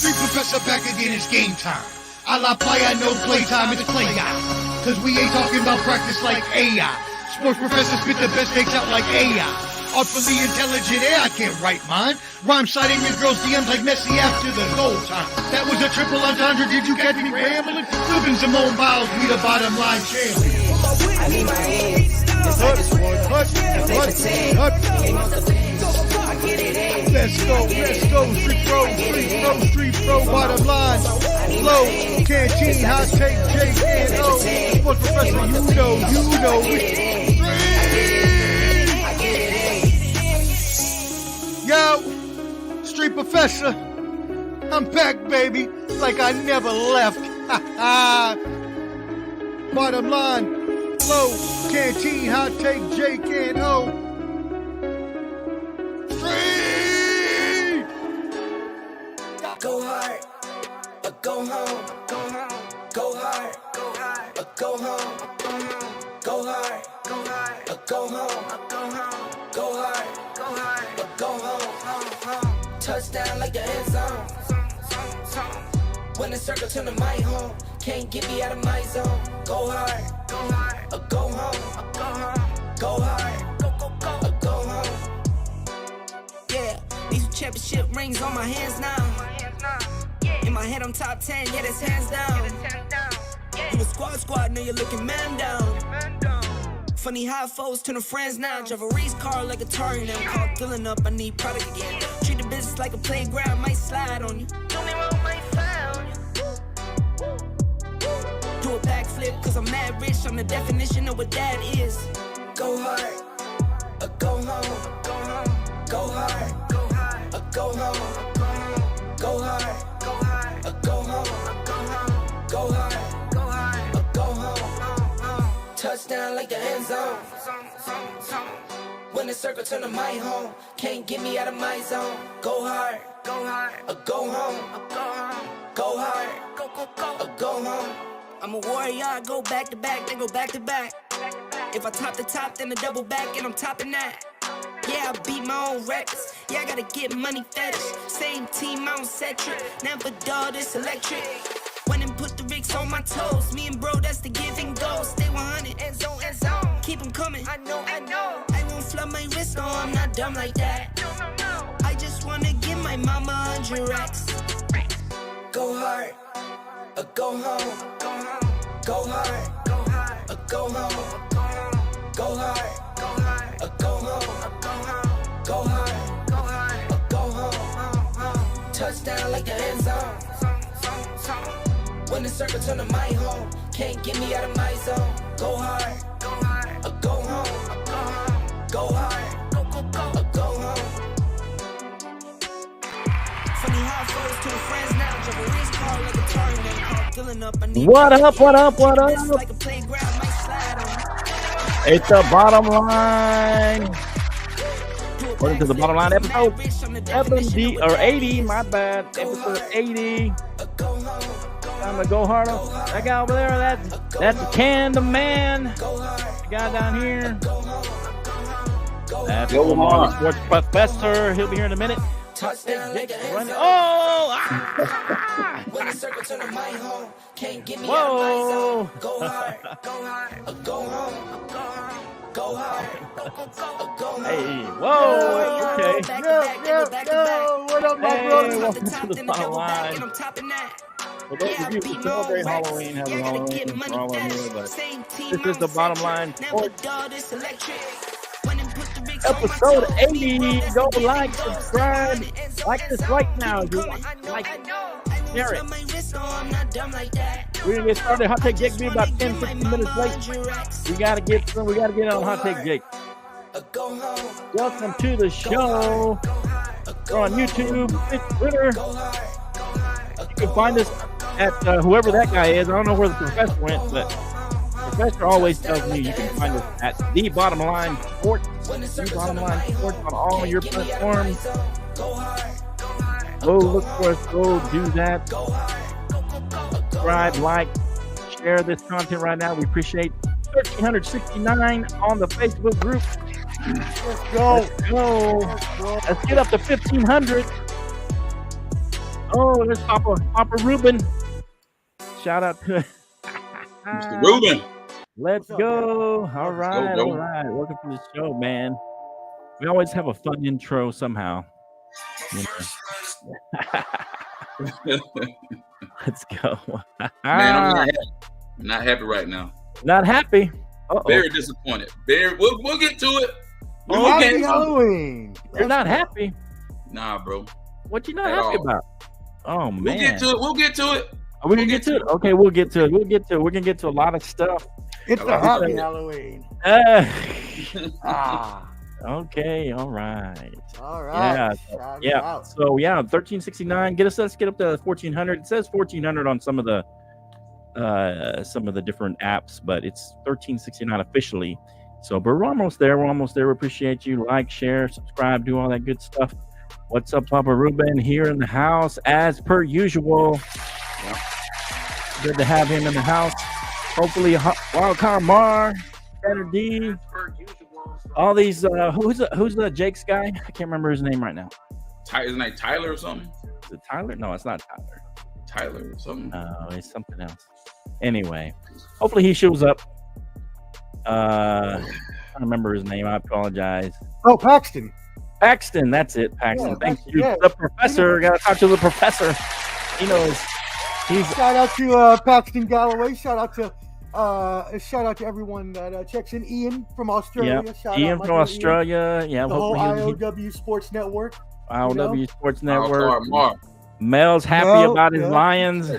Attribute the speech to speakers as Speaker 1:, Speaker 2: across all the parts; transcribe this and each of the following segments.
Speaker 1: Street Professor back again, it's game time. A la playa, no playtime, it's play guy. Cause we ain't talking about practice like AI. Sports professors spit the best takes out like AI. Artfully intelligent, I can't write mine. Rhyme citing your girl's DMs like Messi after the goal time. That was a triple entendre, did you catch me rambling? Flipping Simone Biles, we the bottom line champion.
Speaker 2: I need my hands. Let's
Speaker 1: go, street pro, bottom line. Flow, canteen, hot take, J&O. Sports professor, you know. Yo, street professor, I'm back, baby, like I never left. Bottom line, flow, canteen, hot take, J&O. Street!
Speaker 2: Go hard, or go home. Go hard, or go home. Go hard, or go home. Go hard, or go home. Touchdown like the end zone. When the circle turn to my home, can't get me out of my zone. Go hard, or go home. Go hard, or go home. Yeah, these championship rings on my hands now. In my head I'm top 10, yeah, that's hands down. You a squad, know you're looking man down. Funny how foes turn to friends now. Drive a race car like a Atari now. Caught filling up, I need product again. Treat the business like a playground, might slide on you. Don't me wrong, might fly on you. Do a backflip, cause I'm mad rich. I'm the definition of what that is. Go hard, or go home. Go hard, or go home. Go hard, or go home. Go hard, or go home. Touchdown like the end zone. When the circle turn to my home, can't get me out of my zone. Go hard, or go home. Go hard, or go home. I'm a warrior, I go back to back, then go back to back. If I top the top, then a double back, and I'm topping that. Yeah, I beat my own records. Yeah, I gotta get money fetish. Same team, I don't set trip. Never dull, this electric. Went and put the Ricks on my toes. Me and bro, that's the give and go. Stay 100, end zone. Keep them coming. I know. I won't flood my wrist, no, I'm not dumb like that. No. I just wanna give my mama 100 racks. Go hard, or go home. Go hard, or go home. Go hard, or go home. Go hard, or go home. Touchdown like the end zone. When the circle turn to my home, can't get me out of my zone. Go hard, or go home. Go hard, or go home. Funny how foes to friends now. Drive a race car like a Atari now. Caught filling up, I need
Speaker 3: What up?
Speaker 2: like a playground, might slide on you.
Speaker 3: It's the bottom line. Welcome to the bottom line episode 70 or 80. My bad. Episode 80. Time to go harder. That guy over there, that's the Candy Man. The guy down here. That's the Marley Sports Professor. He'll be here in a minute. Oh! Ah! Whoa! Hey, whoa! Okay.
Speaker 1: Yo, what up, my brother?
Speaker 3: Welcome to the bottom line. For those of you who celebrate Halloween, happy Halloween for all of you, but this is the bottom line. Episode 80. Go like, subscribe, like this right now. You like, share it. We're gonna get started. Hot Take Jake be about 10-15 minutes late. We gotta get on Hot Take Jake. Welcome to the show. We're on YouTube, Twitter. You can find us at whoever that guy is. I don't know where the professor went, but the professor always tells me you can find us at The Bottom Line Sports. The Bottom Line Sports on all your platforms. Go look for us. Go do that. Subscribe, like, share this content right now. We appreciate 1,369 on the Facebook group. Let's go. Let's get up to 1,500. Oh, there's Papa Ruben. Shout out to
Speaker 4: Mr. Ruben.
Speaker 3: Let's go. All right,
Speaker 4: bro.
Speaker 3: all right. Welcome to the show, man. We always have a fun intro somehow. You know. Let's go.
Speaker 4: Man, I'm not happy right now.
Speaker 3: Not happy. Uh-oh.
Speaker 4: Very disappointed. We'll get to it.
Speaker 5: Happy Halloween.
Speaker 3: You're not happy.
Speaker 4: Nah, bro.
Speaker 3: What you not happy about? Oh man.
Speaker 4: We'll get to it.
Speaker 3: Are we gonna get to it? Okay, we'll get to it. We're gonna get to a lot of stuff.
Speaker 5: It's a happy Halloween.
Speaker 3: Okay, all right.
Speaker 5: All right.
Speaker 3: Yeah. So 1369. Let's get up to 1400. It says 1400 on some of the different apps, but it's 1369 officially. So, but we're almost there. We appreciate you. Like, share, subscribe, do all that good stuff. What's up, Papa Ruben? Here in the house as per usual. Yep. Good to have him in the house. Hopefully, Wildcard Mar, Tanner D, all these. Who's the Jake's guy? I can't remember his name right now.
Speaker 4: His name Tyler or something?
Speaker 3: Is it Tyler? No, it's not Tyler.
Speaker 4: Tyler or something.
Speaker 3: No, it's something else. Anyway, hopefully he shows up. I don't remember his name. I apologize.
Speaker 5: Oh, Paxton.
Speaker 3: Paxton, that's it. Paxton.
Speaker 5: Yeah,
Speaker 3: Thank
Speaker 5: Paxton,
Speaker 3: you.
Speaker 5: yeah.
Speaker 3: The professor. Got to talk to the professor. He knows.
Speaker 5: Shout out to Paxton Galloway. Shout out to everyone that checks in. Ian from Australia.
Speaker 3: Yeah.
Speaker 5: Shout
Speaker 3: Ian
Speaker 5: out
Speaker 3: from Australia. Yeah.
Speaker 5: The whole IOW Sports Network.
Speaker 3: IOW Sports Network.
Speaker 4: Mark.
Speaker 3: Mel's happy about his Lions.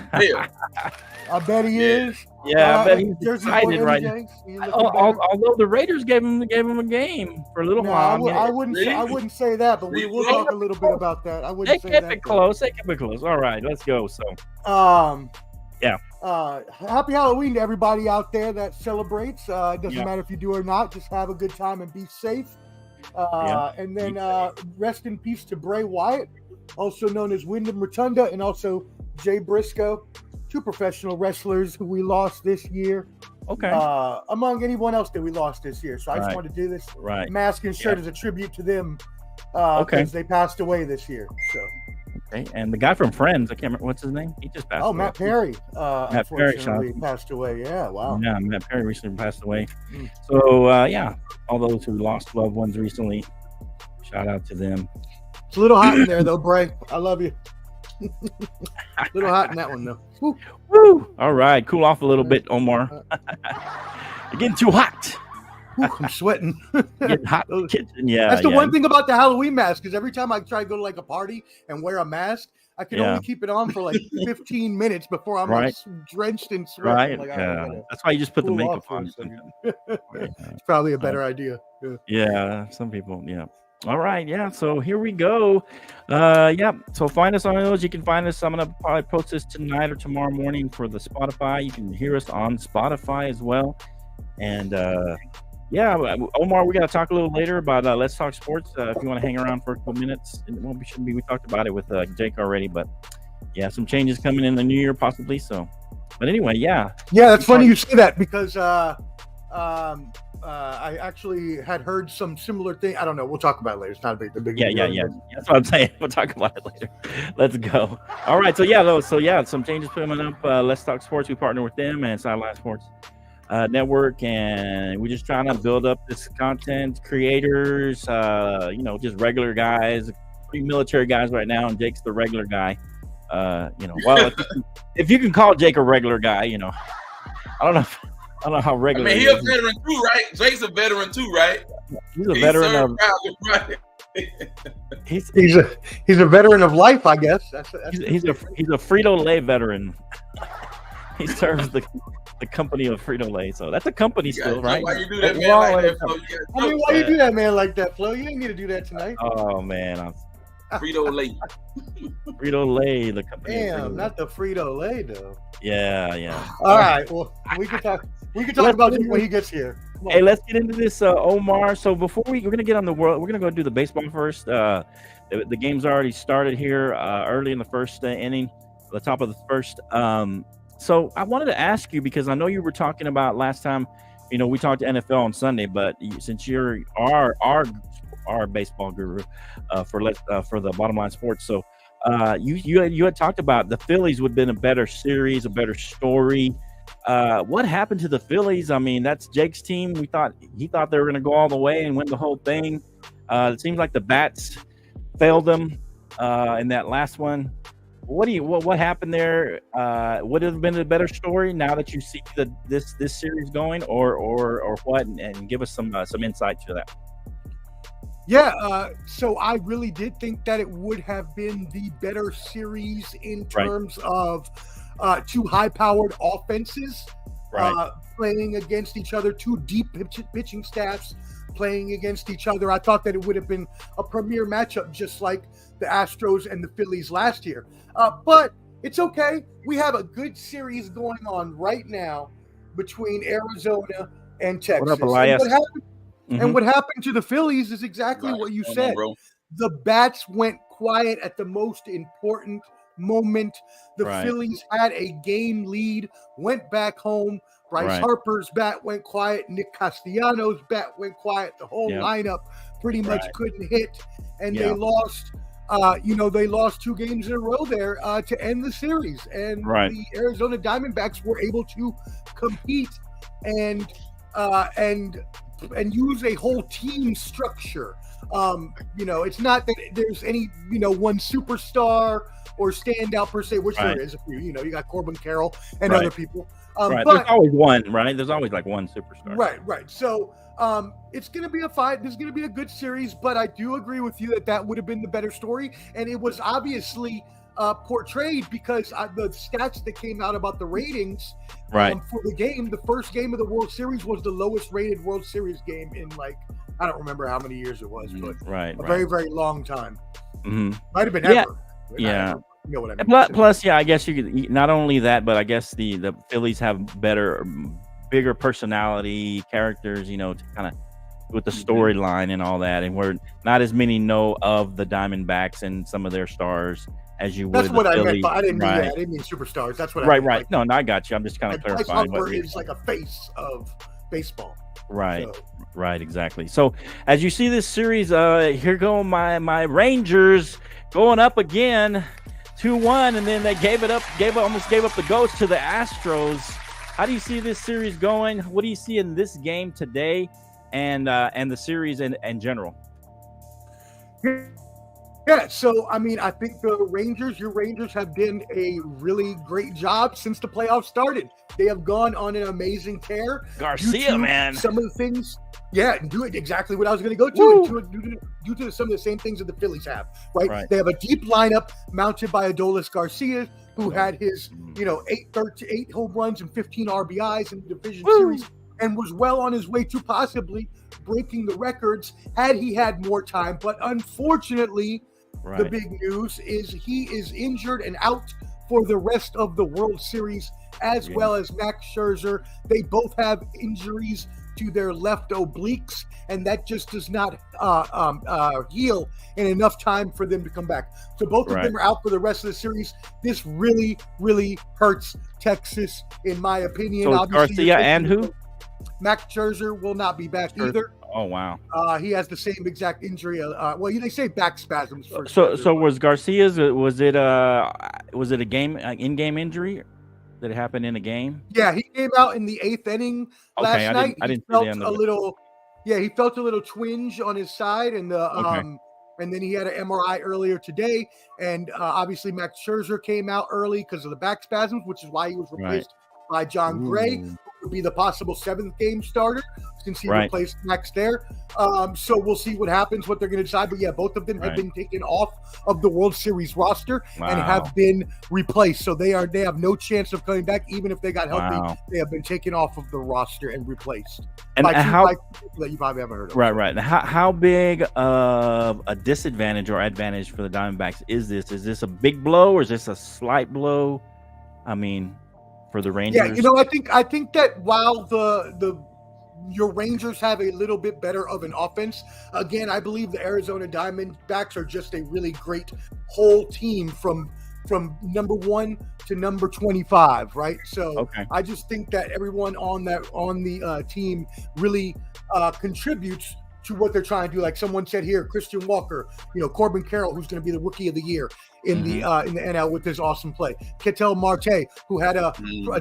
Speaker 5: I bet he is.
Speaker 3: Yeah, I bet he's excited right
Speaker 5: now.
Speaker 3: now. Although the Raiders gave him a game for a little while.
Speaker 5: I wouldn't say that, but we will talk a little bit about that. I wouldn't say that.
Speaker 3: They kept it close. All right, let's go. So,
Speaker 5: yeah. Happy Halloween to everybody out there that celebrates. It doesn't matter if you do or not. Just have a good time and be safe. And then rest in peace to Bray Wyatt, also known as Wyndham Rotunda, and also Jay Briscoe. Two professional wrestlers who we lost this year.
Speaker 3: Okay.
Speaker 5: Among anyone else that we lost this year. So I just wanted to do this mask and shirt as a tribute to them because they passed away this year. So.
Speaker 3: Okay. And the guy from Friends, I can't remember what's his name. He just passed away.
Speaker 5: Matt Perry.
Speaker 3: Matt Perry
Speaker 5: passed away. Yeah. Wow.
Speaker 3: Yeah, Matt Perry recently passed away. So all those who lost loved ones recently, shout out to them.
Speaker 5: It's a little hot in there though, Bray. I love you. A little hot in that one though.
Speaker 3: Woo. All right, cool off a little bit, Omar. You're getting too hot.
Speaker 5: I'm sweating.
Speaker 3: Getting hot in the kitchen. Yeah,
Speaker 5: that's the one thing about the Halloween mask, because every time I try to go to like a party and wear a mask, I can only keep it on for like 15 minutes before I'm like drenched in sweat.
Speaker 3: Right.
Speaker 5: Like,
Speaker 3: that's why you just put the makeup on.
Speaker 5: It's probably a better idea.
Speaker 3: Yeah, some people. Yeah. All right, so here we go. So find us on those. You can find us. I'm gonna probably post this tonight or tomorrow morning for the Spotify. You can hear us on Spotify as well. And Omar, we got to talk a little later about Let's Talk Sports. If you want to hang around for a couple minutes, we talked about it with Jake already, but some changes coming in the new year possibly. So, but anyway,
Speaker 5: that's funny you say that because I actually had heard some similar thing. I don't know. We'll talk about it later. It's not a big
Speaker 3: Yeah. That's what I'm saying. We'll talk about it later. Let's go. All right. So some changes coming up. Let's Talk Sports. We partner with them and Sideline Sports Network, and we're just trying to build up this content creators. Just regular guys, pretty military guys right now, and Jake's the regular guy. If you can call Jake a regular guy, I don't know how regular.
Speaker 4: I mean, he's a veteran too, right? Jake's a veteran too, right?
Speaker 3: He's a veteran of.
Speaker 5: He's a veteran of life, I guess.
Speaker 3: He's a Frito-Lay veteran. He serves the company of Frito-Lay, so that's a company still, right?
Speaker 4: Why you do that, man? Like that, Flo?
Speaker 5: Why you do that, man, like that, Flo? You didn't need to do that tonight.
Speaker 3: Oh man,
Speaker 4: Frito-Lay.
Speaker 3: Frito-Lay, the company.
Speaker 5: Damn, not the Frito-Lay though.
Speaker 3: Yeah.
Speaker 5: All right, well, we can talk. We can talk about it when he gets here.
Speaker 3: Hey, let's get into this, Omar. So before we're gonna get on the world, we're gonna go do the baseball first. The game's already started here early in the first inning, the top of the first. So I wanted to ask you, because I know you were talking about last time. We talked to NFL on Sunday, but since you're our baseball guru for the Bottom Line Sports, so You had talked about the Phillies would have been a better series, a better story. What happened to the Phillies? I mean, that's Jake's team. He thought they were going to go all the way and win the whole thing. It seems like the bats failed them in that last one. What happened there? Would have been a better story now that you see this series going, or what? And give us some insight to that.
Speaker 5: Yeah, so I really did think that it would have been the better series in terms of two high-powered offenses playing against each other, two deep pitching staffs playing against each other. I thought that it would have been a premier matchup, just like the Astros and the Phillies last year. But it's okay. We have a good series going on right now between Arizona and Texas.
Speaker 3: What up, Elias?
Speaker 5: And what happened to the Phillies is exactly what you said. The bats went quiet at the most important moment. The Phillies had a game lead, went back home. Bryce Harper's bat went quiet. Nick Castellanos' bat went quiet. The whole lineup pretty much couldn't hit. And they lost, they lost 2 games in a row there to end the series. And the Arizona Diamondbacks were able to compete and use a whole team structure. It's not that there's any, one superstar or standout per se, which there is a few. You got Corbin Carroll and other people. But
Speaker 3: there's always one, right? There's always like one superstar.
Speaker 5: Right. So it's going to be a fight. There's going to be a good series, but I do agree with you that would have been the better story. And it was obviously portrayed because the stats that came out about the ratings for the game, the first game of the World Series was the lowest rated World Series game in I don't remember how many years it was, but a very, very long time. Might have been ever.
Speaker 3: Yeah.
Speaker 5: You know what I mean?
Speaker 3: Plus, I guess you could not only that, but I guess the Phillies have bigger personality characters, to kind of with the storyline and all that, and we're not as many know of the Diamondbacks and some of their stars as you would.
Speaker 5: That's what I
Speaker 3: Phillies.
Speaker 5: meant, but I didn't mean that. I didn't mean superstars. That's what I meant.
Speaker 3: Right. No, I got you. I'm just kind of clarifying.
Speaker 5: Bryce Harper is like a face of baseball.
Speaker 3: Right, exactly. So as you see this series, here go my Rangers going up again, 2-1, and then they almost gave up the ghost to the Astros. How do you see this series going? What do you see in this game today, and the series in general?
Speaker 5: Yeah, so I mean, I think your Rangers have done a really great job since the playoffs started. They have gone on an amazing tear.
Speaker 3: Garcia, man.
Speaker 5: Some of the things, do it exactly what I was going to go to. Due to some of the same things that the Phillies have, right? They have a deep lineup mounted by Adolis Garcia, who had his, 8 home runs and 15 RBIs in the division series, and was well on his way to possibly breaking the records had he had more time. But unfortunately, the big news is he is injured and out for the rest of the World Series, as well as Max Scherzer. They both have injuries to their left obliques, and that just does not heal in enough time for them to come back. So both of them are out for the rest of the series. This really, really hurts Texas, in my opinion.
Speaker 3: So Garcia and who?
Speaker 5: Max Scherzer will not be back either.
Speaker 3: Oh wow!
Speaker 5: He has the same exact injury. They say back spasms.
Speaker 3: So was Garcia's? Was it a game in-game injury? Did it happen in a game?
Speaker 5: Yeah, he came out in the 8th inning last night.
Speaker 3: I didn't
Speaker 5: felt a little. Yeah, he felt a little twinge on his side, and and then he had an MRI earlier today. And obviously, Max Scherzer came out early because of the back spasms, which is why he was replaced by John Gray, who would be the possible 7th game starter since he replaced Max there. So we'll see what happens, what they're going to decide. But yeah, both of them have been taken off of the World Series roster and have been replaced. So they have no chance of coming back, even if they got healthy. They have been taken off of the roster and replaced.
Speaker 3: And
Speaker 5: by
Speaker 3: how
Speaker 5: people that you probably haven't heard of.
Speaker 3: Right. How big of a disadvantage or advantage for the Diamondbacks is this? Is this a big blow or is this a slight blow? I mean, for the Rangers.
Speaker 5: Yeah, I think that while your Rangers have a little bit better of an offense, again, I believe the Arizona Diamondbacks are just a really great whole team from number 1 to number 25, right? So I just think that everyone on the team really contributes to what they're trying to do. Like someone said here, Christian Walker, Corbin Carroll, who's going to be the Rookie of the Year, in the NL with his awesome play. Ketel Marte, who had a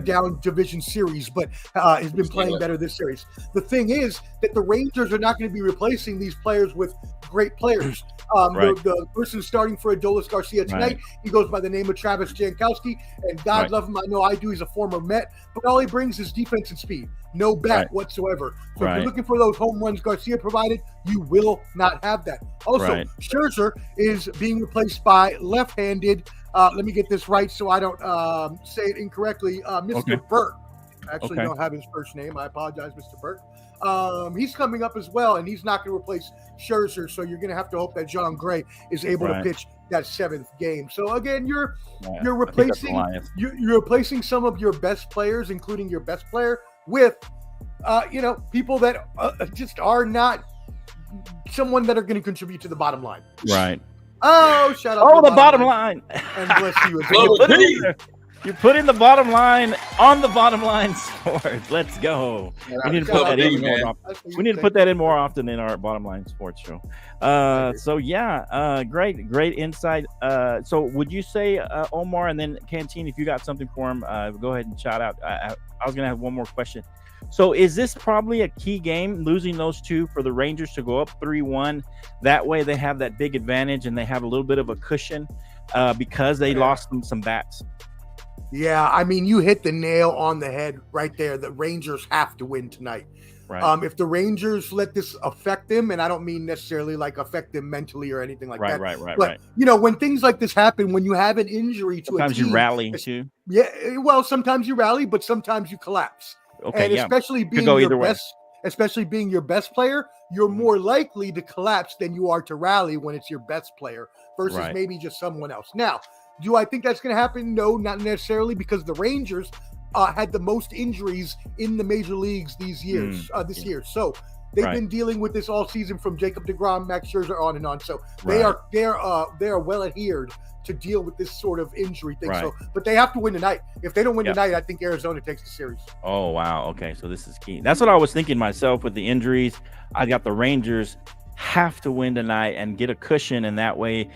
Speaker 5: down division series, but has been playing better this series. The thing is that the Rangers are not going to be replacing these players with great players. The person starting for Adolis Garcia tonight, he goes by the name of Travis Jankowski, and God love him, I know I do, he's a former Met, but all he brings is defense and speed. No bat whatsoever. So if you're looking for those home runs Garcia provided, you will not have that. Also, Scherzer is being replaced by left-handed, let me get this right so I don't say it incorrectly, Mr. Burke. I actually don't have his first name. I apologize, Mr. Burke. He's coming up as well, and he's not going to replace Scherzer, so you're going to have to hope that John Gray is able to pitch that 7th game. So again, you're replacing some of your best players, including your best player, with people that just are not someone that are going to contribute to the bottom line.
Speaker 3: Right.
Speaker 5: Oh, shout out!
Speaker 3: Oh, the bottom line.
Speaker 5: And bless you.
Speaker 3: You're putting the bottom line on the bottom line sports. Let's go. We need to put that in more often. We need to put that in more often in our bottom line sports show. Great insight. So would you say, Omar, and then Canteen, if you got something for him, go ahead and shout out. I was going to have one more question. So is this probably a key game, losing those two, for the Rangers to go up 3-1? That way they have that big advantage and they have a little bit of a cushion because they lost them some bats.
Speaker 5: Yeah, I mean, you hit the nail on the head right there. The Rangers have to win tonight. Right. If the Rangers let this affect them, and I don't mean necessarily like affect them mentally or anything like that. Right. When things like this happen, when you have an injury to a team,
Speaker 3: sometimes you rally too.
Speaker 5: Yeah, well, sometimes you rally, but sometimes you collapse. Okay, and especially being your best player, you're more likely to collapse than you are to rally when it's your best player versus maybe just someone else. Now, do I think that's going to happen? No, not necessarily, because the Rangers had the most injuries in the major leagues this year. So they've been dealing with this all season, from Jacob deGrom, Max Scherzer, on and on. So they are well adhered to deal with this sort of injury thing. So, but they have to win tonight. If they don't win tonight, I think Arizona takes the series.
Speaker 3: Oh wow. Okay, so this is key. That's what I was thinking myself with the injuries. I got the Rangers have to win tonight and get a cushion, and that way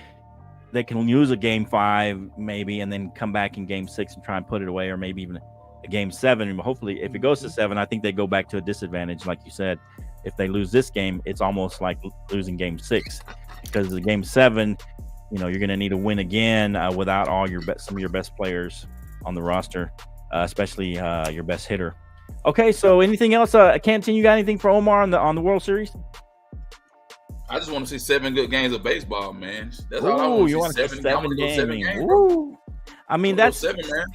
Speaker 3: they can use a game 5 maybe, and then come back in game 6 and try and put it away, or maybe even a game 7. And hopefully, if it goes to 7, I think they go back to a disadvantage, like you said. If they lose this game, it's almost like losing game 6, because the game 7, you're going to need to win again without all some of your best players on the roster, especially your best hitter. Okay, so anything else? Canteen, you got anything for Omar on the World Series?
Speaker 4: I just want to see 7 good games of baseball, man. That's all I want.
Speaker 3: You want to see 7 games?
Speaker 4: Bro.
Speaker 3: I mean, that's
Speaker 4: 7, man.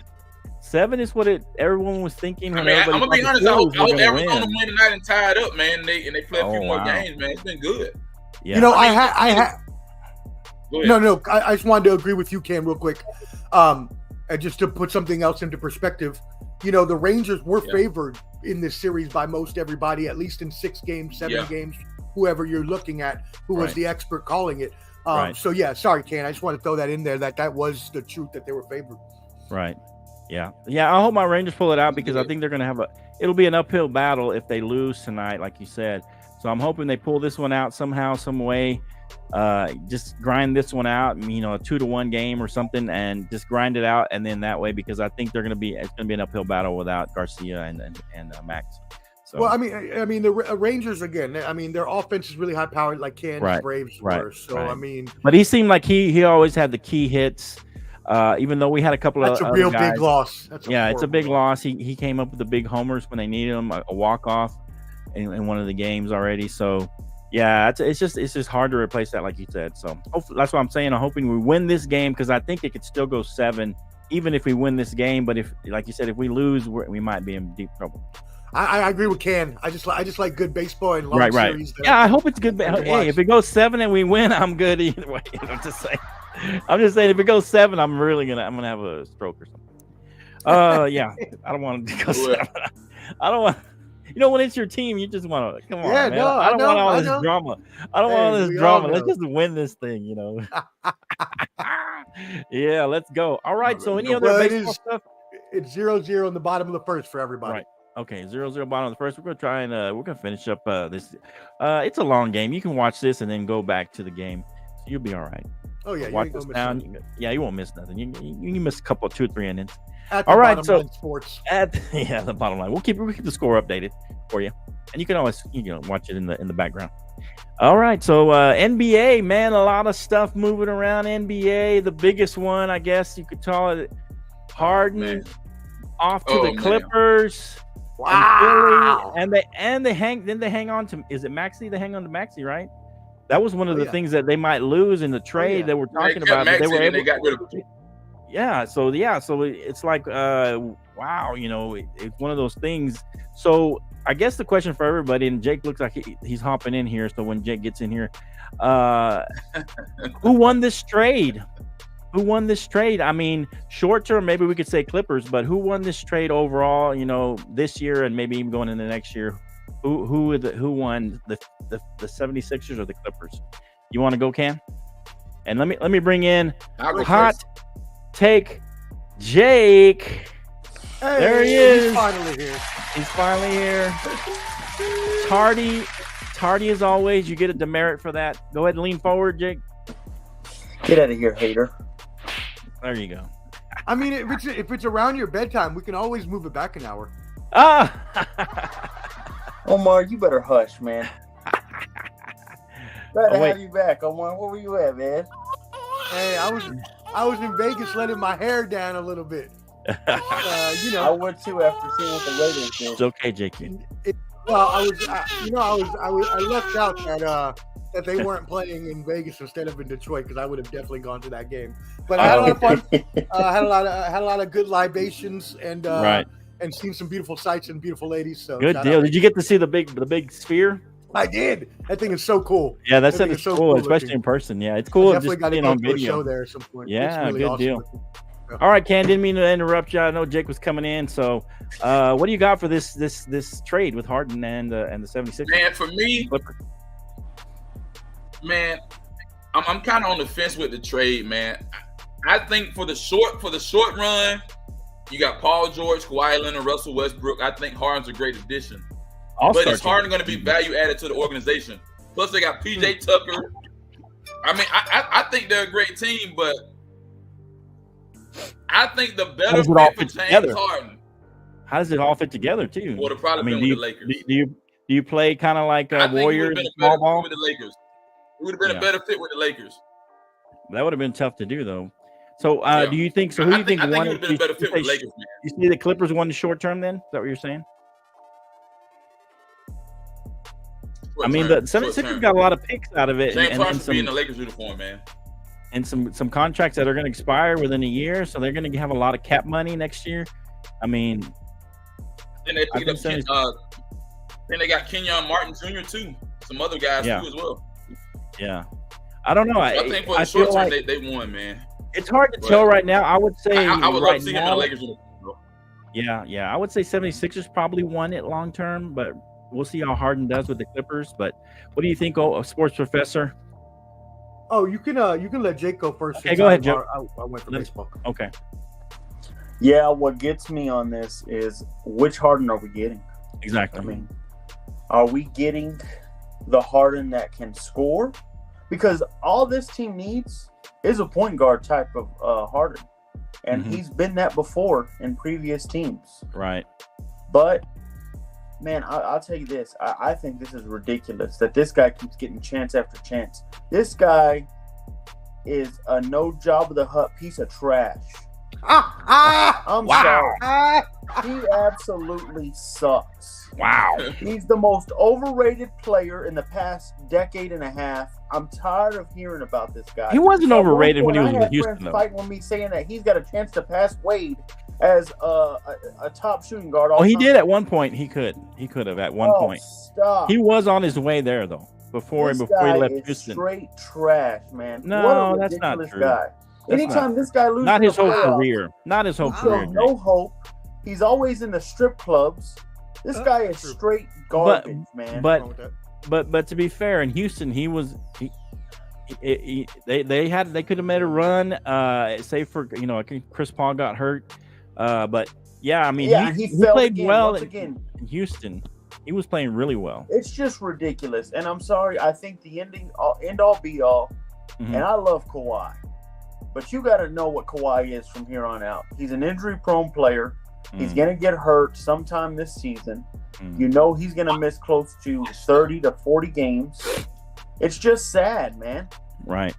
Speaker 3: 7 is what everyone was thinking.
Speaker 4: I'm gonna be honest. I hope Arizona win tonight and tie it up, man. And they play a few more games, man. It's been good.
Speaker 3: Yeah.
Speaker 5: I just wanted to agree with you, Cam, real quick. And just to put something else into perspective, the Rangers were favored in this series by most everybody, at least in 6 games, 7 games. Whoever you're looking at, who was the expert calling it. So, sorry, Ken. I just want to throw that in there, that was the truth, that they were favored.
Speaker 3: Right. Yeah. I hope my Rangers pull it out, because I think they're going to have it'll be an uphill battle if they lose tonight, like you said. So I'm hoping they pull this one out somehow, some way. Just grind this one out, a 2-1 game or something, and just grind it out. And then that way, because I think it's going to be an uphill battle without Garcia and Max. So.
Speaker 5: Well, I mean, the Rangers again. I mean, their offense is really high powered, like Kansas Braves were. So I mean,
Speaker 3: but he seemed like he always had the key hits. Even though we had a couple
Speaker 5: that's
Speaker 3: of
Speaker 5: a real
Speaker 3: guys.
Speaker 5: Big loss.
Speaker 3: It's a big loss. He came up with the big homers when they needed him, a walk off in one of the games already. So it's just hard to replace that, like you said. So hopefully, that's what I'm saying. I'm hoping we win this game, because I think it could still go 7, even if we win this game. But if, like you said, if we lose, we might be in deep trouble.
Speaker 5: I agree with Ken. I just like good baseball and long series.
Speaker 3: I hope it's good. Hey, if it goes 7 and we win, I'm good either way. I'm just saying, if it goes 7, I'm gonna have a stroke or something. I don't want to go 7. I don't want. When it's your team, you just want to come on, man.
Speaker 5: No,
Speaker 3: I don't want all this drama. I don't want all this drama. Let's just win this thing, Yeah, let's go. All right. So any other baseball stuff?
Speaker 5: It's 0-0 in the bottom of the first for everybody.
Speaker 3: Right. Okay, 0-0 bottom of the first. We're gonna try and we're gonna finish up this. It's a long game. You can watch this and then go back to the game. So you'll be all right.
Speaker 5: Oh yeah, you
Speaker 3: watch
Speaker 5: ain't gonna
Speaker 3: us
Speaker 5: miss
Speaker 3: down.
Speaker 5: nothing.
Speaker 3: You won't miss nothing. You miss a couple, 2 or 3 innings.
Speaker 5: At the
Speaker 3: All right,
Speaker 5: bottom
Speaker 3: so
Speaker 5: line sports.
Speaker 3: the bottom line, we'll keep the score updated for you, and you can always watch it in the background. All right, so NBA, man, a lot of stuff moving around NBA. The biggest one, I guess you could call it, Harden off to the Clippers.
Speaker 5: Wow.
Speaker 3: And they hang on to, is it Maxey? They hang on to Maxey, right? That was one of the things that they might lose in the trade that we're talking about.
Speaker 4: Maxey,
Speaker 3: they were able,
Speaker 4: they got rid of him.
Speaker 3: so it's like wow, it's one of those things. So I guess the question for everybody, and Jake looks like he's hopping in here, so when Jake gets in here, who won this trade? I mean, short term, maybe we could say Clippers, but who won this trade overall, this year and maybe even going into next year? Who won the 76ers or the Clippers? You want to go, Cam? And let me bring in hot take Jake.
Speaker 5: Hey,
Speaker 3: there he is.
Speaker 5: He's finally here.
Speaker 3: Tardy as always. You get a demerit for that. Go ahead and lean forward, Jake.
Speaker 6: Get out of here, hater.
Speaker 3: There you go.
Speaker 5: I mean, if it's around your bedtime, we can always move it back an hour.
Speaker 6: Omar, you better hush, man. Glad to have you back, Omar. Where were you at, man?
Speaker 5: Hey, I was in Vegas letting my hair down a little bit.
Speaker 6: I would too after seeing what the Raiders did.
Speaker 3: It's okay, Jake.
Speaker 5: I left out that they weren't playing in Vegas instead of in Detroit, because I would have definitely gone to that game. But I had a lot of fun. Had a lot of good libations and and seen some beautiful sights and beautiful ladies. So
Speaker 3: good deal. Did you get to see the big sphere?
Speaker 5: I did. That thing is so cool.
Speaker 3: Yeah, that thing is so cool, especially in person. Yeah, it's cool.
Speaker 5: Definitely got to go to a show there at some point.
Speaker 3: Yeah,
Speaker 5: really
Speaker 3: good
Speaker 5: awesome
Speaker 3: deal.
Speaker 5: Yeah.
Speaker 3: All right, Ken, didn't mean to interrupt you. I know Jake was coming in. So, what do you got for this trade with Harden and the 76ers?
Speaker 4: Man, for me, man, I'm kind of on the fence with the trade, man. I think for the short run, you got Paul George, Kawhi Leonard, Russell Westbrook. I think Harden's a great addition. But is Harden going to be value added to the organization? Plus, they got PJ Tucker. I mean, I think they're a great team, but I think the better fit for James Harden.
Speaker 3: How does it all fit together, too?
Speaker 4: Would have probably been with the Lakers.
Speaker 3: Do you play kind of like Warriors, small ball?
Speaker 4: With the Lakers. It would have been a better fit with the Lakers.
Speaker 3: That would have been tough to do, though. So, do you think? So, who do you think won?
Speaker 4: I think it would have been a better fit with the Lakers, man.
Speaker 3: You see the Clippers won the short term, then? Is that what you're saying? I mean, the 76ers got a lot of picks out of it.
Speaker 4: James Harden should be in the Lakers uniform, man.
Speaker 3: And some contracts that are going to expire within a year, so they're going to have a lot of cap money next year. I mean,
Speaker 4: then they picked up. Then they got Kenyon Martin Jr. too. Some other guys too as well.
Speaker 3: Yeah, I don't know.
Speaker 4: I think for the short term, they won, man.
Speaker 3: It's hard to tell right now. I would say
Speaker 4: I would love to see him in the Lakers uniform.
Speaker 3: Yeah. I would say 76ers probably won it long term, but we'll see how Harden does with the Clippers. But what do you think, sports professor?
Speaker 5: Oh, you can let Jake go first.
Speaker 3: Okay, go ahead, Joe.
Speaker 5: I went for baseball.
Speaker 3: Okay.
Speaker 6: Yeah, what gets me on this is which Harden are we getting?
Speaker 3: Exactly.
Speaker 6: I mean, are we getting the Harden that can score? Because all this team needs is a point guard type of Harden. And he's been that before in previous teams.
Speaker 3: Right.
Speaker 6: But, man, I'll tell you this. I think this is ridiculous that this guy keeps getting chance after chance. This guy is a no job of the hut piece of trash. I'm sorry. He absolutely sucks.
Speaker 3: Wow.
Speaker 6: He's the most overrated player in the past decade and a half. I'm tired of hearing about this guy.
Speaker 3: He wasn't overrated when he was with Houston, though.
Speaker 6: Fighting with me saying that he's got a chance to pass Wade as a top shooting guard.
Speaker 3: He did at one point. He could have at one point.
Speaker 6: Stop.
Speaker 3: He was on his way there, though, before he left Houston.
Speaker 6: Straight trash, man.
Speaker 3: No, that's not true.
Speaker 6: Guy. Anytime this guy loses,
Speaker 3: not his whole career. Not his whole career.
Speaker 6: No hope. He's always in the strip clubs. This guy is straight garbage, man.
Speaker 3: But to be fair, in Houston, he was. They could have made a run. Save for Chris Paul got hurt. But yeah, I mean, he played well in Houston. He was playing really well.
Speaker 6: It's just ridiculous, and I'm sorry. I think the end all be all And I love Kawhi. But you got to know what Kawhi is from here on out. He's an injury-prone player. He's going to get hurt sometime this season. You know he's going to miss close to 30 to 40 games. It's just sad, man.
Speaker 3: Right.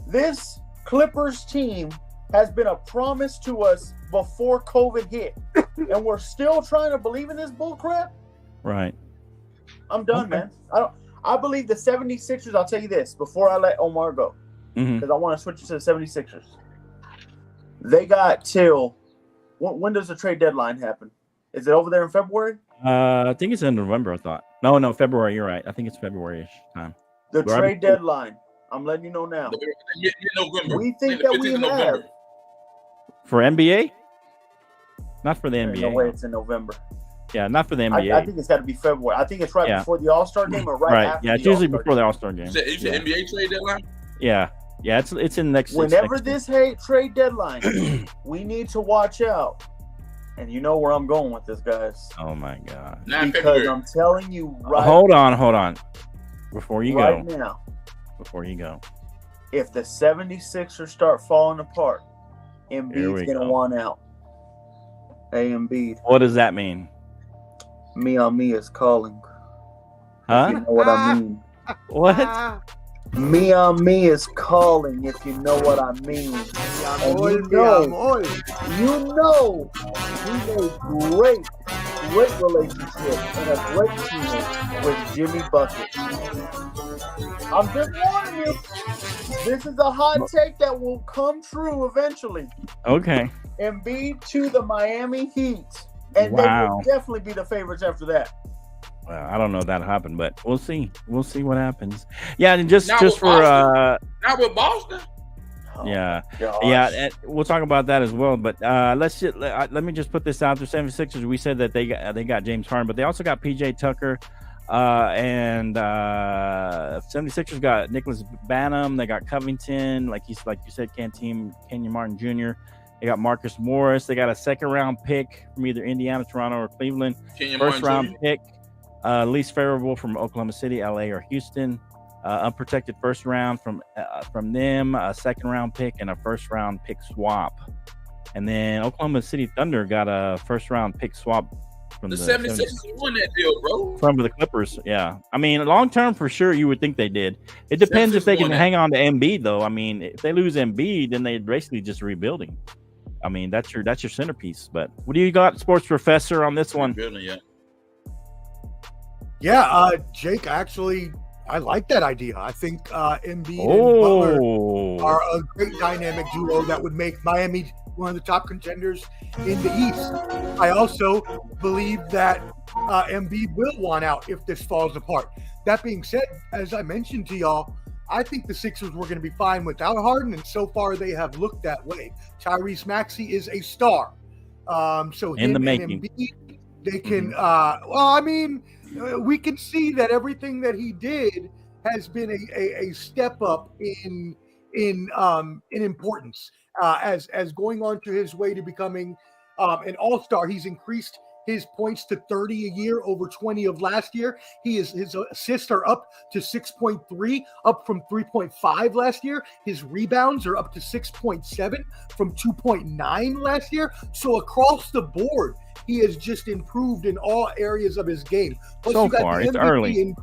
Speaker 6: This Clippers team has been a promise to us before COVID hit. And we're still trying to believe in this bullcrap?
Speaker 3: Right.
Speaker 6: I'm done, man. I believe the 76ers, I'll tell you this, before I let Omar go, because I want to switch to the 76ers. They got till when does the trade deadline happen? Is it over there in February?
Speaker 3: I think it's in November, I thought. No, February. You're right. I think it's February-ish time.
Speaker 6: The trade deadline. I'm letting you know now.
Speaker 4: November.
Speaker 6: We think that we have.
Speaker 3: For NBA? Not for the NBA.
Speaker 6: No way, it's in November.
Speaker 3: Yeah, not for the NBA.
Speaker 6: I think it's got to be February. I think it's right before the All-Star game or right after.
Speaker 3: Yeah, it's usually before the All-Star game.
Speaker 4: You said NBA trade deadline?
Speaker 3: Yeah, it's in next.
Speaker 6: Whenever this trade deadline, we need to watch out. And you know where I'm going with this, guys.
Speaker 3: Oh my God!
Speaker 6: Because I'm telling you right.
Speaker 3: Hold on. Before you
Speaker 6: go, if the 76ers start falling apart, Embiid's gonna want out. Embiid.
Speaker 3: What does that mean?
Speaker 6: Me on me is calling.
Speaker 3: Huh?
Speaker 6: If you know what I mean.
Speaker 3: What?
Speaker 6: Me on me is calling, if you know what I mean. And you know, we made great relationship and a great teammate with Jimmy Bucket. I'm just warning you, this is a hot take that will come true eventually.
Speaker 3: Okay.
Speaker 6: Embiid to the Miami Heat. And they will definitely be the favorites after that.
Speaker 3: Well, I don't know if that'll happen, but we'll see. We'll see what happens. Yeah, and just for
Speaker 4: not with Boston.
Speaker 3: Yeah, yeah. We'll talk about that as well. But let me just put this out there. 76ers. We said that they got James Harden, but they also got PJ Tucker, and 76ers got Nicholas Batum. They got Covington, like you said, Kenyon Martin Jr. They got Marcus Morris. They got a second-round pick from either Indiana, Toronto, or Cleveland. First-round pick, least favorable from Oklahoma City, LA, or Houston. Unprotected first round from them, a second-round pick, and a first-round pick swap. And then Oklahoma City Thunder got a first-round pick swap from the 76ers.
Speaker 4: Won that deal, bro.
Speaker 3: From the Clippers, yeah. I mean, long-term for sure, you would think they did. It depends if they can hang on to Embiid, though. I mean, if they lose Embiid, then they're basically just rebuilding. I mean, that's your centerpiece. But what do you got, Sports Professor, on this one?
Speaker 5: Yeah, Jake, actually, I like that idea. I think Embiid and Butler are a great dynamic duo that would make Miami one of the top contenders in the East. I also believe that Embiid will want out if this falls apart. That being said, as I mentioned to y'all, I think the Sixers were going to be fine without Harden, and so far they have looked that way. Tyrese Maxey is a star. So
Speaker 3: in the making.
Speaker 5: Embiid, they can well, I mean, we can see that everything that he did has been a step up in importance as going on to his way to becoming an all-star. He's increased his points to 30 a year over 20 of last year. His assists are up to 6.3, up from 3.5 last year. His rebounds are up to 6.7 from 2.9 last year. So across the board, he has just improved in all areas of his game. Plus,
Speaker 3: so far, it's early.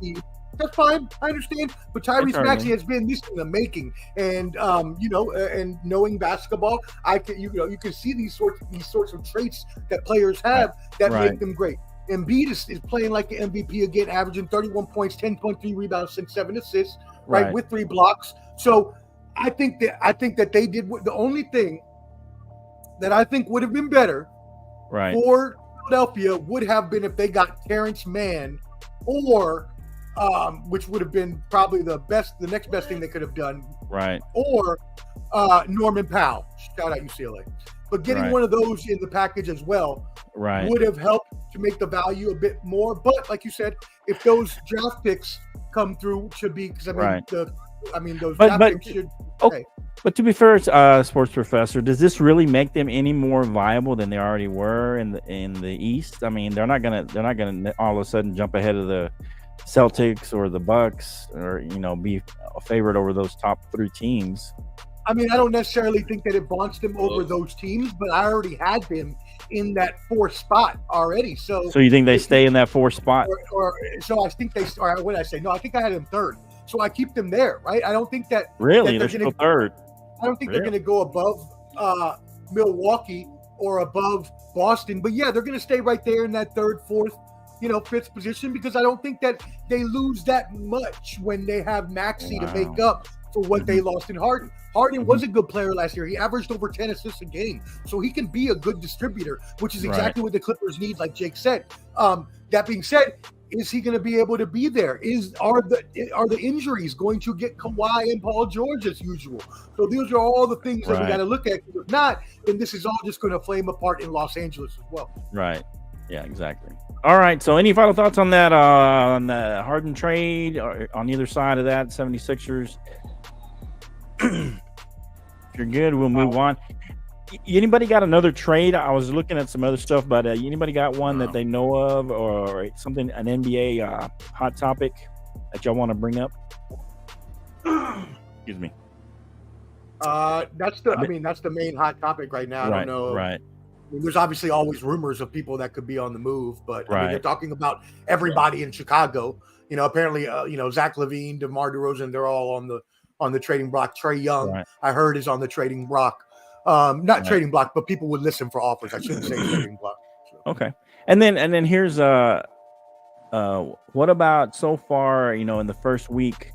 Speaker 5: That's fine. I understand. But Tyrese Maxey has been this in the making. And, and knowing basketball, you can see these sorts of traits that players have that make them great. Embiid is playing like an MVP again, averaging 31 points, 10.3 rebounds, and 7 assists, right, with 3 blocks. So I think that they did the only thing that I think would have been better for Philadelphia would have been if they got Terrence Mann or which would have been probably the next best thing they could have done. Right. Or Norman Powell. Shout out UCLA. But getting one of those in the package as well would have helped to make the value a bit more. But like you said, if those draft picks come through, should be because those draft picks should. Okay.
Speaker 3: But to be fair, Sports Professor, does this really make them any more viable than they already were in the East? I mean, they're not gonna all of a sudden jump ahead of the Celtics or the Bucks, or be a favorite over those top 3 teams.
Speaker 5: I mean, I don't necessarily think that it vaunts them over those teams, but I already had them in that 4th spot already. So
Speaker 3: you think they stay in that 4th spot?
Speaker 5: So I think they. Or what did I say? No, I think I had them 3rd. So I keep them there, right? I don't think that
Speaker 3: really
Speaker 5: that
Speaker 3: they're still 3rd.
Speaker 5: I don't think they're going to go above Milwaukee or above Boston, but yeah, they're going to stay right there in that 3rd, 4th, 5th position, because I don't think that they lose that much when they have Maxey to make up for what they lost in Harden. Harden was a good player last year. He averaged over 10 assists a game, so he can be a good distributor, which is exactly what the Clippers need, like Jake said. That being said, is he going to be able to be there? Are the injuries going to get Kawhi and Paul George as usual? So these are all the things that we got to look at. If not, then this is all just going to flame apart in Los Angeles as well.
Speaker 3: Right. Yeah, exactly. All right. So any final thoughts on that, on the Harden trade, or on either side of that, 76ers? If you're good, we'll move on. Anybody got another trade? I was looking at some other stuff, but anybody got one that they know of, or something, an NBA hot topic that y'all want to bring up? Excuse me.
Speaker 5: That's the main hot topic right now. I don't know.
Speaker 3: Right.
Speaker 5: I mean, there's obviously always rumors of people that could be on the move, but I mean, they're talking about everybody in Chicago. Apparently, Zach LaVine, DeMar DeRozan, they're all on the trading block. Trae Young, I heard, is on the trading block. Not trading block, but people would listen for offers. I shouldn't say trading block. So.
Speaker 3: Okay. And then here's what about so far, in the first week,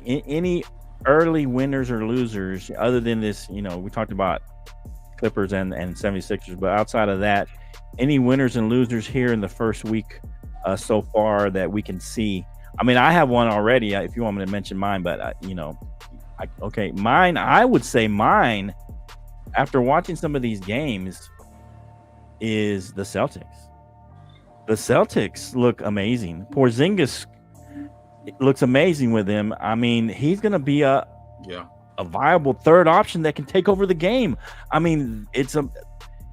Speaker 3: any early winners or losers other than this, we talked about Clippers and 76ers, but outside of that, any winners and losers here in the first week so far that we can see? I mean, I have one already if you want me to mention mine, but mine, I would say mine, after watching some of these games, is the Celtics. The Celtics look amazing. Porzingis looks amazing with him. I mean, he's going to be a viable 3rd option that can take over the game. I mean,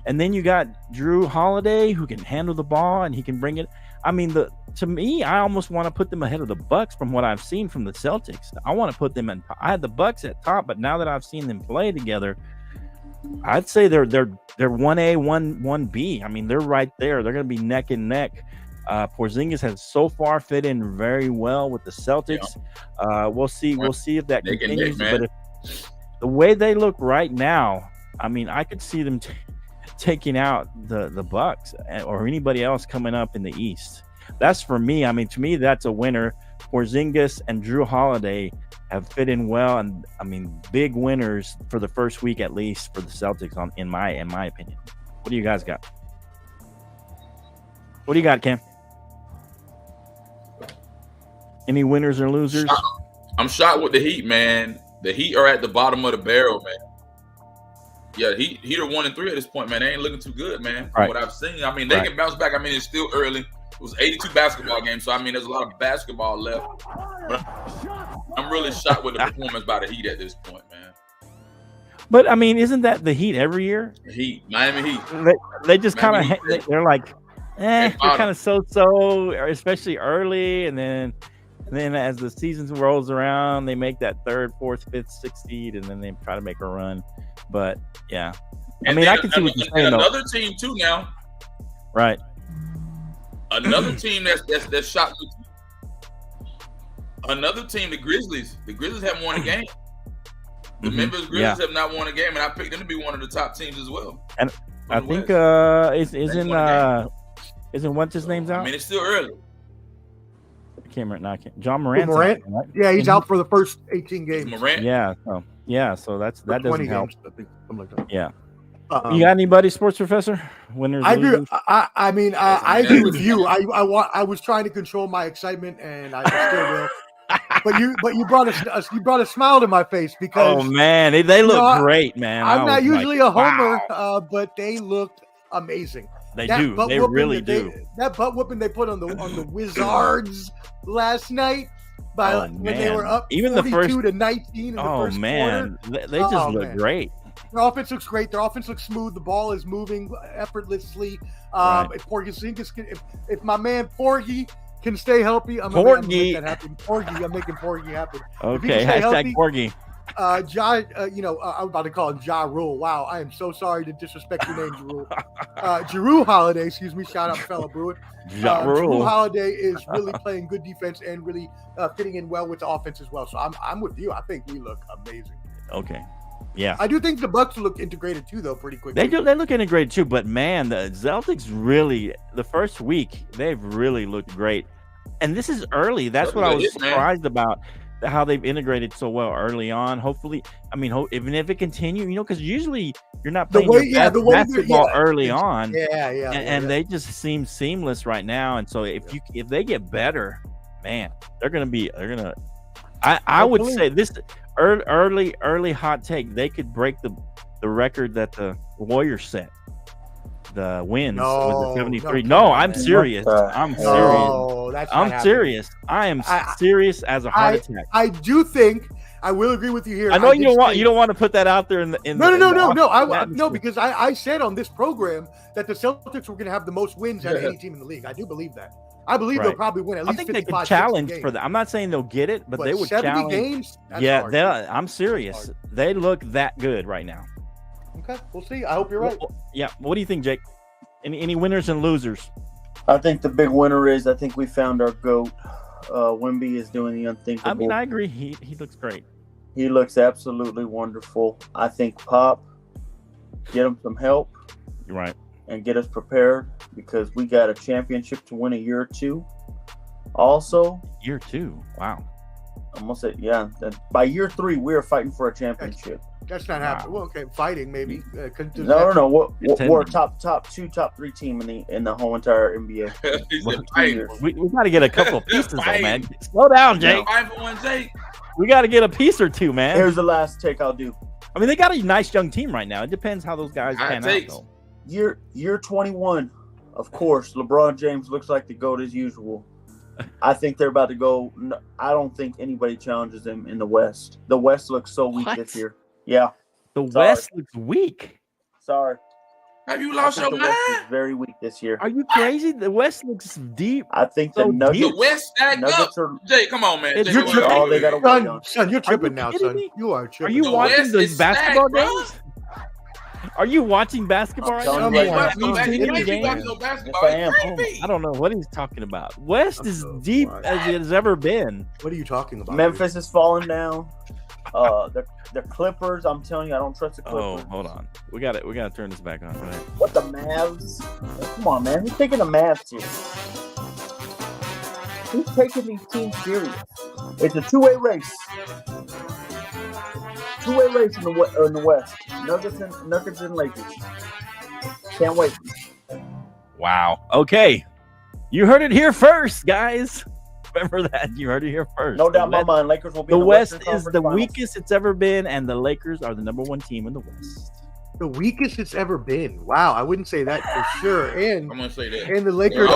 Speaker 3: and then you got Drew Holiday, who can handle the ball and he can bring it. I mean, to me, I almost want to put them ahead of the Bucks from what I've seen from the Celtics. I want to put them in. I had the Bucks at top, but now that I've seen them play together, I'd say they're 1A, 1B. I mean, they're right there. They're going to be neck and neck. Porzingis has so far fit in very well with the Celtics. We'll see if that continues. But the way they look right now, I mean, I could see them taking out the Bucks or anybody else coming up in the East. That's for me. I mean, to me, that's a winner. Porzingis and Drew Holiday have fit in well, and I mean, big winners for the first week at least for the Celtics. In my opinion, what do you guys got? What do you got, Cam? Any winners or losers?
Speaker 4: I'm shocked with the Heat, man. The Heat are at the bottom of the barrel, man. Yeah, Heat are 1-3 at this point, man. They ain't looking too good, man. From what I've seen, I mean, they can bounce back. I mean, it's still early. It was 82 basketball games, so I mean, there's a lot of basketball left. But I'm really shocked with the performance by the Heat at this point, man.
Speaker 3: But I mean, isn't that the Heat every year?
Speaker 4: Heat, Miami Heat.
Speaker 3: They just kind of they're like, they're kind of so, especially early, and then as the season rolls around, they make that 3rd, 4th, 5th, 6th seed, and then they try to make a run. But yeah, I mean, I can see what you're saying.
Speaker 4: Another team too now,
Speaker 3: right?
Speaker 4: Another team that's shocked me. Another team, the Grizzlies. The Grizzlies haven't won a game. The Memphis Grizzlies have not won a game, and I picked them to be one of the top teams as well.
Speaker 3: And I think isn't what's his name's out?
Speaker 4: I mean, it's still early.
Speaker 3: John Morant.
Speaker 5: Right? Yeah, he's out for the first 18 games.
Speaker 4: Morant.
Speaker 3: Yeah. So that doesn't help.
Speaker 5: Games, I think, something like that.
Speaker 3: Yeah. You got anybody, sports professor? Winners?
Speaker 5: I agree. I agree with you. I was trying to control my excitement, and I still will. But you brought a smile to my face because
Speaker 3: they look great, man.
Speaker 5: I'm not usually a homer, but they looked amazing.
Speaker 3: They do. They really do.
Speaker 5: That butt whooping they put on the Wizards last night when they were up even 42 to 19 in the first quarter.
Speaker 3: They just look great.
Speaker 5: Their offense looks great. Their offense looks smooth. The ball is moving effortlessly.
Speaker 3: Right.
Speaker 5: If Porzingis if my man Porgy can stay healthy, I'm gonna make that happen. Porgy, I'm making Porgy happen.
Speaker 3: Okay, hashtag Porgy.
Speaker 5: I was about to call him Ja Rule. Wow, I am so sorry to disrespect your name, Jarul. Jarul Holiday, excuse me. Shout out, fellow Brewer. Jarul Holiday is really playing good defense and really fitting in well with the offense as well. So I'm with you. I think we look amazing.
Speaker 3: Okay, yeah.
Speaker 5: I do think the Bucks look integrated too, though, pretty quickly.
Speaker 3: They do. They look integrated too. But man, the Celtics really, the first week, they've really looked great. And this is early. That's what I was surprised about. How they've integrated so well early on. Hopefully, I mean, even if it continue, because usually you're not playing basketball early on. And they just seem seamless right now. And so if they get better, man, I would say this early hot take, they could break the record that the Warriors set. The wins was 73. No, I'm serious. I'm serious.
Speaker 5: No, that's
Speaker 3: I'm serious. I am serious as a heart attack.
Speaker 5: I do think I will agree with you here.
Speaker 3: I know you don't want to put that out there in the
Speaker 5: No, because I said on this program that the Celtics were going to have the most wins out of any team in the league. I do believe that. I believe they'll probably win at least 55. I think they could challenge
Speaker 3: for that. I'm not saying they'll get it, but they would
Speaker 5: 70
Speaker 3: challenge.
Speaker 5: Games?
Speaker 3: I'm serious. They look that good right now.
Speaker 5: Okay, we'll see. I hope you're right.
Speaker 3: Yeah. What do you think, Jake? Any winners and losers?
Speaker 6: I think the big winner is I think we found our GOAT. Wemby is doing the unthinkable.
Speaker 3: I mean, I agree. He looks great.
Speaker 6: He looks absolutely wonderful. I think Pop, get him some help.
Speaker 3: You're right.
Speaker 6: And get us prepared because we got a championship to win a year or two. Also,
Speaker 3: year 2. Wow.
Speaker 6: I'm gonna say, by year 3, we're fighting for a championship.
Speaker 5: That's not happening. Well, okay, fighting maybe.
Speaker 6: No. We're top 2, top 3 team in the whole entire NBA.
Speaker 3: We got to get a couple of pieces, though, man. Slow down, Jake.
Speaker 4: 5 for 1, Jake.
Speaker 3: We got to get a piece or two, man.
Speaker 6: Here's the last take I'll do.
Speaker 3: I mean, they got a nice young team right now. It depends how those guys pan out, though.
Speaker 6: Year 21, of course, LeBron James looks like the GOAT as usual. I think they're about to go. I don't think anybody challenges them in the West. The West looks so weak this year. Yeah.
Speaker 3: The West looks weak.
Speaker 6: Sorry.
Speaker 4: Have you lost your mind?
Speaker 6: The West is very weak this year.
Speaker 3: Are you crazy? The West looks deep.
Speaker 6: I think the Nuggets.
Speaker 4: The West stacked up. Jay, come on, man.
Speaker 5: You're tripping. Son, you're tripping now, son. You are tripping.
Speaker 3: Are you watching the basketball games? Are you watching basketball right now? I don't know what he's talking about. West is deep as it has ever been.
Speaker 5: What are you talking about?
Speaker 6: Memphis is falling down. The Clippers. I'm telling you, I don't trust the Clippers.
Speaker 3: Oh, hold on. We got to turn this back on. Right?
Speaker 6: What the Mavs? Come on, man. Who's taking the Mavs here? Who's taking these teams serious? It's a two-way race. Two-way race in the West. Nuggets and Lakers. Can't wait.
Speaker 3: Wow. Okay. You heard it here first, guys. Remember that. You heard it here first.
Speaker 6: No doubt in my mind. Lakers will be
Speaker 3: the
Speaker 6: in the
Speaker 3: West
Speaker 6: Western
Speaker 3: is the
Speaker 6: Conference
Speaker 3: weakest it's ever been, and the Lakers are the number 1 team in the West.
Speaker 5: The weakest it's ever been. Wow, I wouldn't say that for sure. And
Speaker 4: I'm gonna say that.
Speaker 5: And the Lakers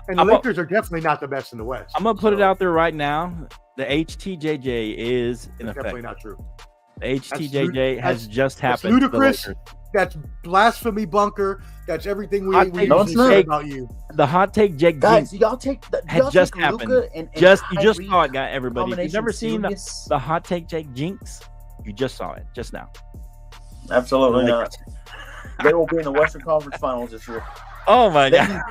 Speaker 5: Lakers are definitely not the best in the West.
Speaker 3: I'm gonna put it out there right now. The HTJJ is in effect.
Speaker 5: Definitely not true.
Speaker 3: The HTJJ has just happened.
Speaker 5: That's ludicrous. That's blasphemy bunker. That's everything we say about you.
Speaker 3: The hot take, Jake.
Speaker 6: Guys, y'all take
Speaker 3: had just happened.
Speaker 6: And
Speaker 3: you just saw it, guy. Everybody, if you've never seen the hot take, Jake Jinx, you just saw it just now.
Speaker 6: Absolutely not. They will be in the Western Conference Finals this year.
Speaker 3: Oh my god!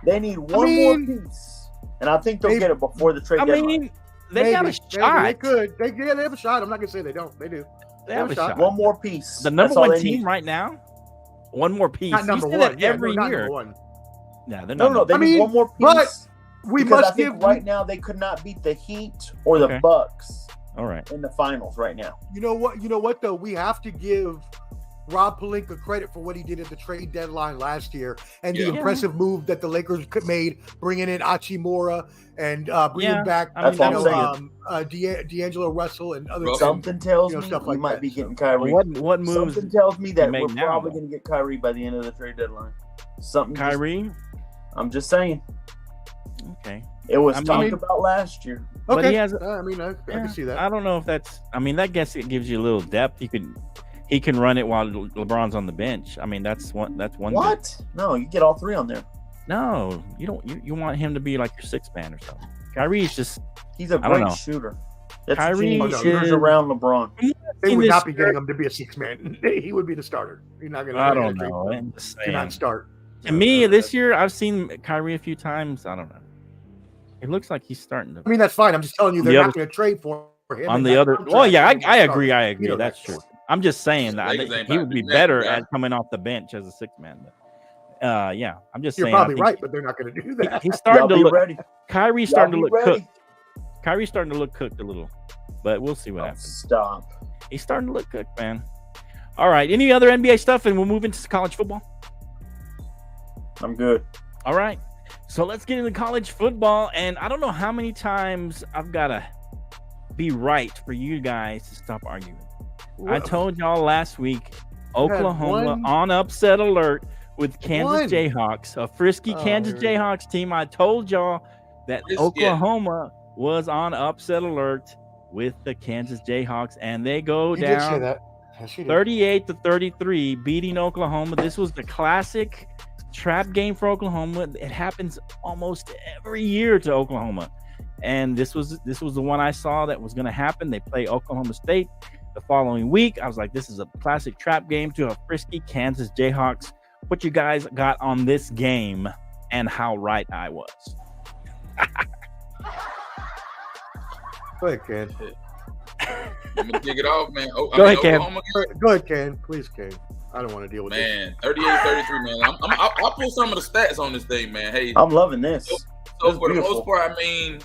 Speaker 6: They need one more piece, and I think they'll get it before the trade deadline.
Speaker 3: They got a shot.
Speaker 5: They could. They have a shot. I'm not gonna say they don't. They do.
Speaker 3: They have a shot.
Speaker 6: One more piece.
Speaker 3: The number 1 team right now. One more piece.
Speaker 5: Not number 1.
Speaker 3: Every year.
Speaker 6: Yeah, they're not. No. They need one more piece.
Speaker 5: But we must give.
Speaker 6: Right now, they could not beat the Heat or the Bucks.
Speaker 3: All right.
Speaker 6: In the finals right now.
Speaker 5: You know what? Though we have to give Rob Pelinka credit for what he did at the trade deadline last year and the impressive move that the Lakers made, bringing in Hachimura and bringing back D'Angelo Russell and other
Speaker 6: something tells me
Speaker 5: stuff
Speaker 6: we
Speaker 5: like
Speaker 6: might
Speaker 5: that.
Speaker 6: be getting Kyrie.
Speaker 3: What moves?
Speaker 6: Something tells me that we're probably going to get Kyrie by the end of the trade deadline.
Speaker 3: Kyrie?
Speaker 6: I'm just saying.
Speaker 3: Okay.
Speaker 6: It was talked about last year.
Speaker 5: Okay.
Speaker 3: But he has.
Speaker 5: I can see that.
Speaker 3: I don't know if that's. I mean, I guess it gives you a little depth. You could. he can run it while LeBron's on the bench. I mean, that's one.
Speaker 6: What? No, you get all three on there.
Speaker 3: No, you don't. You want him to be like your sixth man or something. Kyrie's just.
Speaker 6: He's a great shooter. That's
Speaker 3: Kyrie
Speaker 6: shooters around LeBron.
Speaker 5: They would not be getting him to be a six man. He would be the starter. You're not going to.
Speaker 3: I don't know. I'm just saying.
Speaker 5: Not start.
Speaker 3: To me, this year I've seen Kyrie a few times. I don't know. It looks like he's starting to.
Speaker 5: I mean, that's fine. I'm just telling you, they're not going to trade for him.
Speaker 3: On the other, well, yeah, I agree. I agree. That's true. I'm just saying that he would be better at coming off the bench as a sixth man. Yeah, I'm just saying.
Speaker 5: You're probably right, but they're not going to do that.
Speaker 3: He's starting to look
Speaker 6: ready.
Speaker 3: Kyrie's starting to look cooked. Kyrie's starting to look cooked a little, but we'll see what happens.
Speaker 6: Stop.
Speaker 3: He's starting to look cooked, man. All right. Any other NBA stuff, and we'll move into college football.
Speaker 6: I'm good.
Speaker 3: All right. So let's get into college football, and I don't know how many times I've got to be right for you guys to stop arguing. I told y'all last week, Oklahoma on upset alert with Kansas Jayhawks, a frisky Kansas Jayhawks team. I told y'all that Oklahoma was on upset alert with the Kansas Jayhawks, and they go down 38-33, beating Oklahoma. This was the classic trap game for Oklahoma. It happens almost every year to Oklahoma, and this was the one I saw that was going to happen. They play Oklahoma State the following week. I was like, this is a classic trap game to a frisky Kansas Jayhawks. What you guys got on this game and how right I was?
Speaker 5: Go ahead, Ken.
Speaker 4: I'm gonna kick it off, man.
Speaker 3: Go ahead, Ken.
Speaker 5: Go ahead, Ken. Please, Ken. I don't want to deal with
Speaker 4: this. Man, 38-33, man. I'll pull some of the stats on this thing, man. Hey,
Speaker 6: I'm loving this.
Speaker 4: So for the most part, I mean,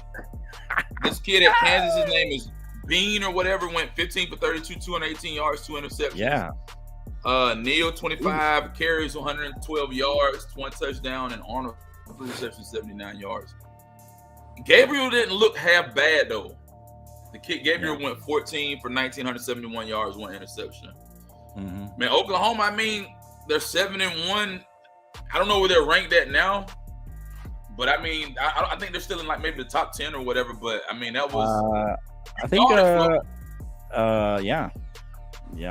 Speaker 4: this kid at Kansas, his name is Bean or whatever, went 15 for 32, 218 yards, 2 interceptions.
Speaker 3: Yeah.
Speaker 4: Neal, 25 carries, 112 yards, 1 touchdown, and Arnold, 3 receptions, 79 yards. Gabriel didn't look half bad, though. The kid Gabriel went 14 for 1,971 yards, 1 interception.
Speaker 3: Mm-hmm.
Speaker 4: Man, Oklahoma, I mean, they're 7-1. I don't know where they're ranked at now, but I mean, I think they're still in like maybe the top 10 or whatever. But I mean, that was
Speaker 3: I think yeah,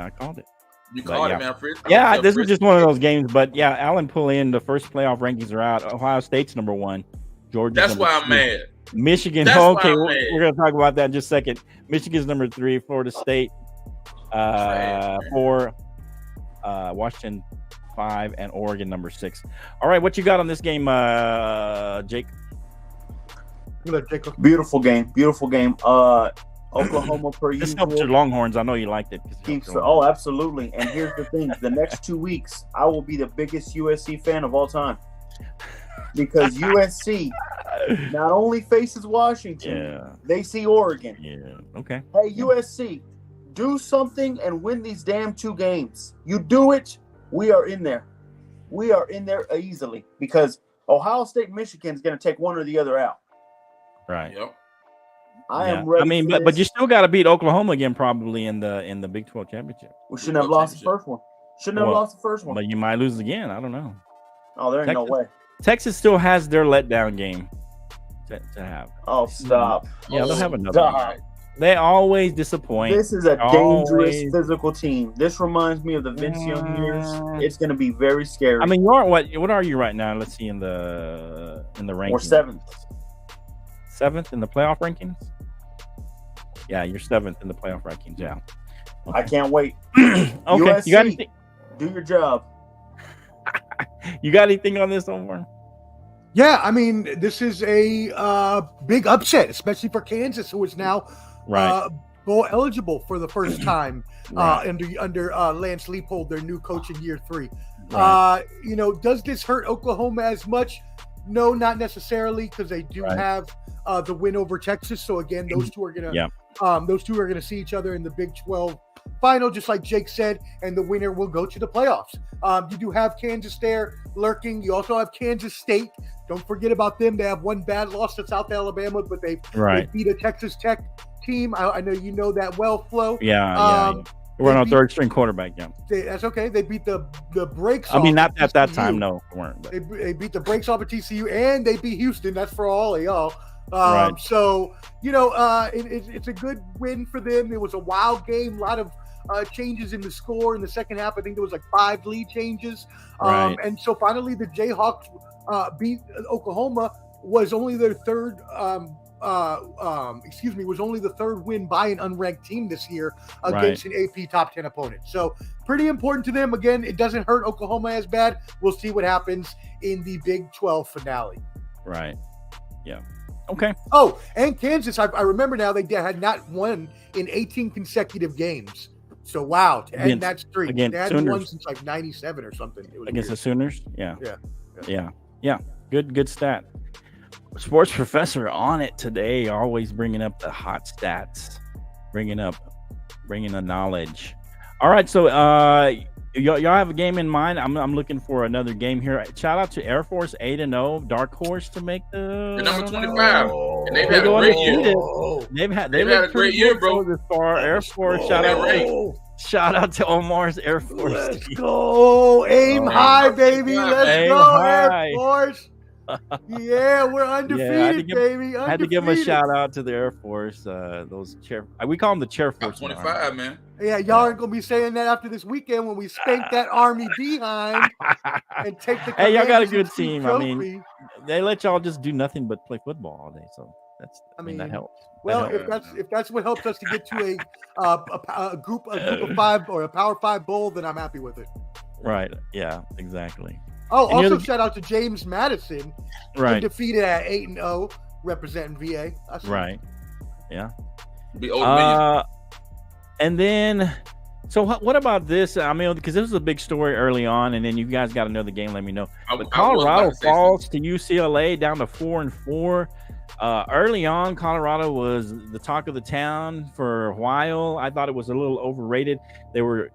Speaker 3: I called it.
Speaker 4: You called it, man.
Speaker 3: Yeah, this is just one of those games. But yeah, Allen pull in. The first playoff rankings are out. Ohio State's number 1. Georgia.
Speaker 4: That's why I'm mad.
Speaker 3: Michigan. Okay, we're gonna talk about that in just a second. Michigan's number 3. Florida State 4. Washington 5, and Oregon number 6. All right, what you got on this game, Jake?
Speaker 6: Beautiful game. Oklahoma per
Speaker 3: this
Speaker 6: usual.
Speaker 3: helps your Longhorns. I know you liked it.
Speaker 6: Oh, absolutely. And here's the thing: the next 2 weeks, I will be the biggest USC fan of all time, because USC not only faces Washington, they see Oregon.
Speaker 3: Yeah. Okay.
Speaker 6: Hey, USC, do something and win these damn 2 games. You do it, we are in there. We are in there easily, because Ohio State and Michigan is going to take one or the other out.
Speaker 3: Right.
Speaker 4: Yep.
Speaker 6: I am ready.
Speaker 3: I mean, but you still got to beat Oklahoma again, probably in the Big 12 championship.
Speaker 6: We shouldn't have lost the first one.
Speaker 3: But you might lose again. I don't know.
Speaker 6: Oh, there ain't no way.
Speaker 3: Texas still has their letdown game to have.
Speaker 6: Oh, stop.
Speaker 3: Yeah, they'll have another one. They always disappoint.
Speaker 6: This is a dangerous physical team. This reminds me of the Vince Young years. It's going to be very scary.
Speaker 3: I mean, you are what are you right now? Let's see in the rankings.
Speaker 6: We're 7th.
Speaker 3: 7th in the playoff rankings? Yeah, you're 7th in the playoff rankings. Yeah.
Speaker 6: Okay. I can't wait.
Speaker 3: Okay.
Speaker 6: USC,
Speaker 3: you got anything?
Speaker 6: Do your job.
Speaker 3: You got anything on this, Omar?
Speaker 5: Yeah, I mean, this is a big upset, especially for Kansas, who is now bowl eligible for the first time under Lance Leipold, their new coach in year 3.
Speaker 3: Right.
Speaker 5: Does this hurt Oklahoma as much? No, not necessarily, because they do have the win over Texas. So again, those two are gonna see each other in the Big 12 final, just like Jake said, and the winner will go to the playoffs. You do have Kansas there lurking. You also have Kansas State. Don't forget about them. They have one bad loss to South Alabama, but they beat a Texas Tech team. I know you know that well, Flo.
Speaker 3: Yeah. We're on a third string quarterback. Yeah,
Speaker 5: that's okay. They beat the brakes.
Speaker 3: I mean, not at that time. No, they weren't. But.
Speaker 5: They beat the brakes off of TCU, and they beat Houston. That's for all of y'all. So it's a good win for them. It was a wild game, a lot of changes in the score in the second half. I think there was like 5 lead changes.
Speaker 3: Right.
Speaker 5: And so finally the Jayhawks beat Oklahoma. Was only their third was only the third win by an unranked team this year against an AP top 10 opponent. So pretty important to them. Again, it doesn't hurt Oklahoma as bad. We'll see what happens in the Big 12 finale.
Speaker 3: Right. Yeah. Okay.
Speaker 5: Oh, and Kansas, I remember now they had not won in 18 consecutive games. So wow, to end that streak. They hadn't won since like 97 or something. It was
Speaker 3: against
Speaker 5: weird.
Speaker 3: the Sooners? Yeah.
Speaker 5: Yeah.
Speaker 3: Good stat. Sports professor on it today, always bringing up the hot stats, bringing the knowledge. All right, so y'all have a game in mind. I'm looking for another game here. Shout out to Air Force 8-0, dark horse to make the
Speaker 4: number 25, and they've had a great year.
Speaker 3: They've had
Speaker 4: a great year, bro.
Speaker 3: This far. Air Force, shout out to Omar's Air Force.
Speaker 5: Let's go, aim high, baby. Let's go, Air Force. Yeah, we're undefeated, baby.
Speaker 3: I had to give them a shout out to the Air Force. Those we call them the chair force.
Speaker 4: 25, man.
Speaker 5: Yeah, y'all aren't gonna be saying that after this weekend when we spank that Army behind and take the.
Speaker 3: Hey, y'all got a good team.
Speaker 5: Trophy.
Speaker 3: I mean, they let y'all just do nothing but play football all day, so that helps.
Speaker 5: Well, if that's what helps us to get to a group of 5 or a Power 5 bowl, then I'm happy with it.
Speaker 3: Right. Yeah. Exactly.
Speaker 5: Oh, also shout out to James Madison, undefeated at 8-0, representing VA.
Speaker 3: Right. Yeah. And then, so what about this? I mean, because this was a big story early on, and then you guys got to know the game. Let me know. But Colorado falls to UCLA down to 4-4. Early on, Colorado was the talk of the town for a while. I thought it was a little overrated. They were,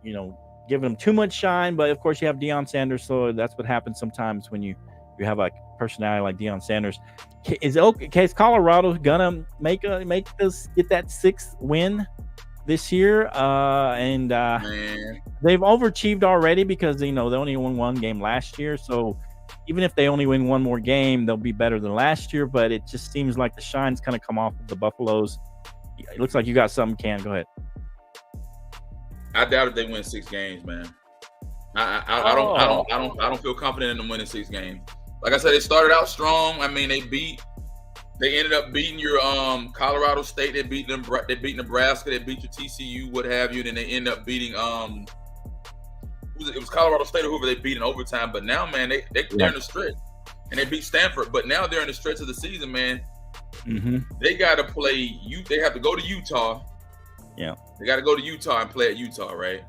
Speaker 3: giving them too much shine, but of course you have Deion Sanders, so that's what happens sometimes when you have a personality like Deion Sanders. Is Colorado gonna get that 6th win this year? And they've overachieved already because they only won 1 game last year, so even if they only win 1 more game, they'll be better than last year. But it just seems like the shine's kind of come off of the Buffaloes. It looks like you got something, Cam. Go ahead.
Speaker 4: I doubt if they win 6 games, man. I don't feel confident in them winning 6 games. Like I said, they started out strong. I mean, they ended up beating your Colorado State. They beat Nebraska. They beat your TCU, what have you. Then they end up beating it was Colorado State or whoever they beat in overtime. But now, man, they're in the stretch, and they beat Stanford. But now they're in the stretch of the season, man. Mm-hmm. They got to play. They have to go to Utah.
Speaker 3: Yeah,
Speaker 4: they got to go to Utah and play at Utah, right?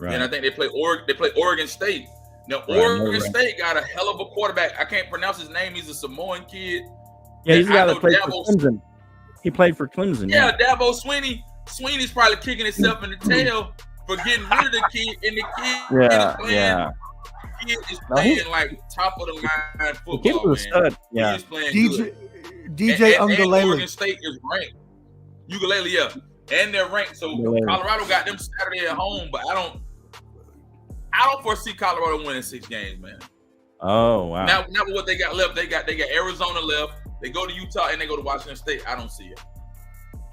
Speaker 4: And I think they play Oregon State. Now, Oregon State got a hell of a quarterback. I can't pronounce his name. He's a Samoan kid.
Speaker 3: Yeah, he's the guy that played for Clemson. He played for Clemson.
Speaker 4: Yeah, Dabo Swinney. Swinney's probably kicking himself in the tail for getting rid of the kid. And the kid is playing like top of the line football.
Speaker 3: The kid was a stud. Yeah,
Speaker 4: he's playing
Speaker 5: DJ Ugalele.
Speaker 4: And Oregon State is ranked. Ugalele, yeah. And they're ranked. So Colorado got them Saturday at home, but I don't foresee Colorado winning 6 games, man.
Speaker 3: Oh wow!
Speaker 4: Not with what they got left. They got Arizona left. They go to Utah and they go to Washington State. I don't see it.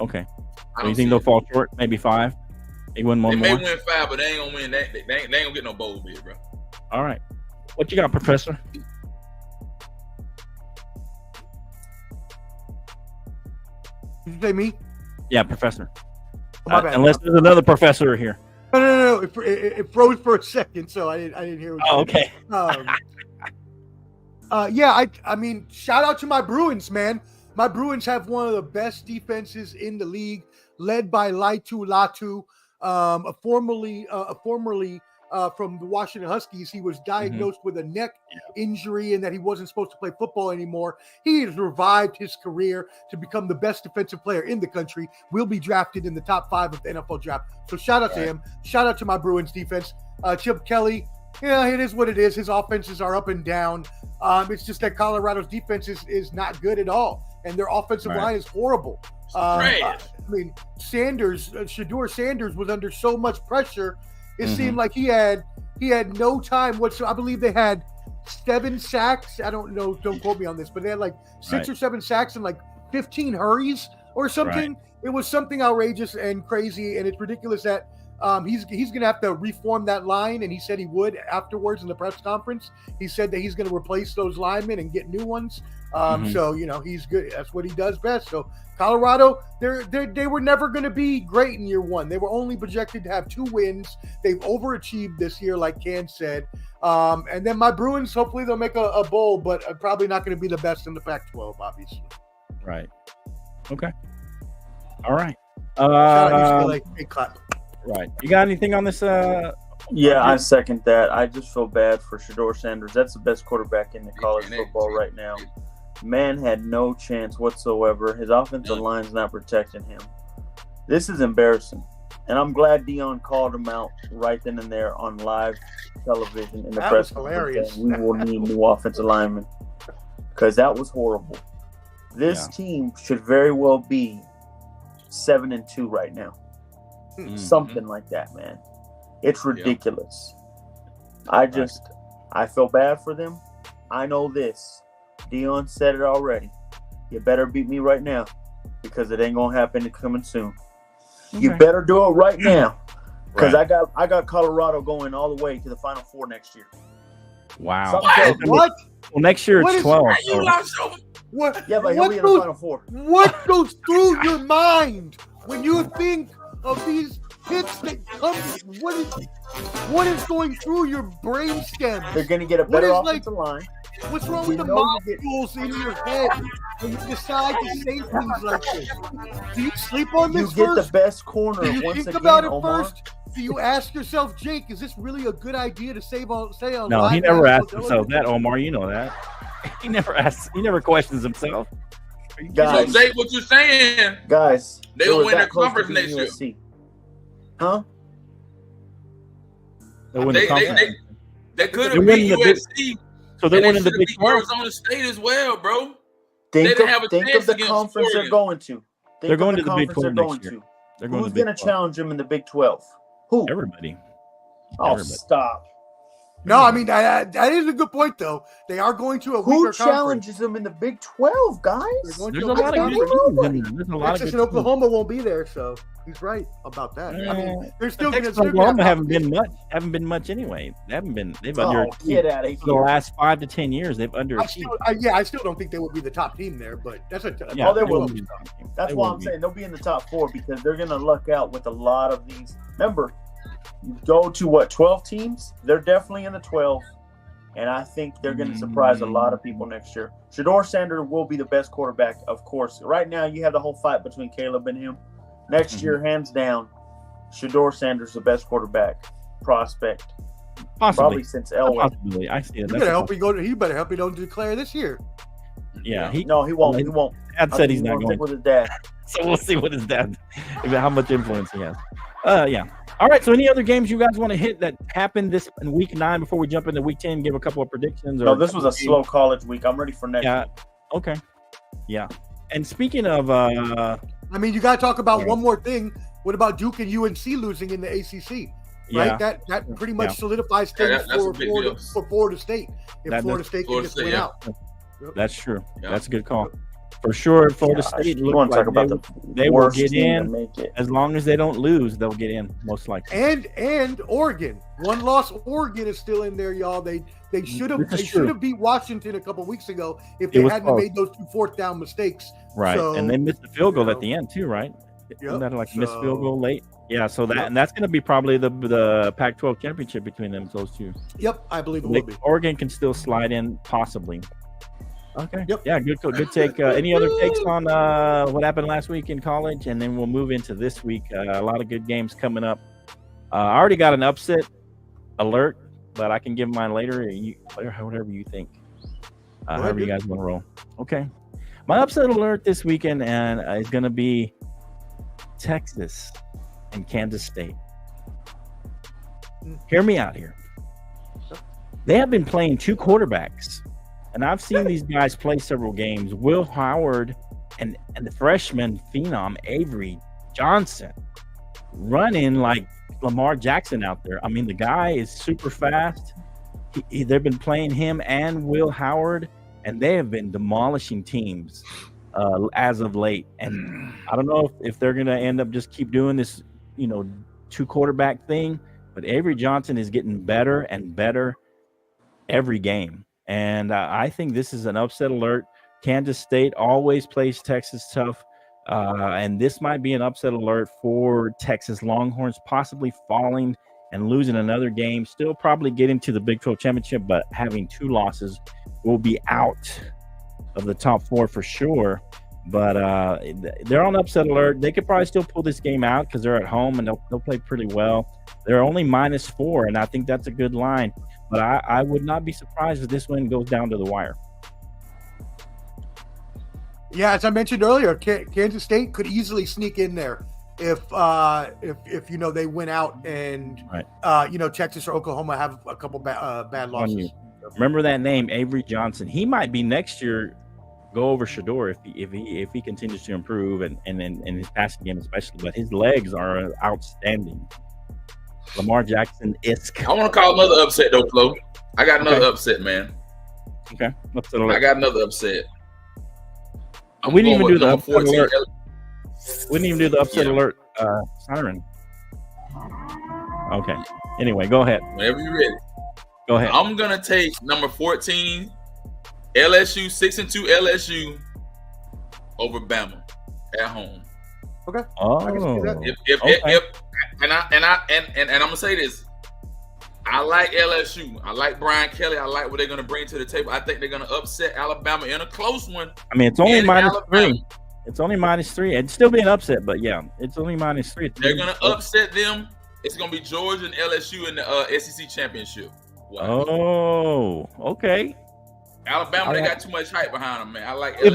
Speaker 3: Okay. So you think they'll fall short? Maybe 5. They win one more.
Speaker 4: They may win 5, but they ain't gonna win that. They ain't gonna get no bowl bid, bro.
Speaker 3: All right. What you got, Professor?
Speaker 5: Did you say me?
Speaker 3: Yeah, Professor.
Speaker 5: My bad.
Speaker 3: Unless there's another professor here.
Speaker 5: No. It froze for a second, so I didn't hear what you said.
Speaker 3: Okay.
Speaker 5: I mean, shout out to my Bruins, man. My Bruins have one of the best defenses in the league, led by Laitu Latu, formerly from the Washington Huskies. He was diagnosed with a neck injury and that he wasn't supposed to play football anymore. He has revived his career to become the best defensive player in the country. Will be drafted in the top 5 of the NFL draft. So shout out to him. Shout out to my Bruins defense. Chip Kelly, it is what it is. His offenses are up and down. It's just that Colorado's defense is not good at all. And their offensive line is horrible. I mean, Shedeur Sanders was under so much pressure. It seemed like he had no time whatsoever. I believe they had 7 sacks. I don't know. Don't quote me on this, but they had like 6 or 7 sacks and like 15 hurries or something. It was something outrageous and crazy, and it's ridiculous that He's going to have to reform that line, and he said he would afterwards in the press conference. He said that he's going to replace those linemen and get new ones. So he's good. That's what he does best. So Colorado, they were never going to be great in year one. They were only projected to have 2 wins. They've overachieved this year, like Can said. And then my Bruins, hopefully they'll make a bowl, but probably not going to be the best in the Pac-12, obviously.
Speaker 3: Right. Okay. All right.
Speaker 5: Shout out UCLA. Big clap.
Speaker 3: Right. You got anything on this?
Speaker 6: Yeah, I second that. I just feel bad for Shedeur Sanders. That's the best quarterback in the college football right now. Man had no chance whatsoever. His offensive line's not protecting him. This is embarrassing. And I'm glad Dion called him out right then and there on live television in the press conference. We will need new offensive linemen because that was horrible. This team should very well be 7-2 right now. Something like that, man. It's ridiculous. I feel bad for them. I know this. Dion said it already. You better beat me right now because it ain't gonna happen coming soon. Okay. You better do it right now because I got Colorado going all the way to the Final Four next year.
Speaker 3: Wow.
Speaker 5: What?
Speaker 3: Well, next year it's 12.
Speaker 5: What?
Speaker 6: Yeah, but he'll be in the Final Four.
Speaker 5: What goes through your mind when you think of these picks that come? What is going through your brain stem?
Speaker 6: They're going to get a better offensive line.
Speaker 5: What's wrong with the molecules in your head when you decide to say things like this? Do you sleep on this
Speaker 6: You get the best corner
Speaker 5: Do you
Speaker 6: once
Speaker 5: think
Speaker 6: again,
Speaker 5: about it
Speaker 6: Omar.
Speaker 5: first? Do you ask yourself, Jake, is this really a good idea to say on
Speaker 3: No,
Speaker 5: live
Speaker 3: he never
Speaker 5: national
Speaker 3: asked himself that, Omar. You know that. He never questions himself.
Speaker 6: Guys,
Speaker 4: so, Jake, what you're saying?
Speaker 6: Guys,
Speaker 4: they'll win their conference next year.
Speaker 6: USC. Huh?
Speaker 4: They could have beat USC.
Speaker 3: So they're winning the Big 12.
Speaker 4: Arizona State as well, bro.
Speaker 6: Think of the conference they're going to.
Speaker 3: They're going to the Big 12 next year.
Speaker 6: Who's going to challenge them in the Big 12? Who?
Speaker 3: Everybody.
Speaker 6: Oh, stop.
Speaker 5: No, I mean, that is a good point, though. They are going to a weaker conference.
Speaker 6: Who challenges them in the Big 12, guys?
Speaker 3: There's a lot of good teams.
Speaker 5: Texas and Oklahoma won't be there, so he's right about that. I mean, they're still
Speaker 3: Texas and Oklahoma haven't been much anyway. They've underachieved.
Speaker 6: Get out of here.
Speaker 3: For the last 5 to 10 years, they've underachieved.
Speaker 5: I still don't think they will be the top team there, but that's a
Speaker 6: they will be. That's why I'm saying they'll be in the top 4 because they're going to luck out with a lot of these. Remember, you go to 12 teams? They're definitely in the 12, and I think they're going to surprise a lot of people next year. Shedeur Sanders will be the best quarterback, of course. Right now, you have the whole fight between Caleb and him. Next year, hands down, Shedeur Sanders the best quarterback prospect, probably since Elway.
Speaker 3: Possibly, I see it.
Speaker 5: He better help he don't declare this year.
Speaker 3: Yeah,
Speaker 6: he won't. He won't.
Speaker 3: Dad said he's not going
Speaker 6: with his dad.
Speaker 3: So we'll see what his dad, how much influence he has. Yeah. All right. So any other games you guys want to hit that happened this in week 9 before we jump into week 10? Give a couple of predictions.
Speaker 6: No, this was a slow college week. I'm ready for next week.
Speaker 3: Okay. Yeah. And speaking of,
Speaker 5: I mean, you got to talk about one more thing. What about Duke and UNC losing in the ACC? Right. That pretty much solidifies things for Florida State. If Florida State can just win out.
Speaker 3: That's true. Yeah. That's a good call. For sure, Florida State looks like they will get in as long as they don't lose. They'll get in most likely.
Speaker 5: And Oregon, one loss. Oregon is still in there, y'all. They should have beat Washington a couple weeks ago if they hadn't made those 2 4th down mistakes.
Speaker 3: Right, so, and they missed the field goal at the end too, right? Isn't that like missed field goal late? Yeah, so and that's going to be probably the Pac-12 championship between those two.
Speaker 5: Yep, I believe it will be.
Speaker 3: Oregon can still slide in possibly. Okay. Yep. Yeah. Good take. Any other takes on what happened last week in college, and then we'll move into this week. A lot of good games coming up. I already got an upset alert, but I can give mine later. Whatever you think. However you guys want to roll. Okay. My upset alert this weekend is going to be Texas and Kansas State. Hear me out here. They have been playing 2 quarterbacks. And I've seen these guys play several games. Will Howard and the freshman phenom Avery Johnson running like Lamar Jackson out there. I mean, the guy is super fast. They've been playing him and Will Howard, and they have been demolishing teams as of late. And I don't know if they're going to end up just keep doing this, two-quarterback thing, but Avery Johnson is getting better and better every game. And I think this is an upset alert. Kansas State always plays Texas tough. And this might be an upset alert for Texas Longhorns, possibly falling and losing another game. Still probably getting to the Big 12 championship, but having 2 losses will be out of the top 4 for sure. But they're on upset alert. They could probably still pull this game out because they're at home and they'll play pretty well. They're only -4, and I think that's a good line. But I would not be surprised if this one goes down to the wire.
Speaker 5: Yeah, as I mentioned earlier, Kansas State could easily sneak in there if they win out and Texas or Oklahoma have a couple bad losses.
Speaker 3: Remember that name, Avery Johnson. He might be next year go over Shador if he continues to improve and his passing game especially. But his legs are outstanding. Lamar Jackson-esque.
Speaker 4: I want to call another upset though, Flo. I got another upset, man.
Speaker 3: Okay, upset alert.
Speaker 4: I got another upset.
Speaker 3: We didn't even do the upset alert. We didn't even do the upset alert siren. Okay. Anyway, go ahead.
Speaker 4: Whenever you're ready.
Speaker 3: Go ahead.
Speaker 4: I'm gonna take number 14, LSU, 6-2 LSU over Bama at home.
Speaker 5: Okay.
Speaker 3: Oh.
Speaker 5: I can see that.
Speaker 4: If I'm gonna say this. I like LSU. I like Brian Kelly. I like what they're gonna bring to the table. I think they're gonna upset Alabama in a close one.
Speaker 3: I mean, it's only -3. It's only -3. It'd still be an upset, but yeah, it's only -3.
Speaker 4: They're gonna upset them. It's gonna be Georgia and LSU in the SEC championship. Wow.
Speaker 3: Oh, okay.
Speaker 4: Alabama, they got too much hype behind them, man. I like LSU.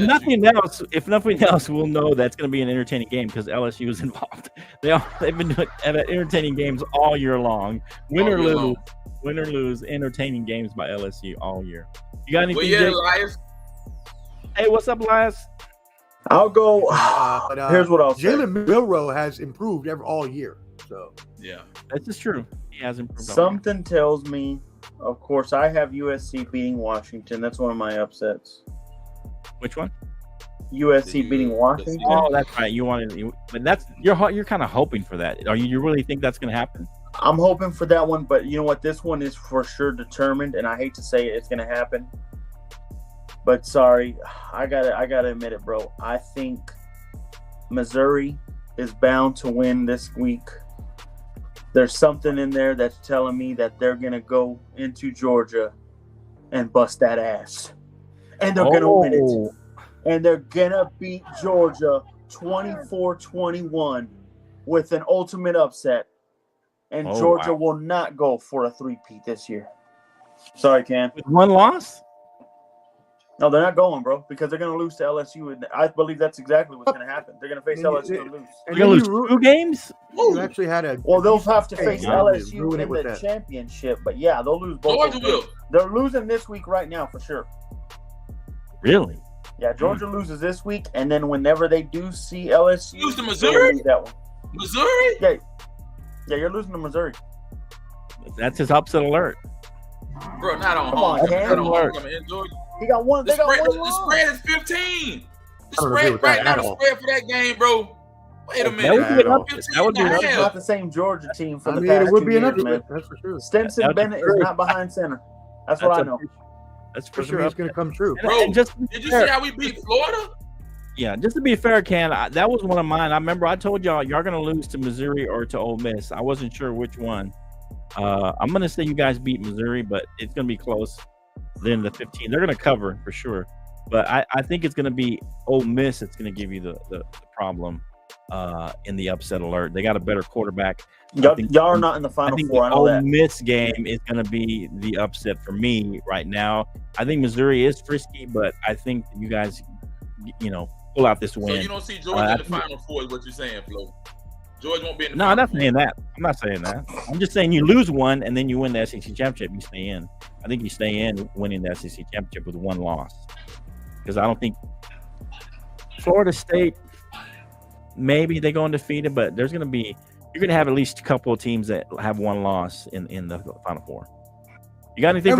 Speaker 3: If nothing else, we'll know that's going to be an entertaining game because LSU is involved. They've been doing entertaining games all year long. Win or lose, entertaining games by LSU all year. You got anything?
Speaker 4: Elias.
Speaker 3: Hey, what's up, Elias?
Speaker 6: I'll go. Here's what I'll say.
Speaker 5: Jalen Milroe has improved all year. So
Speaker 4: yeah,
Speaker 3: this is true. He has improved.
Speaker 6: Something tells me. Of course, I have USC beating Washington. That's one of my upsets.
Speaker 3: Which one?
Speaker 6: USC beating Washington.
Speaker 3: Oh, that's right. But you're kind of hoping for that. You really think that's going to happen?
Speaker 6: I'm hoping for that one, but you know what? This one is for sure determined, and I hate to say it's going to happen. But sorry, I gotta admit it, bro. I think Missouri is bound to win this week. There's something in there that's telling me that they're going to go into Georgia and bust that ass. And they're going to win it. And they're going to beat Georgia 24-21 with an ultimate upset. And Georgia will not go for a three-peat this year. Sorry, Ken.
Speaker 3: With one loss?
Speaker 6: No, they're not going, bro, because they're going to lose to LSU. And I believe that's exactly what's going to happen. They're going to face LSU and lose.
Speaker 3: They're going to lose 2 games?
Speaker 5: You actually had a.
Speaker 6: Well, they'll have to face LSU in the championship, but yeah, they'll lose both.
Speaker 4: Georgia will.
Speaker 6: They're losing this week right now for sure.
Speaker 3: Really?
Speaker 6: Yeah, Georgia loses this week, and then whenever they do see LSU,
Speaker 4: lose to Missouri.
Speaker 6: That one.
Speaker 4: Missouri?
Speaker 6: Yeah, you're losing to Missouri.
Speaker 3: That's his upset alert.
Speaker 4: Bro, not on
Speaker 6: Come
Speaker 4: home.
Speaker 6: on, Cam.
Speaker 4: Not on home. In Georgia.
Speaker 6: He got one.
Speaker 4: The spread is 15. The spread right now, the spread for that game, bro. Wait a minute.
Speaker 3: That would be
Speaker 6: not the same Georgia team for the past
Speaker 5: it would
Speaker 6: 2
Speaker 5: be an
Speaker 6: years,
Speaker 5: upset,
Speaker 6: man.
Speaker 5: that's for sure.
Speaker 6: Stetson Bennett is not behind center. That's what I know.
Speaker 3: That's
Speaker 5: For sure, it's going to come true.
Speaker 4: Bro, did you see how we beat Florida?
Speaker 3: Yeah, just to be fair, Ken, that was one of mine. I remember I told y'all going to lose to Missouri or to Ole Miss. I wasn't sure which one. I'm going to say you guys beat Missouri, but it's going to be close. Then the 15, they're going to cover for sure. But I think it's going to be Ole Miss that's going to give you the problem in the upset alert. They got a better quarterback.
Speaker 6: Y'all are not in the Final Four. I know
Speaker 3: Ole
Speaker 6: that.
Speaker 3: Miss game is going to be the upset for me right now. I think Missouri is frisky, but I think you guys, pull out this win.
Speaker 4: So you don't see Georgia in the Final Four is what you're saying, Flo? Georgia won't be in the
Speaker 3: No, I'm not saying that. I'm not saying that. I'm just saying you lose one and then you win the SEC championship. You stay in. I think you stay in winning the SEC championship with one loss. Because I don't think Florida State, maybe they go undefeated, but you're going to have at least a couple of teams that have one loss in the Final Four. You got anything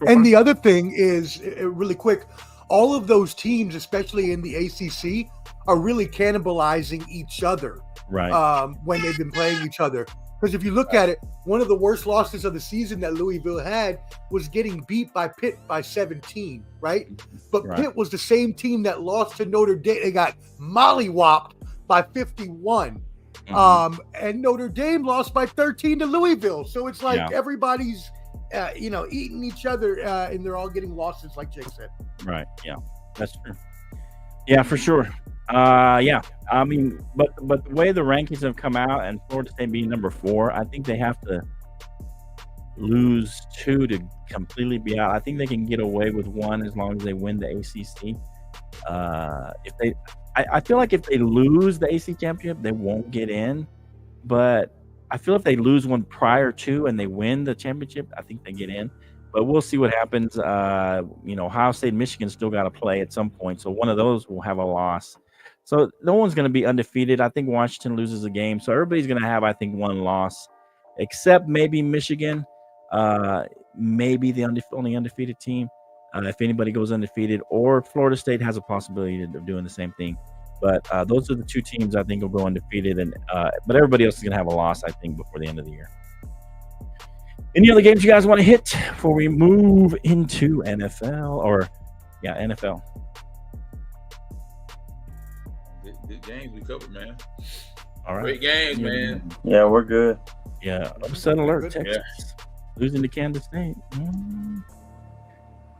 Speaker 5: and the other thing is, really quick, all of those teams, especially in the ACC, are really cannibalizing each other.
Speaker 3: Right.
Speaker 5: When they've been playing each other. Because if you look at it, one of the worst losses of the season that Louisville had was getting beat by Pitt by 17, right? But
Speaker 3: Right.
Speaker 5: Pitt was the same team that lost to Notre Dame. They got mollywopped by 51. And Notre Dame lost by 13 to Louisville. So it's like everybody's, eating each other, and they're all getting losses, like Jake said.
Speaker 3: Right. Yeah, that's true. Yeah, for sure. Yeah. I mean, but the way the rankings have come out and Florida State being number 4, I think they have to lose 2 to completely be out. I think they can get away with 1 as long as they win the ACC. I feel like if they lose the AC championship, they won't get in. But I feel if they lose one prior to and they win the championship, I think they get in. But we'll see what happens. Ohio State and Michigan still got to play at some point. So one of those will have a loss. So no one's going to be undefeated. I think Washington loses a game. So everybody's going to have, I think, 1 loss, except maybe Michigan, maybe the only undefeated team. If anybody goes undefeated, or Florida State has a possibility of doing the same thing. But those are the 2 teams I think will go undefeated. But everybody else is going to have a loss, I think, before the end of the year. Any other games you guys want to hit before we move into NFL? NFL.
Speaker 4: Good games we covered, man.
Speaker 3: All right.
Speaker 4: Great games, man.
Speaker 6: Yeah, we're good.
Speaker 3: Yeah, upset alert, Texas.
Speaker 4: Yeah.
Speaker 3: Losing to Kansas State.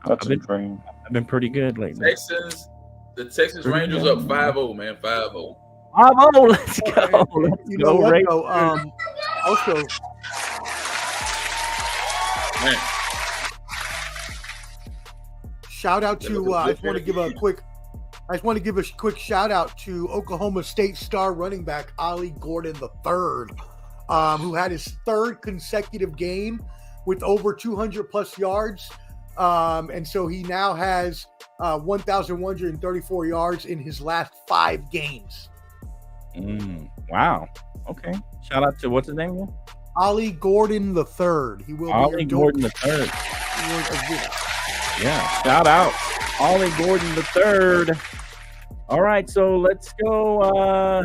Speaker 6: That's a dream.
Speaker 3: I've been pretty good lately.
Speaker 4: The Texas Rangers up 5-0, man. 5-0.
Speaker 3: 5-0, let's go.
Speaker 5: You know what, though? Also,
Speaker 4: Man.
Speaker 5: shout out to I just want to give a quick shout out to Oklahoma State star running back Ollie Gordon III, who had his 3rd consecutive game with over 200 plus yards. And so he now has 1,134 yards in his last 5 games.
Speaker 3: Wow. Okay. Shout out to, what's his name again?
Speaker 5: Ollie Gordon III. He will
Speaker 3: Ollie
Speaker 5: be
Speaker 3: Gordon III. Yeah. Shout out Ollie Gordon III. All right. So let's go.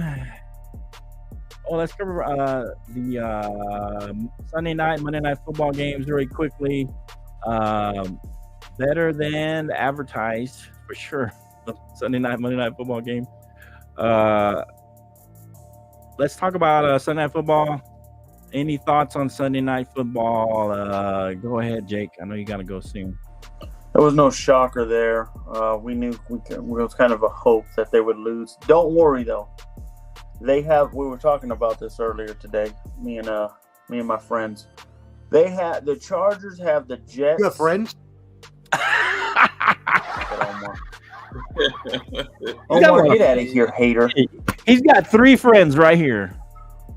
Speaker 3: Let's cover the Sunday night, Monday night football games very quickly. Better than advertised for sure. The Sunday night, Monday night football game. Let's talk about Sunday night football. Any thoughts on Sunday night football? Go ahead, Jake. I know you got to go soon.
Speaker 6: There was no shocker there. We knew it was kind of a hope that they would lose. Don't worry though. We were talking about this earlier today. Me and my friends. The Chargers have the Jets.
Speaker 5: You have friends?
Speaker 6: Omar, get out of here, hater.
Speaker 3: He's got 3 friends right here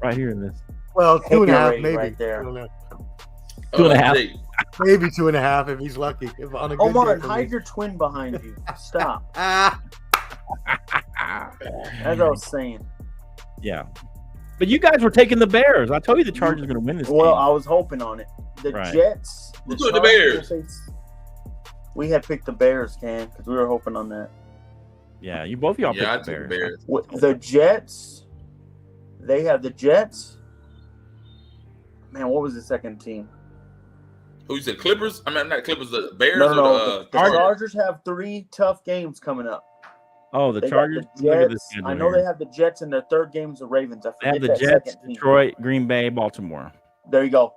Speaker 3: in this.
Speaker 5: Well, 2.5 maybe.
Speaker 6: Right there.
Speaker 3: 2.5.
Speaker 5: Maybe 2.5 if he's lucky. If on a good
Speaker 6: Omar,
Speaker 5: day for
Speaker 6: hide
Speaker 5: me.
Speaker 6: your twin behind you. Stop.
Speaker 5: Ah,
Speaker 6: As I was saying.
Speaker 3: Yeah. But you guys were taking the Bears. I told you the Chargers are going to win this
Speaker 6: Well,
Speaker 3: game.
Speaker 6: I was hoping on it. The
Speaker 3: Right.
Speaker 6: Jets.
Speaker 4: Who took the Bears?
Speaker 6: We had picked the Bears, Ken, because we were hoping on that.
Speaker 3: Yeah, you both of y'all
Speaker 4: Yeah, I
Speaker 3: picked the
Speaker 4: took
Speaker 3: Bears.
Speaker 4: the Bears.
Speaker 6: The Jets. They have the Jets. Man, what was the second team?
Speaker 4: Who you said? Clippers? I mean, not Clippers. The Bears
Speaker 6: No.
Speaker 4: or
Speaker 6: The Chargers have 3 tough games coming up.
Speaker 3: Oh, the
Speaker 6: They got
Speaker 3: Chargers.
Speaker 6: the
Speaker 3: Look at this
Speaker 6: Jets.
Speaker 3: schedule
Speaker 6: I know
Speaker 3: here.
Speaker 6: they have the Jets in their 3rd game is the Ravens. I
Speaker 3: They have
Speaker 6: forget
Speaker 3: the
Speaker 6: that
Speaker 3: Jets,
Speaker 6: second team.
Speaker 3: Detroit, Green Bay, Baltimore.
Speaker 6: There you go.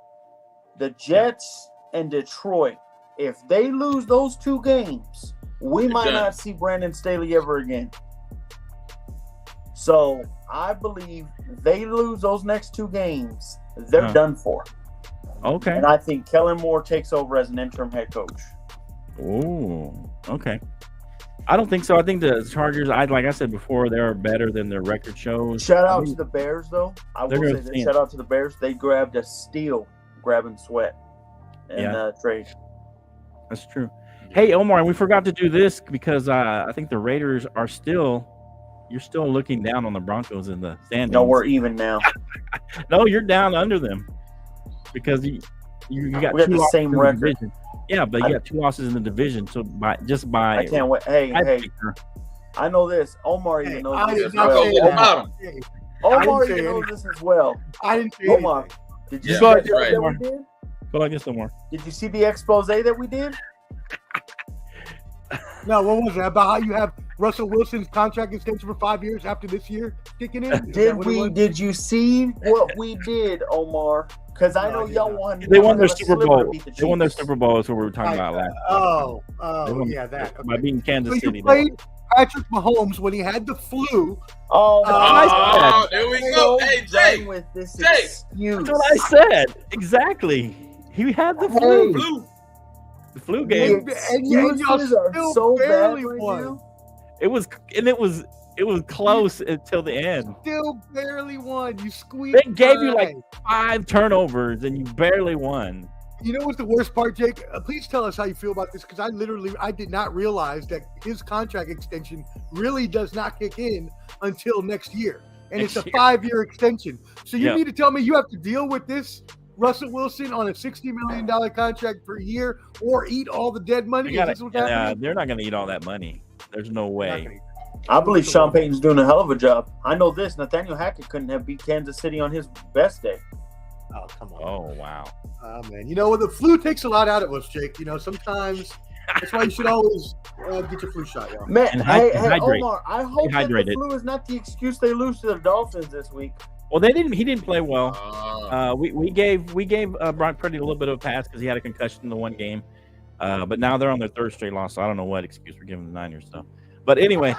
Speaker 6: The Jets and Detroit. If they lose those 2 games, we
Speaker 4: They're
Speaker 6: might
Speaker 4: done.
Speaker 6: not see Brandon Staley ever again. So I believe they lose those next 2 games, they're
Speaker 3: Huh.
Speaker 6: done for.
Speaker 3: Okay.
Speaker 6: And I think Kellen Moore takes over as an interim head coach.
Speaker 3: Oh, okay. I don't think so. I think the Chargers, like I said before, they're better than their record shows.
Speaker 6: Shout out to the Bears, though. I will
Speaker 3: They're
Speaker 6: say
Speaker 3: gonna
Speaker 6: this.
Speaker 3: see it.
Speaker 6: Shout out to the Bears. They grabbed a steal, grabbing Sweat in trade.
Speaker 3: That's true. Hey, Omar, we forgot to do this because I think the Raiders are you're still looking down on the Broncos in the standings.
Speaker 6: No, we're even now.
Speaker 3: No, you're down under them because you got
Speaker 6: We have
Speaker 3: 2
Speaker 6: the
Speaker 3: losses
Speaker 6: same
Speaker 3: in the
Speaker 6: record.
Speaker 3: division. Yeah, but you got 2 losses in the division. So by
Speaker 6: I can't wait. Hey, I know this. Omar even knows
Speaker 5: I
Speaker 6: this
Speaker 5: did
Speaker 6: as
Speaker 5: not
Speaker 6: well.
Speaker 5: say
Speaker 4: Go
Speaker 5: that.
Speaker 4: bottom.
Speaker 5: Hey,
Speaker 6: Omar
Speaker 5: say
Speaker 6: even knows
Speaker 5: anything.
Speaker 6: this as well.
Speaker 5: I didn't say
Speaker 6: Omar,
Speaker 5: anything.
Speaker 6: did
Speaker 4: Yeah,
Speaker 6: you see
Speaker 3: go
Speaker 6: the
Speaker 3: ahead,
Speaker 6: expose that
Speaker 3: Omar.
Speaker 6: we did?
Speaker 3: Go like this no more.
Speaker 6: Did you see the expose that we did?
Speaker 5: No, what was that about? How you have Russell Wilson's contract extension for 5 years after this year kicking in? Is that
Speaker 6: Did
Speaker 5: what it
Speaker 6: we?
Speaker 5: was?
Speaker 6: Did you see what we did, Omar? Because I
Speaker 5: No,
Speaker 6: know
Speaker 5: I did
Speaker 6: y'all
Speaker 5: not.
Speaker 6: won.
Speaker 3: They won their
Speaker 6: a
Speaker 3: Super
Speaker 6: sliver to
Speaker 3: Bowl.
Speaker 6: beat the
Speaker 3: They won their
Speaker 6: Chiefs.
Speaker 3: Super Bowl. Is what we were talking about last. They won
Speaker 5: Yeah, that.
Speaker 3: by
Speaker 5: Okay.
Speaker 3: beating Kansas
Speaker 5: So
Speaker 3: City.
Speaker 5: you played Patrick Mahomes when he had the flu.
Speaker 6: Oh,
Speaker 4: Oh, there we go.
Speaker 6: so
Speaker 4: Hey,
Speaker 6: done
Speaker 4: Jay.
Speaker 6: with this
Speaker 4: Jay.
Speaker 6: excuse.
Speaker 3: That's what I said. Exactly. He had the flu.
Speaker 4: Blue.
Speaker 3: The flu
Speaker 6: The
Speaker 3: game.
Speaker 5: And y'all
Speaker 6: excuses are
Speaker 5: still
Speaker 6: so bad
Speaker 5: barely
Speaker 6: right
Speaker 5: won.
Speaker 6: now.
Speaker 3: It was close until the end.
Speaker 5: Still barely won. You squeaked.
Speaker 3: They gave you like
Speaker 5: by.
Speaker 3: 5 turnovers and you barely won.
Speaker 5: You know what's the worst part, Jake? Please tell us how you feel about this, because I did not realize that his contract extension really does not kick in until next year, and it's a 5-year extension. So you need to tell me you have to deal with this Russell Wilson on a $60 million contract per year, or eat all the dead money. Is this what's happening?
Speaker 3: They're not going to eat all that money. There's no way.
Speaker 6: I believe Sean Payton's doing a hell of a job. I know this. Nathaniel Hackett couldn't have beat Kansas City on his best day.
Speaker 5: Oh, come on.
Speaker 3: Oh, wow.
Speaker 5: Oh, man. You know, the flu takes a lot out of us, Jake. You know, sometimes that's why you should always get your flu shot, y'all.
Speaker 6: Man,
Speaker 3: And
Speaker 6: hey,
Speaker 3: hydrate.
Speaker 6: Omar, I hope that the
Speaker 3: hydrated.
Speaker 6: flu is not the excuse they lose to the Dolphins this week.
Speaker 3: Well, he didn't play well. We gave Brock Purdy a little bit of a pass because he had a concussion in the one game. But now they're on their 3rd straight loss, so I don't know what excuse we're giving the Niners. But anyway,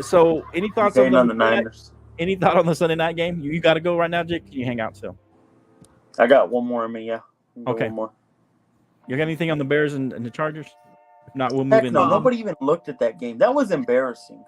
Speaker 3: so any thoughts on
Speaker 6: the Niners?
Speaker 3: Any thought on the Sunday night game? You got to go right now, Jake. Can you hang out still?
Speaker 6: I got one more in me, yeah.
Speaker 3: Okay.
Speaker 6: One more.
Speaker 3: You got anything on the Bears and the Chargers? If not, we'll move
Speaker 6: Heck
Speaker 3: in.
Speaker 6: no, nobody even looked at that game. That was embarrassing.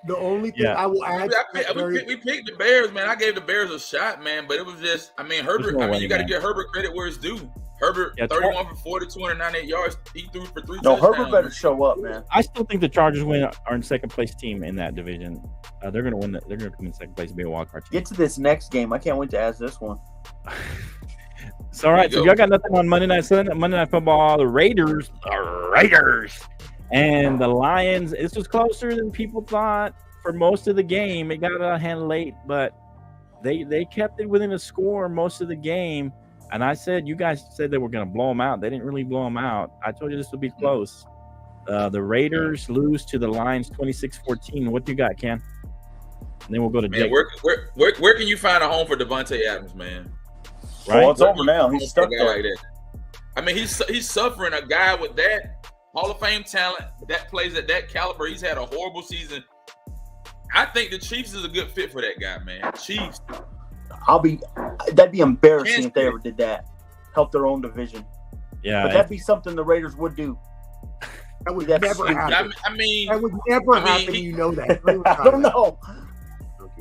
Speaker 5: The only thing I will add,
Speaker 4: We picked the Bears, man. I gave the Bears a shot, man, but it was just, Herbert. You got to give Herbert credit where it's due. Herbert, 31 for 40, 298 yards. He threw for 3 touchdowns.
Speaker 6: Herbert better show up, man.
Speaker 3: I still think the Chargers are in second place team in that division. They're going to win. They're going to come in second place and be a wild card team.
Speaker 6: Get to this next game. I can't wait to ask this one.
Speaker 3: So, all right. So, y'all got nothing on Monday Night Football. The Raiders and the Lions. This was closer than people thought for most of the game. It got out of hand late, but they kept it within a score most of the game. And I said, you guys said they were going to blow them out. They didn't really blow them out. I told you this would be close. The Raiders lose to the Lions 26-14. What do you got, Ken? And then we'll go to Jake.
Speaker 4: Where can you find a home for Devontae Adams, man?
Speaker 3: Right?
Speaker 6: Well, it's over now. He's stuck there.
Speaker 4: Like that. He's suffering. A guy with that Hall of Fame talent that plays at that caliber. He's had a horrible season. I think the Chiefs is a good fit for that guy, man. Chiefs.
Speaker 6: That'd be embarrassing if they ever did that. Help their own division.
Speaker 3: Yeah.
Speaker 6: But that'd be something the Raiders would do.
Speaker 5: That would never happen. That would never happen. You know that.
Speaker 6: I don't know.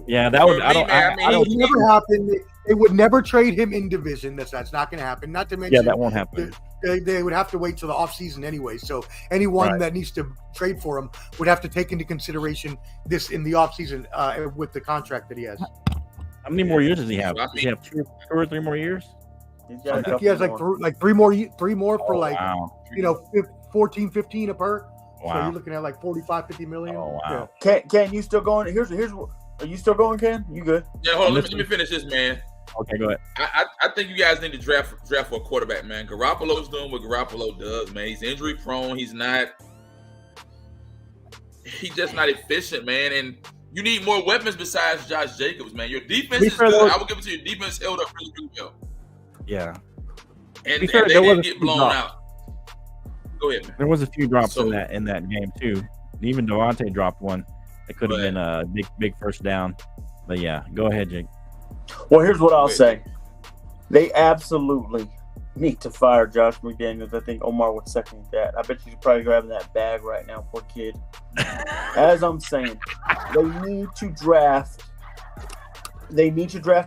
Speaker 3: Yeah, that would. I don't.
Speaker 5: Never happen. They would never trade him in division. That's not going to happen. Not to mention,
Speaker 3: that won't happen.
Speaker 5: They would have to wait till the offseason anyway. So anyone that needs to trade for him would have to take into consideration this in the offseason with the contract that he has.
Speaker 3: How many more years does he have? Does he have 2 or 3 more years?
Speaker 5: I think he has like three more for 14, 15 a per.
Speaker 3: Wow.
Speaker 5: So you're looking at like 45, 50 million.
Speaker 3: Oh, wow.
Speaker 6: Yeah. Ken, you still going? Here's what. Are you still going, Ken? You good?
Speaker 4: Yeah, hold on. Let me finish this, man.
Speaker 3: Okay, go ahead.
Speaker 4: I think you guys need to draft for a quarterback, man. Garoppolo's doing what Garoppolo does, man. He's injury prone. He's just not efficient, man. And you need more weapons besides Josh Jacobs, man. Your defense is good. I will give it to you. Your defense held up really, really well.
Speaker 3: Yeah.
Speaker 4: And they didn't get blown out. Go ahead, man.
Speaker 3: There was a few drops in that game too. Even Devontae dropped one. It could have been a big first down. But yeah, go ahead, Jake.
Speaker 6: Well, here's what I'll say. They absolutely need to fire Josh McDaniels. I think Omar would second that. I bet you're probably grabbing that bag right now, poor kid. As I'm saying, they need to draft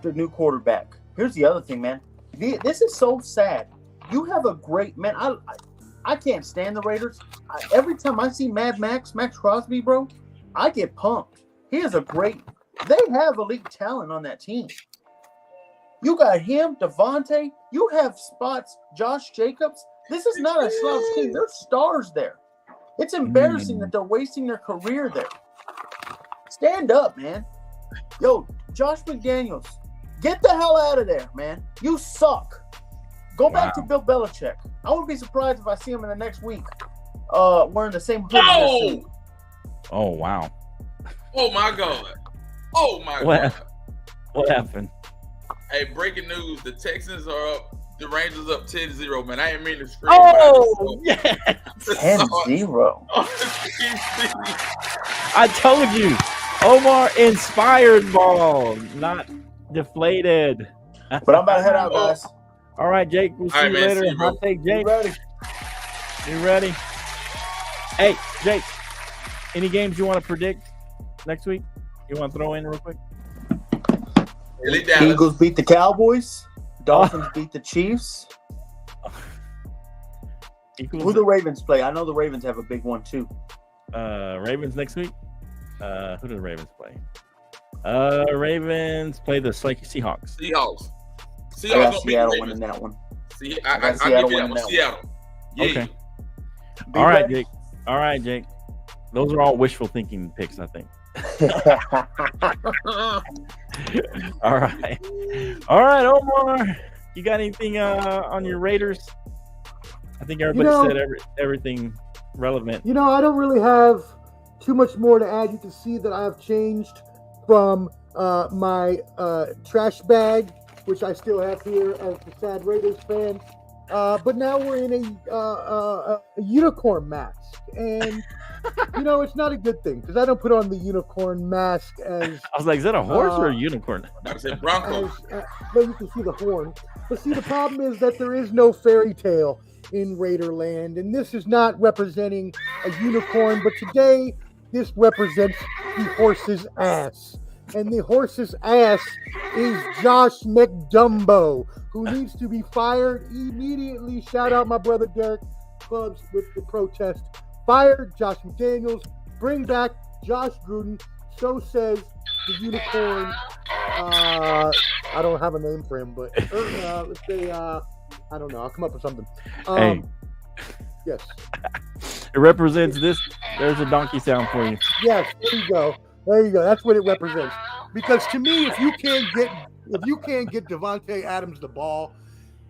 Speaker 6: a new quarterback. Here's the other thing, man. This is so sad. You have a great man. I can't stand the Raiders. Every time I see Max Crosby, bro, I get pumped. He is they have elite talent on that team. You got him, Devontae. You have spots, Josh Jacobs. This is not a slouch team. There's stars there. It's embarrassing that they're wasting their career there. Stand up, man. Yo, Josh McDaniels, get the hell out of there, man. You suck. Go back to Bill Belichick. I wouldn't be surprised if I see him in the next week wearing the same hood as his suit.
Speaker 3: Oh, wow.
Speaker 4: Oh, my God. Oh, my God.
Speaker 3: What happened?
Speaker 4: Hey, breaking news. The Texans are up. The Rangers up 10-0, man. I didn't mean to scream.
Speaker 3: Oh, yeah.
Speaker 6: 10-0.
Speaker 3: I told you. Omar inspired ball, not deflated.
Speaker 6: But I'm about to head out, guys.
Speaker 3: All right, Jake. We'll see you later.
Speaker 4: See you, bro.
Speaker 3: Hot take, Jake. You ready? Hey, Jake. Any games you want to predict next week? You want to throw in real quick?
Speaker 6: Eagles beat the Cowboys. Dolphins beat the Chiefs. Who the Ravens play? I know the Ravens have a big one too.
Speaker 3: Ravens next week. Who do the Ravens play? Ravens play the Seahawks.
Speaker 4: Seahawks.
Speaker 6: I got Seattle winning that one.
Speaker 4: See, I give you that one. Seattle. Yeah.
Speaker 3: Okay. All right, Jake. Those are all wishful thinking picks, I think. All right, Omar. You got anything on your Raiders? I think everybody said everything relevant.
Speaker 5: I don't really have too much more to add. You can see that I have changed from my trash bag, which I still have here as the sad Raiders fan. But now we're in a unicorn mask, and it's not a good thing because I don't put on the unicorn mask as.
Speaker 3: I was like, is that a horse or a unicorn?
Speaker 4: I said Bronco.
Speaker 5: But you can see the horn. But see, the problem is that there is no fairy tale in Raiderland, and this is not representing a unicorn. But today, this represents the horse's ass. And the horse's ass is Josh McDumbo, who needs to be fired immediately. Shout out my brother Derek Clubs with the protest. Fire Josh McDaniels. Bring back Josh Gruden. So says the unicorn. I don't have a name for him, but let's say, I don't know. I'll come up with something.
Speaker 3: Hey.
Speaker 5: Yes.
Speaker 3: It represents this. There's a donkey sound for you.
Speaker 5: Yes, there you go. That's what it represents. Because to me, if you can't get Devontae Adams the ball,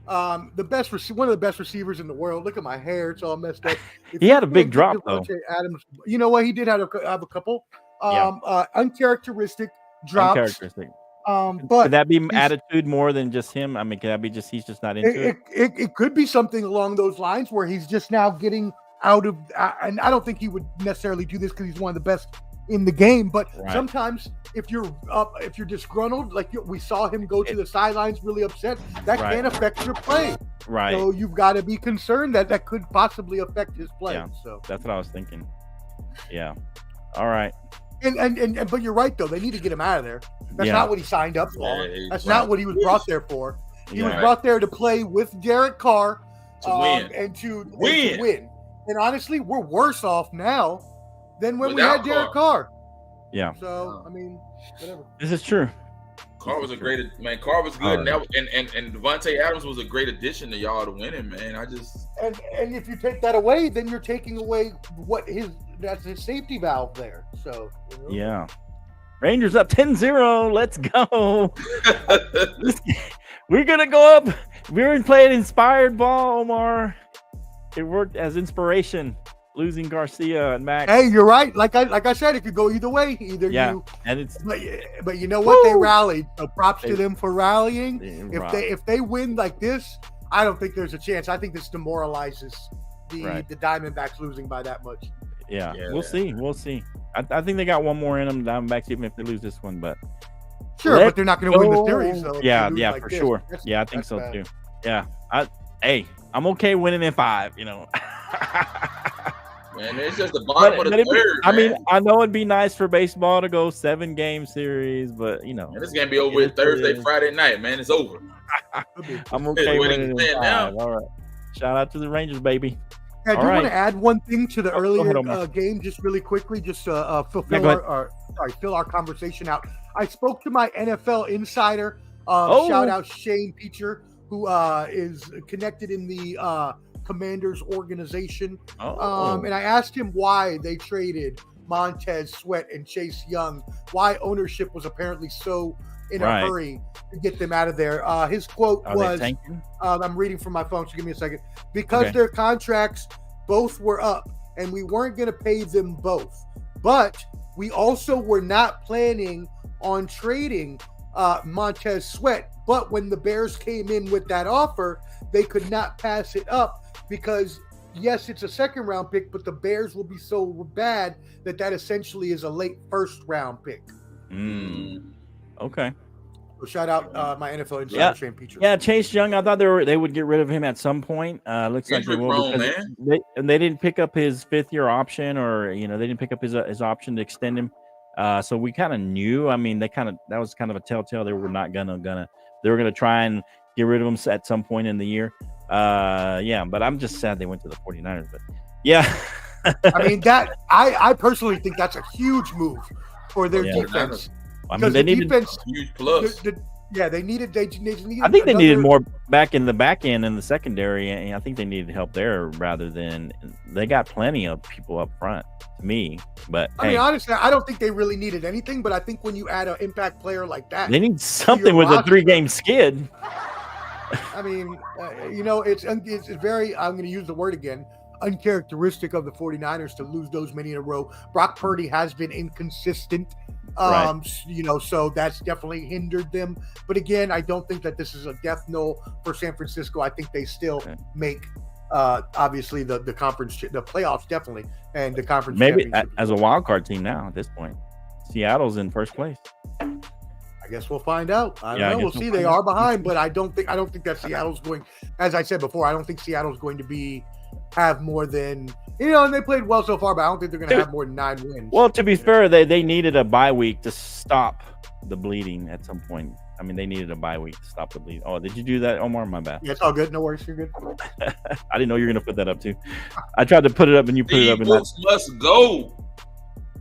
Speaker 5: one of the best receivers in the world. Look at my hair; it's all messed up.
Speaker 3: He had a big drop though.
Speaker 5: Adams, you know what? He did have a couple uncharacteristic drops.
Speaker 3: Uncharacteristic.
Speaker 5: But
Speaker 3: could that be attitude more than just him? I mean, could that be just he's just not into it?
Speaker 5: It could be something along those lines where he's just now getting out of. And I don't think he would necessarily do this because he's one of the best in the game, but sometimes if you're disgruntled, like we saw him go to the sidelines really upset, that can affect your play.
Speaker 3: Right.
Speaker 5: So you've got to be concerned that could possibly affect his play.
Speaker 3: Yeah.
Speaker 5: So
Speaker 3: that's what I was thinking. Yeah. All right.
Speaker 5: And but you're right though. They need to get him out of there. That's not what he signed up for. That's not what he was brought there for. He was brought there to play with Derek Carr and to win. And honestly, we're worse off now than when we had Derek Carr.
Speaker 3: Yeah.
Speaker 5: So I mean, whatever.
Speaker 3: This is true.
Speaker 4: Carr was Carr was good, and Devontae Adams was a great addition to y'all to winning, man.
Speaker 5: And if you take that away, then you're taking away that's his safety valve there. So
Speaker 3: yeah. Rangers up 10-0. Let's go. We're gonna go up. We're playing inspired ball, Omar. It worked as inspiration. Losing Garcia and Max.
Speaker 5: Hey, you're right. Like I said, it could go either way. But you know what? They rallied. So props to them for rallying. If they win like this, I don't think there's a chance. I think this demoralizes the Diamondbacks losing by that much.
Speaker 3: Yeah. We'll see. I think they got one more in them, Diamondbacks, even if they lose this one. But
Speaker 5: but they're not going to win the series. So
Speaker 3: for sure. I think so too. Yeah. I'm okay winning in 5.
Speaker 4: Man, it's just the bottom of the third.
Speaker 3: I mean, I know it'd be nice for baseball to go 7-game series, but
Speaker 4: and it's gonna be over with Thursday, Friday night, man. It's over.
Speaker 3: I'm okay winning in 5. All right. Shout out to the Rangers, baby.
Speaker 5: I do want to add one thing to the earlier game, just really quickly, just to fill our conversation out. I spoke to my NFL insider. Shout out Shane Peacher, who is connected in the Commanders organization. And I asked him why they traded Montez Sweat and Chase Young, why ownership was apparently so in a hurry to get them out of there. His quote was, I'm reading from my phone, so give me a second. Because their contracts both were up and we weren't going to pay them both. But we also were not planning on trading Montez Sweat. But when the Bears came in with that offer, they could not pass it up because, yes, it's a second-round pick, but the Bears will be so bad that essentially is a late first-round pick.
Speaker 3: Okay.
Speaker 5: So shout out my NFL insider, Shane Petrie.
Speaker 3: Yeah, Chase Young, I thought they would get rid of him at some point. Looks like they will because they didn't pick up his 5th-year option, or they didn't pick up his option to extend him. So we kind of knew. I mean, that was kind of a telltale. They were not they were gonna try and get rid of him at some point in the year. But I'm just sad they went to the 49ers. But yeah,
Speaker 5: I mean I personally think that's a huge move for their defense.
Speaker 3: I mean, they needed
Speaker 5: defense,
Speaker 4: a huge plus.
Speaker 5: They needed.
Speaker 3: I think they needed more back in the back end in the secondary, and I think they needed help there rather than they got plenty of people up front. To me, but
Speaker 5: I mean, honestly, I don't think they really needed anything. But I think when you add an impact player like that,
Speaker 3: they need something with a 3-game skid.
Speaker 5: I mean, it's very. I'm going to use the word again. Uncharacteristic of the 49ers to lose those many in a row. Brock Purdy has been inconsistent. So that's definitely hindered them. But again, I don't think that this is a death knell for San Francisco. I think they still make obviously the conference, the playoffs definitely, and the conference
Speaker 3: maybe as a wild card team now at this point. Seattle's in first place.
Speaker 5: I guess we'll find out. I don't know. We'll see. They are behind, but I don't think that Seattle's going. As I said before, I don't think Seattle's going to have more than. And they played well so far, but I don't think they're going to have more than 9 wins.
Speaker 3: Well, to be fair, they needed a bye week to stop the bleeding at some point. I mean, they needed a bye week to stop the bleeding. Oh, did you do that, Omar? My bad.
Speaker 5: Yeah, it's all good. No worries. You're good.
Speaker 3: I didn't know you were going to put that up, too. I tried to put it up, and you put it up. And
Speaker 4: must go.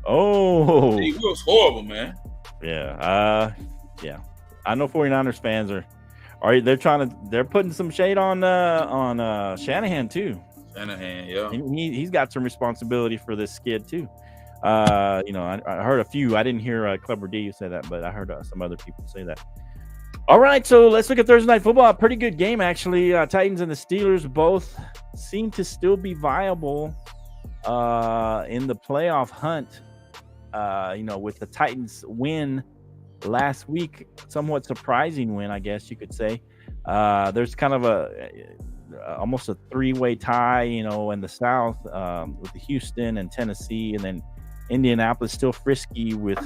Speaker 3: Oh.
Speaker 4: It was horrible, man.
Speaker 3: Yeah. I know 49ers fans they're putting some shade on Shanahan, too.
Speaker 4: Yeah.
Speaker 3: He's got some responsibility for this skid too. I heard a few. I didn't hear Clever D say that, but I heard some other people say that. All right, so let's look at Thursday Night Football. A pretty good game, actually. Titans and the Steelers both seem to still be viable in the playoff hunt. With the Titans win last week, somewhat surprising win, I guess you could say. There's kind of almost a 3-way tie, in the South with Houston and Tennessee, and then Indianapolis still frisky with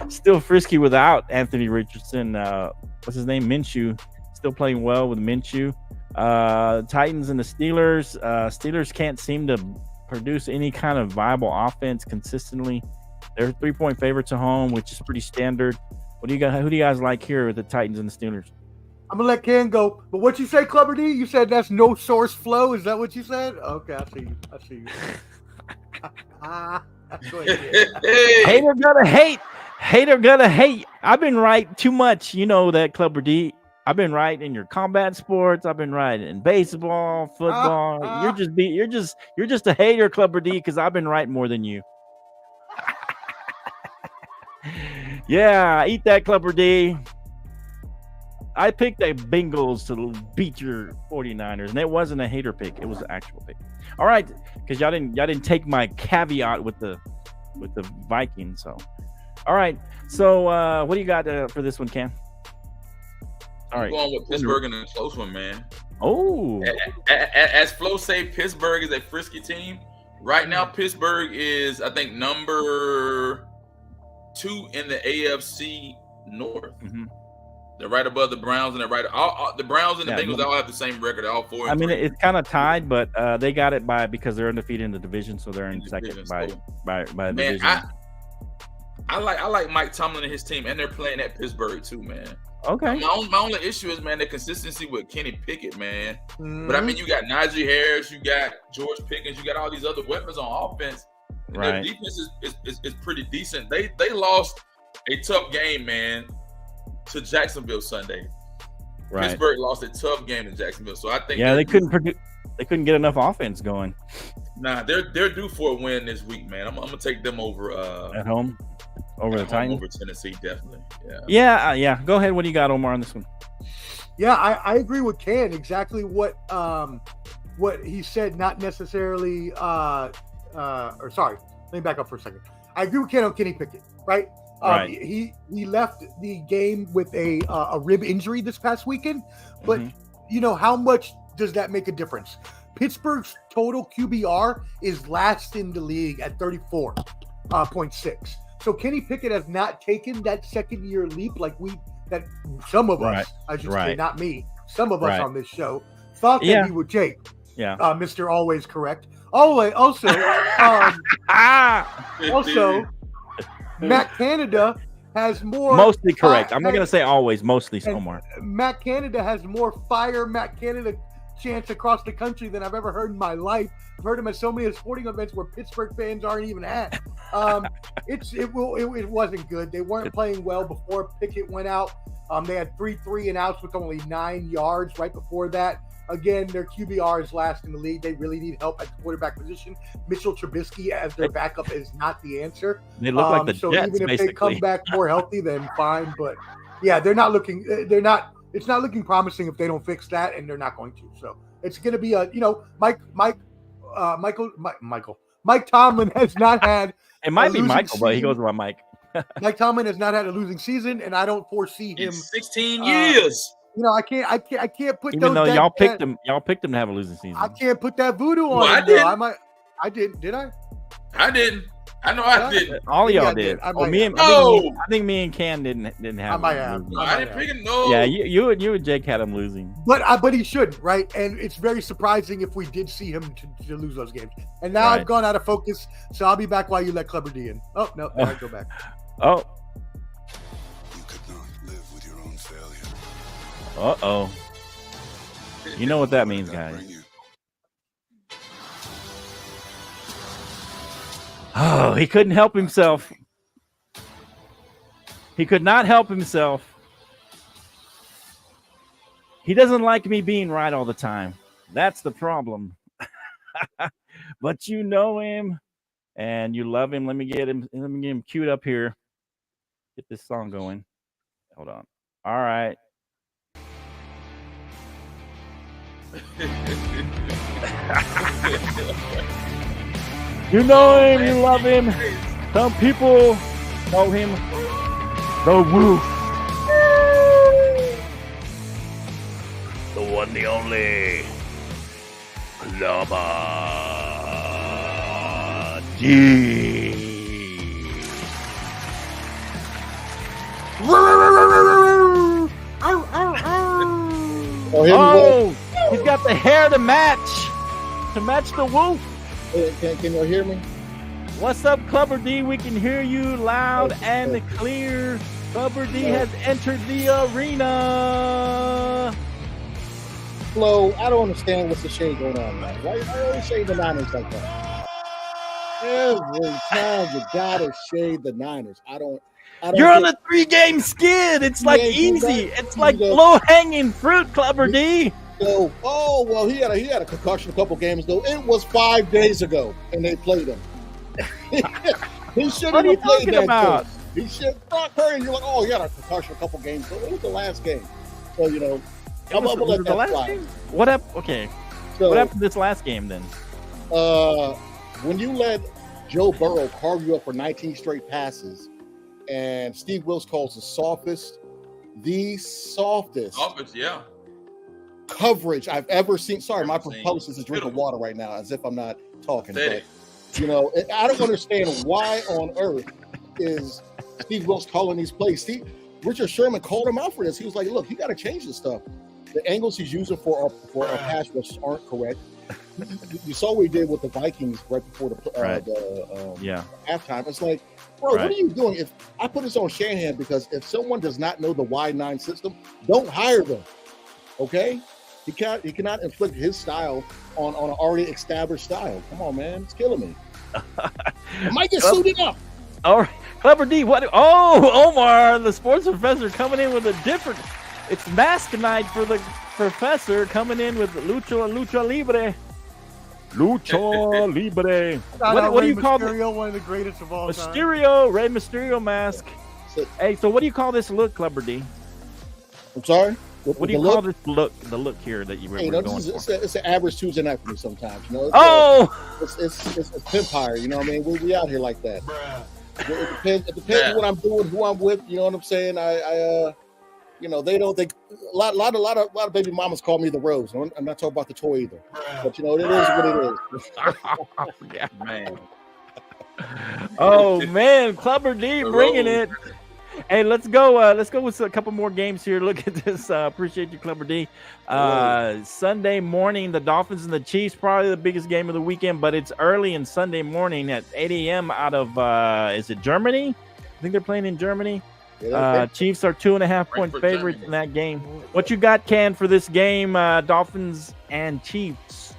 Speaker 3: still frisky without Anthony Richardson. What's his name? Minshew still playing well with Minshew. Titans and the Steelers. Steelers can't seem to produce any kind of viable offense consistently. They're 3-point favorites at home, which is pretty standard. Who do you guys like here with the Titans and the Steelers?
Speaker 5: I'm gonna let Ken go, but what you say, Clubber D? You said that's no source flow. Is that what you said? Okay, I see you. That's what
Speaker 3: Hater gonna hate. I've been right too much. That, Clubber D. I've been right in your combat sports. I've been right in baseball, football. You're just a hater, Clubber D, because I've been right more than you. Yeah, eat that, Clubber D. I picked the Bengals to beat your 49ers, and it wasn't a hater pick; it was an actual pick. All right, because y'all didn't take my caveat with the Vikings. So, all right. So, what do you got for this one, Cam? All right,
Speaker 4: going with Pittsburgh in a close one, man.
Speaker 3: Oh,
Speaker 4: as Flo say, Pittsburgh is a frisky team right now. Pittsburgh is, I think, number 2 in the AFC North. Mm-hmm. They're right above the Browns, and they're right. The Browns and the Bengals all have the same record. All 4.
Speaker 3: I mean, it's kind of tied, but they got it because they're undefeated in the division, so they're in second by division.
Speaker 4: I like Mike Tomlin and his team, and they're playing at Pittsburgh too, man.
Speaker 3: Okay.
Speaker 4: My only issue is, man, the consistency with Kenny Pickett, man. Mm-hmm. But I mean, you got Najee Harris, you got George Pickens, you got all these other weapons on offense. And their defense is pretty decent. They lost a tough game, man, to Jacksonville Sunday. Right. Pittsburgh lost a tough game in Jacksonville, so I think
Speaker 3: they couldn't produce. They couldn't get enough offense going.
Speaker 4: Nah, they're due for a win this week, man. I'm gonna take them over
Speaker 3: At home, over the Titans,
Speaker 4: over Tennessee, definitely.
Speaker 3: Yeah. Go ahead. What do you got, Omar, on this one?
Speaker 5: Yeah, I agree with Ken. Exactly what he said. Not necessarily. Or sorry, let me back up for a second. I agree with Ken on Kenny Pickett. Right.
Speaker 3: Right.
Speaker 5: He left the game with a rib injury this past weekend, but you know how much does that make a difference? Pittsburgh's total QBR is last in the league at 34.6. So Kenny Pickett has not taken that second year leap like some of us, I should say, not me, some of us on this show thought that he would take.
Speaker 3: Yeah.
Speaker 5: Mr. Always Correct. Also, Matt Canada has more.
Speaker 3: Mostly correct. I'm not going to say always. Mostly, Omar.
Speaker 5: Matt Canada has more fire Matt Canada chants across the country than I've ever heard in my life. I've heard him at so many sporting events where Pittsburgh fans aren't even at. It wasn't good. They weren't playing well before Pickett went out. They had 3 3-and-outs with only 9 yards right before that. Again, their QBR is last in the league. They really need help at the quarterback position. Mitchell Trubisky as their backup is not the answer.
Speaker 3: They look like the
Speaker 5: so
Speaker 3: Jets,
Speaker 5: even if
Speaker 3: basically.
Speaker 5: they come back more healthy, then fine. But yeah, they're not looking. They're not. It's not looking promising if they don't fix that, and they're not going to. So it's going to be Mike Tomlin has not had.
Speaker 3: It might be Michael, but he goes by Mike.
Speaker 5: Mike Tomlin has not had a losing season, and I don't foresee him.
Speaker 4: In 16 years.
Speaker 5: I can't put.
Speaker 3: Even though y'all picked him to have a losing season.
Speaker 5: I can't put that voodoo on.
Speaker 4: Well,
Speaker 5: him,
Speaker 4: I did.
Speaker 5: I didn't. Did I?
Speaker 4: I didn't. I know I didn't.
Speaker 3: All of y'all did.
Speaker 5: I
Speaker 3: think me and Cam didn't have.
Speaker 5: I might have.
Speaker 4: No, I didn't pick him. No.
Speaker 3: Yeah, you and Jake had him losing.
Speaker 5: But he shouldn't, right? And it's very surprising if we did see him to lose those games. And now I've gone out of focus, so I'll be back while you let Clever D in. Oh no, I go back.
Speaker 3: Oh.
Speaker 7: You could not live with your own failure.
Speaker 3: Uh-oh. You know what that means, guys. Oh, he couldn't help himself. He could not help himself. He doesn't like me being right all the time. That's the problem. But you know him and you love him. Let me get him queued up here. Get this song going. Hold on. All right. You know him, you love him. Some people know him. The Wolf. The one, the only. Clever D. Oh, he's got the hair to match the wolf.
Speaker 8: Can you hear me?
Speaker 3: What's up, Clubber D? We can hear you loud and clear. Clubber D has entered the arena.
Speaker 8: Flo, I don't understand what's the shade going on, man. Why you always shade the Niners like that? Every time you gotta shade the Niners. I don't
Speaker 3: You're on a 3-game skid. It's like easy. It's like low-hanging fruit, Clubber D.
Speaker 8: So, well, he had a concussion a couple games ago. It was 5 days ago, and they played him. He shouldn't have played that
Speaker 3: about?
Speaker 8: He should. Brock Purdy, you're like, he had a concussion a couple games ago. It was the last game. So, I'm going to let that fly.
Speaker 3: What happened? Okay. So, what happened this last game, then?
Speaker 8: When you let Joe Burrow carve you up for 19 straight passes, and Steve Wilks calls the softest coverage I've ever seen. Sorry, my publicist is drinking water right now as if I'm not talking. But, I don't understand why on earth is Steve Wilks calling these plays. Richard Sherman called him out for this. He was like, look, you got to change this stuff. The angles he's using for our pass rush aren't correct. You saw what he did with the Vikings right before the halftime. It's like, bro, what are you doing? If I put this on Shanahan, because if someone does not know the Y9 system, don't hire them. Okay? He cannot inflict his style on an already established style. Come on, man, it's killing me. I might get suited up.
Speaker 3: All right, Clever D. What? Oh, Omar, the sports professor, coming in with a different. It's mask night for the Professor coming in with Lucha Libre. Lucha Libre. What do you call
Speaker 5: Mysterio, one of the greatest of all time.
Speaker 3: Mysterio, Rey Mysterio mask. Hey, so what do you call this look, Clubber D?
Speaker 8: I'm sorry?
Speaker 3: What do you call this look? The look here that you were going for?
Speaker 8: It's an average Tuesday night for me sometimes. You know. It's Empire. You know what I mean? We out here like that. It depends what I'm doing, who I'm with. You know what I'm saying? You know, they don't think a lot of baby mamas call me the Rose. I'm not talking about the toy either. But you know, it is what it is.
Speaker 3: Yeah, man. Oh man, Clubber D bringing it. Hey, let's go with a couple more games here. Look at this. Appreciate you, Clubber D. Sunday morning, the Dolphins and the Chiefs, probably the biggest game of the weekend, but it's early and Sunday morning at 8 a.m. out of is it Germany? I think they're playing in Germany. Chiefs are 2.5-point favorites in that game. What you got, Ken, for this game, Dolphins and Chiefs?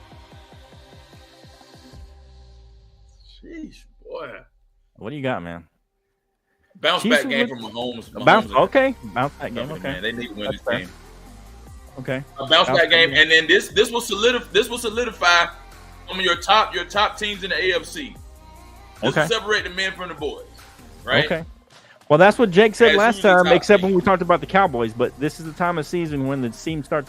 Speaker 4: Jeez, boy.
Speaker 3: What do you got, man?
Speaker 4: Bounce back game from Mahomes.
Speaker 3: Bounce back game. Okay,
Speaker 4: man. They need to win this game.
Speaker 3: Okay,
Speaker 4: a bounce back game, and then this will solidify some of your top teams in the AFC. This will separate the men from the boys, right?
Speaker 3: Okay. Well, that's what Jake said last time, except when we talked about the Cowboys. But this is the time of season when the teams start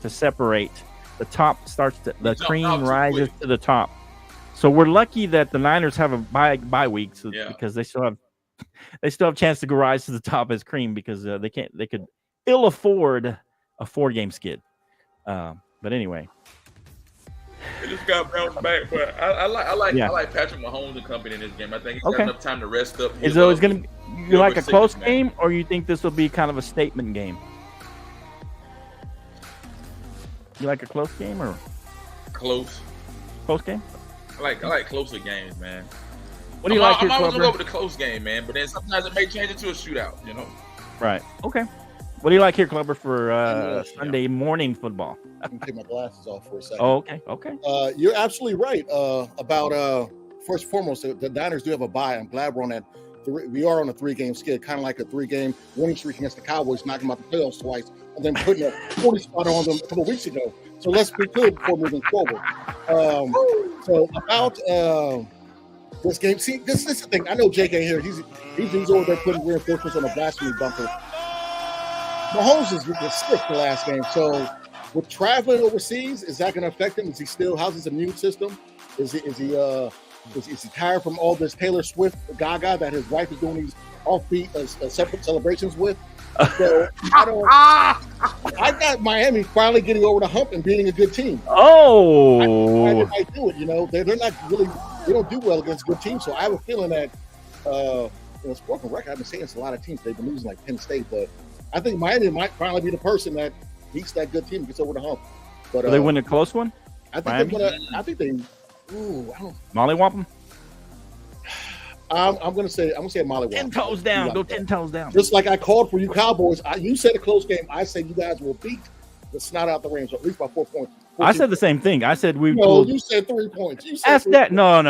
Speaker 3: to separate. The cream rises to the top. So we're lucky that the Niners have a bye week, because they still have a chance to go rise to the top as cream, because they could ill afford a 4-game skid. But anyway.
Speaker 4: They just got bounced back, but I like Patrick Mahomes and company in this game. I think he's got enough time to rest up.
Speaker 3: Is it always going to be like a close game, or you think this will be kind of a statement game? You like a close game or
Speaker 4: close
Speaker 3: game?
Speaker 4: I like closer games, man.
Speaker 3: What do you like?
Speaker 4: I'm always gonna go with the close game, man. But then sometimes it may change into a shootout, you know.
Speaker 3: Right. Okay. What do you like here, Clubber, for Sunday morning football?
Speaker 8: Let me take my glasses off for a second.
Speaker 3: Oh, okay.
Speaker 8: You're absolutely right about first and foremost, the Niners do have a bye. I'm glad we're on that. We are on a 3-game skid, kind of like a 3-game winning streak against the Cowboys, knocking them out the playoffs twice, and then putting a 40 spot on them a couple of weeks ago. So let's be good before moving forward. So about this game, see, this is the thing. I know Jake ain't here. He's over there putting reinforcements on a blasphemy bunker. Mahomes is sick the last game. So with traveling overseas, is that going to affect him? Is he still? How's his immune system? Is he tired from all this Taylor Swift gaga that his wife is doing these offbeat separate celebrations with? So I got Miami finally getting over the hump and beating a good team.
Speaker 3: Oh,
Speaker 8: I might do it. You know, they're not really. They don't do well against good teams. So I have a feeling that spoken record. I've been saying it's a lot of teams. They've been losing like Penn State, but I think Miami might finally be the person that beats that good team and gets over the hump. But
Speaker 3: will they win a close one?
Speaker 8: I think they're gonna. I think they. Ooh, I don't.
Speaker 3: Mollywop them.
Speaker 8: I'm gonna say Mollywop.
Speaker 3: 10 toes down. Go 10 toes down.
Speaker 8: Just like I called for you Cowboys. You said a close game. I said you guys will beat the snot out the Rams, at least by 4 points.
Speaker 3: I said the same thing. I said we.
Speaker 8: No, you said 3 points. You said
Speaker 3: ask that. No.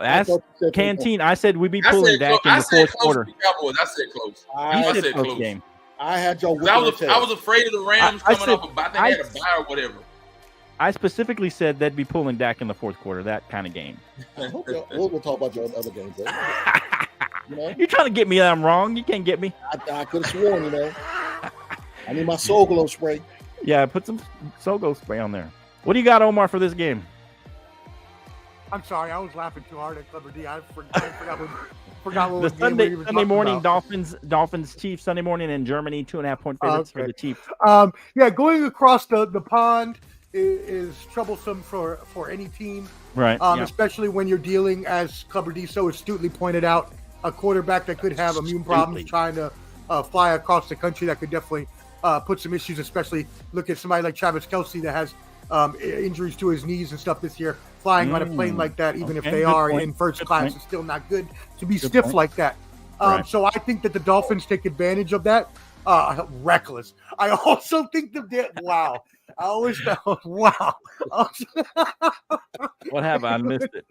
Speaker 3: Ask Canteen. I said we'd be pulling Dak in the fourth quarter.
Speaker 4: Cowboys. I said close.
Speaker 3: I said close game.
Speaker 8: I had your.
Speaker 4: I was afraid of the Rams coming off. I think they had a bye or whatever.
Speaker 3: I specifically said they'd be pulling Dak in the fourth quarter. That kind of game.
Speaker 8: We'll talk about your other games.
Speaker 3: You're trying to get me that I'm wrong. You can't get me.
Speaker 8: I could have sworn. I need my Soul Glow spray.
Speaker 3: Yeah, put some Soul Glow spray on there. What do you got, Omar, for this game?
Speaker 5: I'm sorry, I was laughing too hard at Clubber D. I forgot what
Speaker 3: the Sunday morning Dolphins Chiefs Sunday morning in Germany 2.5-point favorites for the Chiefs.
Speaker 5: Going across the pond is troublesome for any team,
Speaker 3: right?
Speaker 5: Especially when you're dealing, as Clubber D so astutely pointed out, a quarterback that could have immune problems trying to fly across the country. That could definitely put some issues. Especially look at somebody like Travis Kelce that has injuries to his knees and stuff this year. Flying on a plane like that, even if they are in first class, is still not good to be stiff like that. So I think that the Dolphins take advantage of that. Reckless. I also think wow. I always thought, wow.
Speaker 3: What happened? I missed it.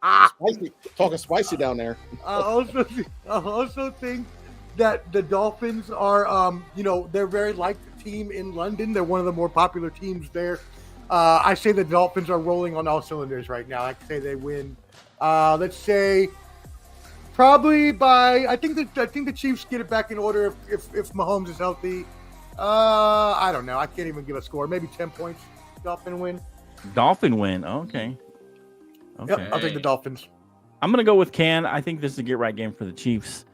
Speaker 8: Spicy. Talking spicy down there.
Speaker 5: I also think that the Dolphins are, they're very team in London. They're one of the more popular teams there. I say the Dolphins are rolling on all cylinders right now. I say they win. Let's say probably by. I think the Chiefs get it back in order if Mahomes is healthy. I don't know. I can't even give a score. Maybe 10 points. Dolphin win.
Speaker 3: Dolphin win. Okay.
Speaker 5: Yep, I'll take the Dolphins.
Speaker 3: I'm gonna go with Ken. I think this is a get right game for the Chiefs.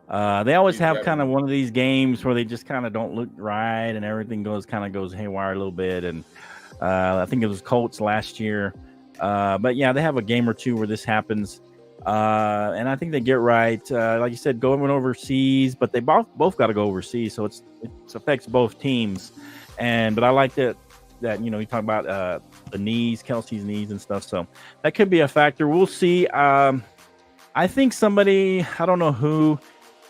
Speaker 3: They always have kind of one of these games where they just kind of don't look right and everything goes haywire a little bit. And I think it was Colts last year. But yeah, they have a game or two where this happens. And I think they get right. Like you said, going overseas, but they both got to go overseas. So it affects both teams. But I like that, you talk about the knees, Kelsey's knees and stuff. So that could be a factor. We'll see. I think somebody, I don't know who,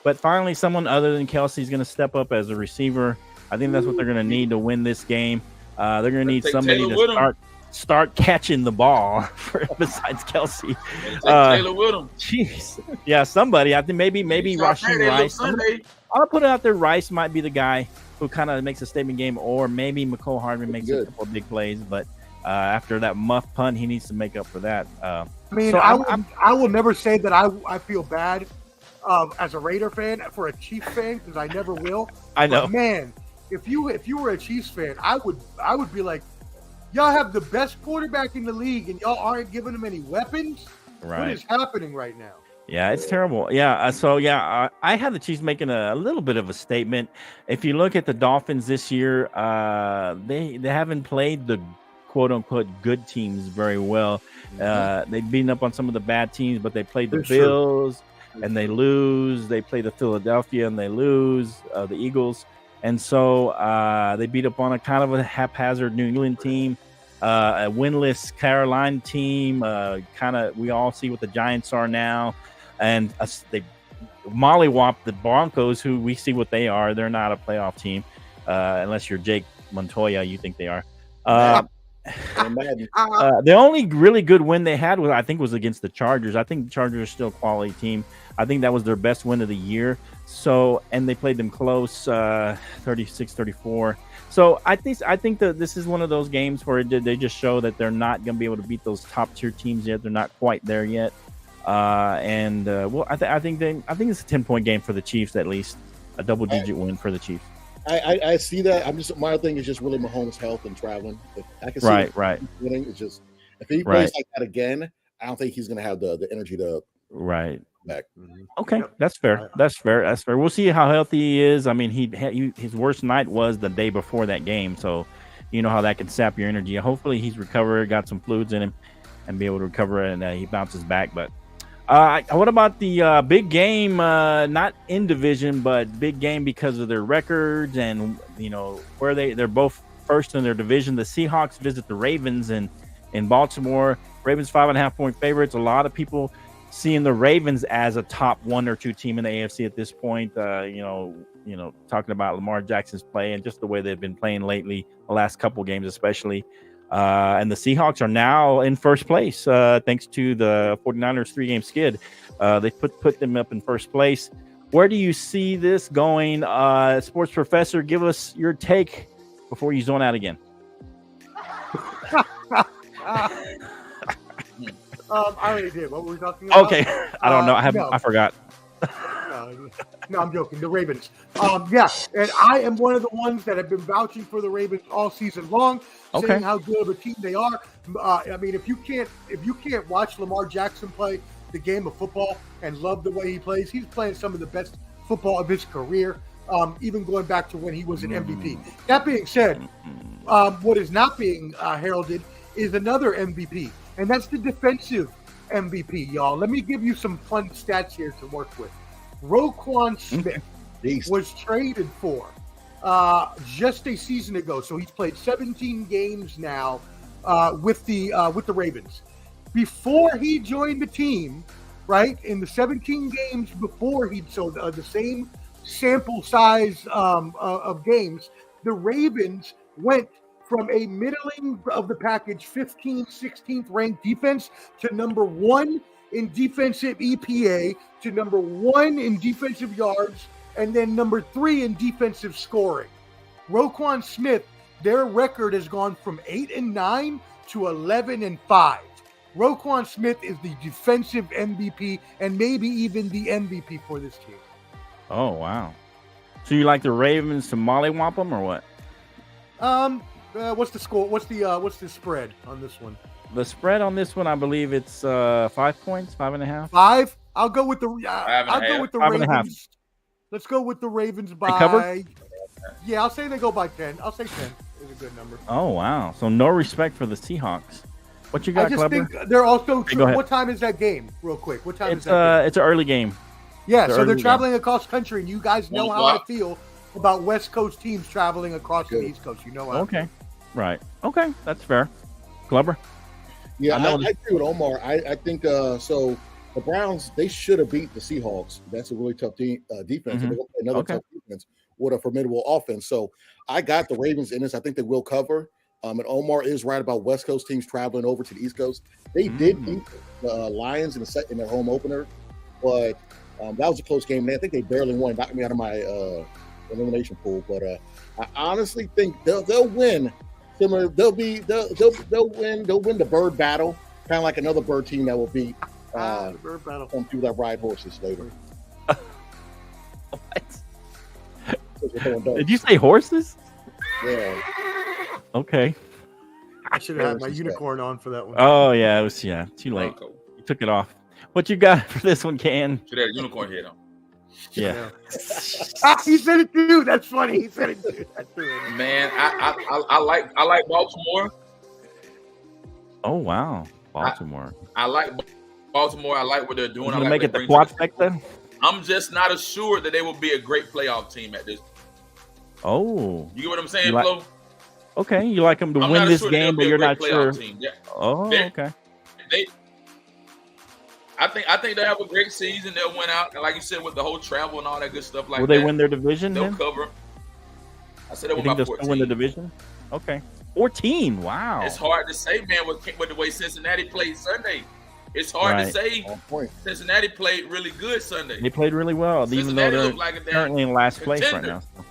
Speaker 3: but finally someone other than Kelsey is going to step up as a receiver. I think that's what they're going to need to win this game. They're going to need somebody to start catching the ball besides Kelsey.
Speaker 4: Taylor with him.
Speaker 3: Jeez. Yeah, somebody. I think maybe Rasheed Rice. I'll put it out there. Rice might be the guy who kind of makes a statement game, or maybe McCole Hardman makes a couple of big plays. But after that muff punt, he needs to make up for that.
Speaker 5: I will never say that I feel bad as a Raider fan for a Chiefs fan, because I never will.
Speaker 3: I know.
Speaker 5: But man, if you were a Chiefs fan, I would be like, y'all have the best quarterback in the league and y'all aren't giving him any weapons?
Speaker 3: Right.
Speaker 5: What is happening right now?
Speaker 3: Yeah, it's terrible. Yeah, I have the Chiefs making a little bit of a statement. If you look at the Dolphins this year, they haven't played the quote-unquote good teams very well. They've beaten up on some of the bad teams, but they played the Bills and they lose. They play the Philadelphia and they lose, the Eagles. And so they beat up on a kind of a haphazard New England team, a winless Carolina team. We all see what the Giants are now. And they mollywop the Broncos, who we see what they are. They're not a playoff team, unless you're Jake Montoya, you think they are. The only really good win they had was against the Chargers. I think the Chargers are still a quality team. I think that was their best win of the year. So, and they played them close, 36-34. So I think that this is one of those games where they just show that they're not going to be able to beat those top tier teams yet. They're not quite there yet. I think it's a 10-point game for the Chiefs, at least a double-digit win for the Chiefs.
Speaker 8: I see that. My thing is just really Mahomes' health and traveling. I can see
Speaker 3: right.
Speaker 8: Winning. It's just if he plays like that again, I don't think he's going to have the energy to back.
Speaker 3: Okay, that's fair. That's fair. We'll see how healthy he is. I mean, his worst night was the day before that game, so you know how that can sap your energy. Hopefully, he's recovered, got some fluids in him, and be able to recover, and he bounces back. But what about the big game? Not in division, but big game because of their records and where they're both first in their division. The Seahawks visit the Ravens in Baltimore. Ravens 5.5-point favorites. A lot of people seeing the Ravens as a top 1 or 2 team in the AFC at this point. Talking about Lamar Jackson's play and just the way they've been playing lately, the last couple games especially. And the Seahawks are now in first place thanks to the 49ers 3-game skid. They put them up in first place. Where do you see this going? Sports Professor, give us your take before you zone out again.
Speaker 5: I already did. What were we talking about?
Speaker 3: Okay. I don't know. I forgot.
Speaker 5: No, I'm joking. The Ravens. And I am one of the ones that have been vouching for the Ravens all season long, saying how good of a team they are. If you can't watch Lamar Jackson play the game of football and love the way he plays, he's playing some of the best football of his career, even going back to when he was an MVP. That being said, what is not being heralded is another MVP, and that's the defensive MVP, y'all. Let me give you some fun stats here to work with. Roquan Smith was traded for just a season ago, so he's played 17 games now with the Ravens. Before he joined the team, right, in the 17 games before the same sample size of games, the Ravens went from a middling of the package 15th, 16th ranked defense to number 1 in defensive EPA, to number 1 in defensive yards, and then number 3 in defensive scoring. Roquan Smith, their record has gone from 8-9 to 11-5. Roquan Smith is the defensive MVP and maybe even the MVP for this team.
Speaker 3: Oh, wow. So you like the Ravens to mollywomp them or what?
Speaker 5: What's the score? What's the spread on this one?
Speaker 3: The spread on this one, I believe it's 5 points, 5.5.
Speaker 5: 5. I'll go with the
Speaker 3: Ravens.
Speaker 5: Let's go with the Ravens
Speaker 3: They
Speaker 5: by.
Speaker 3: cover?
Speaker 5: Yeah, I'll say they go by 10. I'll say 10 is a good number.
Speaker 3: Oh, wow. So no respect for the Seahawks. What you got,
Speaker 5: I just
Speaker 3: Clever?
Speaker 5: think they're also.
Speaker 3: Hey, go ahead.
Speaker 5: What time is that game? Real quick. What time is
Speaker 3: It's
Speaker 5: that game?
Speaker 3: it's an early game.
Speaker 5: Yeah,
Speaker 3: It's an
Speaker 5: so they're
Speaker 3: early
Speaker 5: traveling across country, and you guys know
Speaker 4: 1
Speaker 5: how I
Speaker 4: o'clock.
Speaker 5: feel about West Coast teams traveling across the East Coast. You know how.
Speaker 3: Okay. Right. Okay. That's fair. Clever.
Speaker 8: Yeah,
Speaker 3: I
Speaker 8: I
Speaker 3: know
Speaker 8: agree with Omar. I think so. The Browns, they should have beat the Seahawks. That's a really tough defense. And they're going to play another tough defense with a formidable offense. So I got the Ravens in this. I think they will cover. And Omar is right about West Coast teams traveling over to the East Coast. They did beat the Lions in their home opener, but that was a close game. I think they barely won. Knocked me out of my elimination pool. But I honestly think they'll win. Similar, they'll win. They'll win the bird battle, kind of like another bird team that will beat
Speaker 5: the bird battle.
Speaker 8: Some people that ride horses later.
Speaker 3: Did you say horses?
Speaker 8: Yeah.
Speaker 3: Okay.
Speaker 5: I should have had my unicorn on for that one.
Speaker 3: Oh yeah, it was too late. You took it off. What you got for this one, Can?
Speaker 4: Should have a unicorn head on.
Speaker 3: Yeah.
Speaker 5: He said it too. That's funny. He said it too.
Speaker 4: Man, I like Baltimore.
Speaker 3: Oh wow, Baltimore.
Speaker 4: I like Baltimore. I like what they're doing.
Speaker 3: You
Speaker 4: I like
Speaker 3: make
Speaker 4: what
Speaker 3: it the
Speaker 4: they bring
Speaker 3: quad
Speaker 4: to
Speaker 3: specter?
Speaker 4: I'm just not assured that they will be a great playoff team at this.
Speaker 3: Oh.
Speaker 4: You get what I'm saying, Flo?
Speaker 3: Okay, you like them to win this game, but you're not sure.
Speaker 4: Yeah.
Speaker 3: Oh, okay.
Speaker 4: I think they'll have a great season. They'll win out, and like you said, with the whole travel and all that good stuff. Like
Speaker 3: will they win their division?
Speaker 4: They'll
Speaker 3: then?
Speaker 4: cover. I said they
Speaker 3: You
Speaker 4: win
Speaker 3: think
Speaker 4: by
Speaker 3: they'll
Speaker 4: 14.
Speaker 3: still win the division? Okay, 14. Wow.
Speaker 4: It's hard to say, man, with the way Cincinnati played Sunday. It's hard to say. Cincinnati played really good Sunday.
Speaker 3: They played really well, even though they're
Speaker 4: like
Speaker 3: currently in last place right now. So.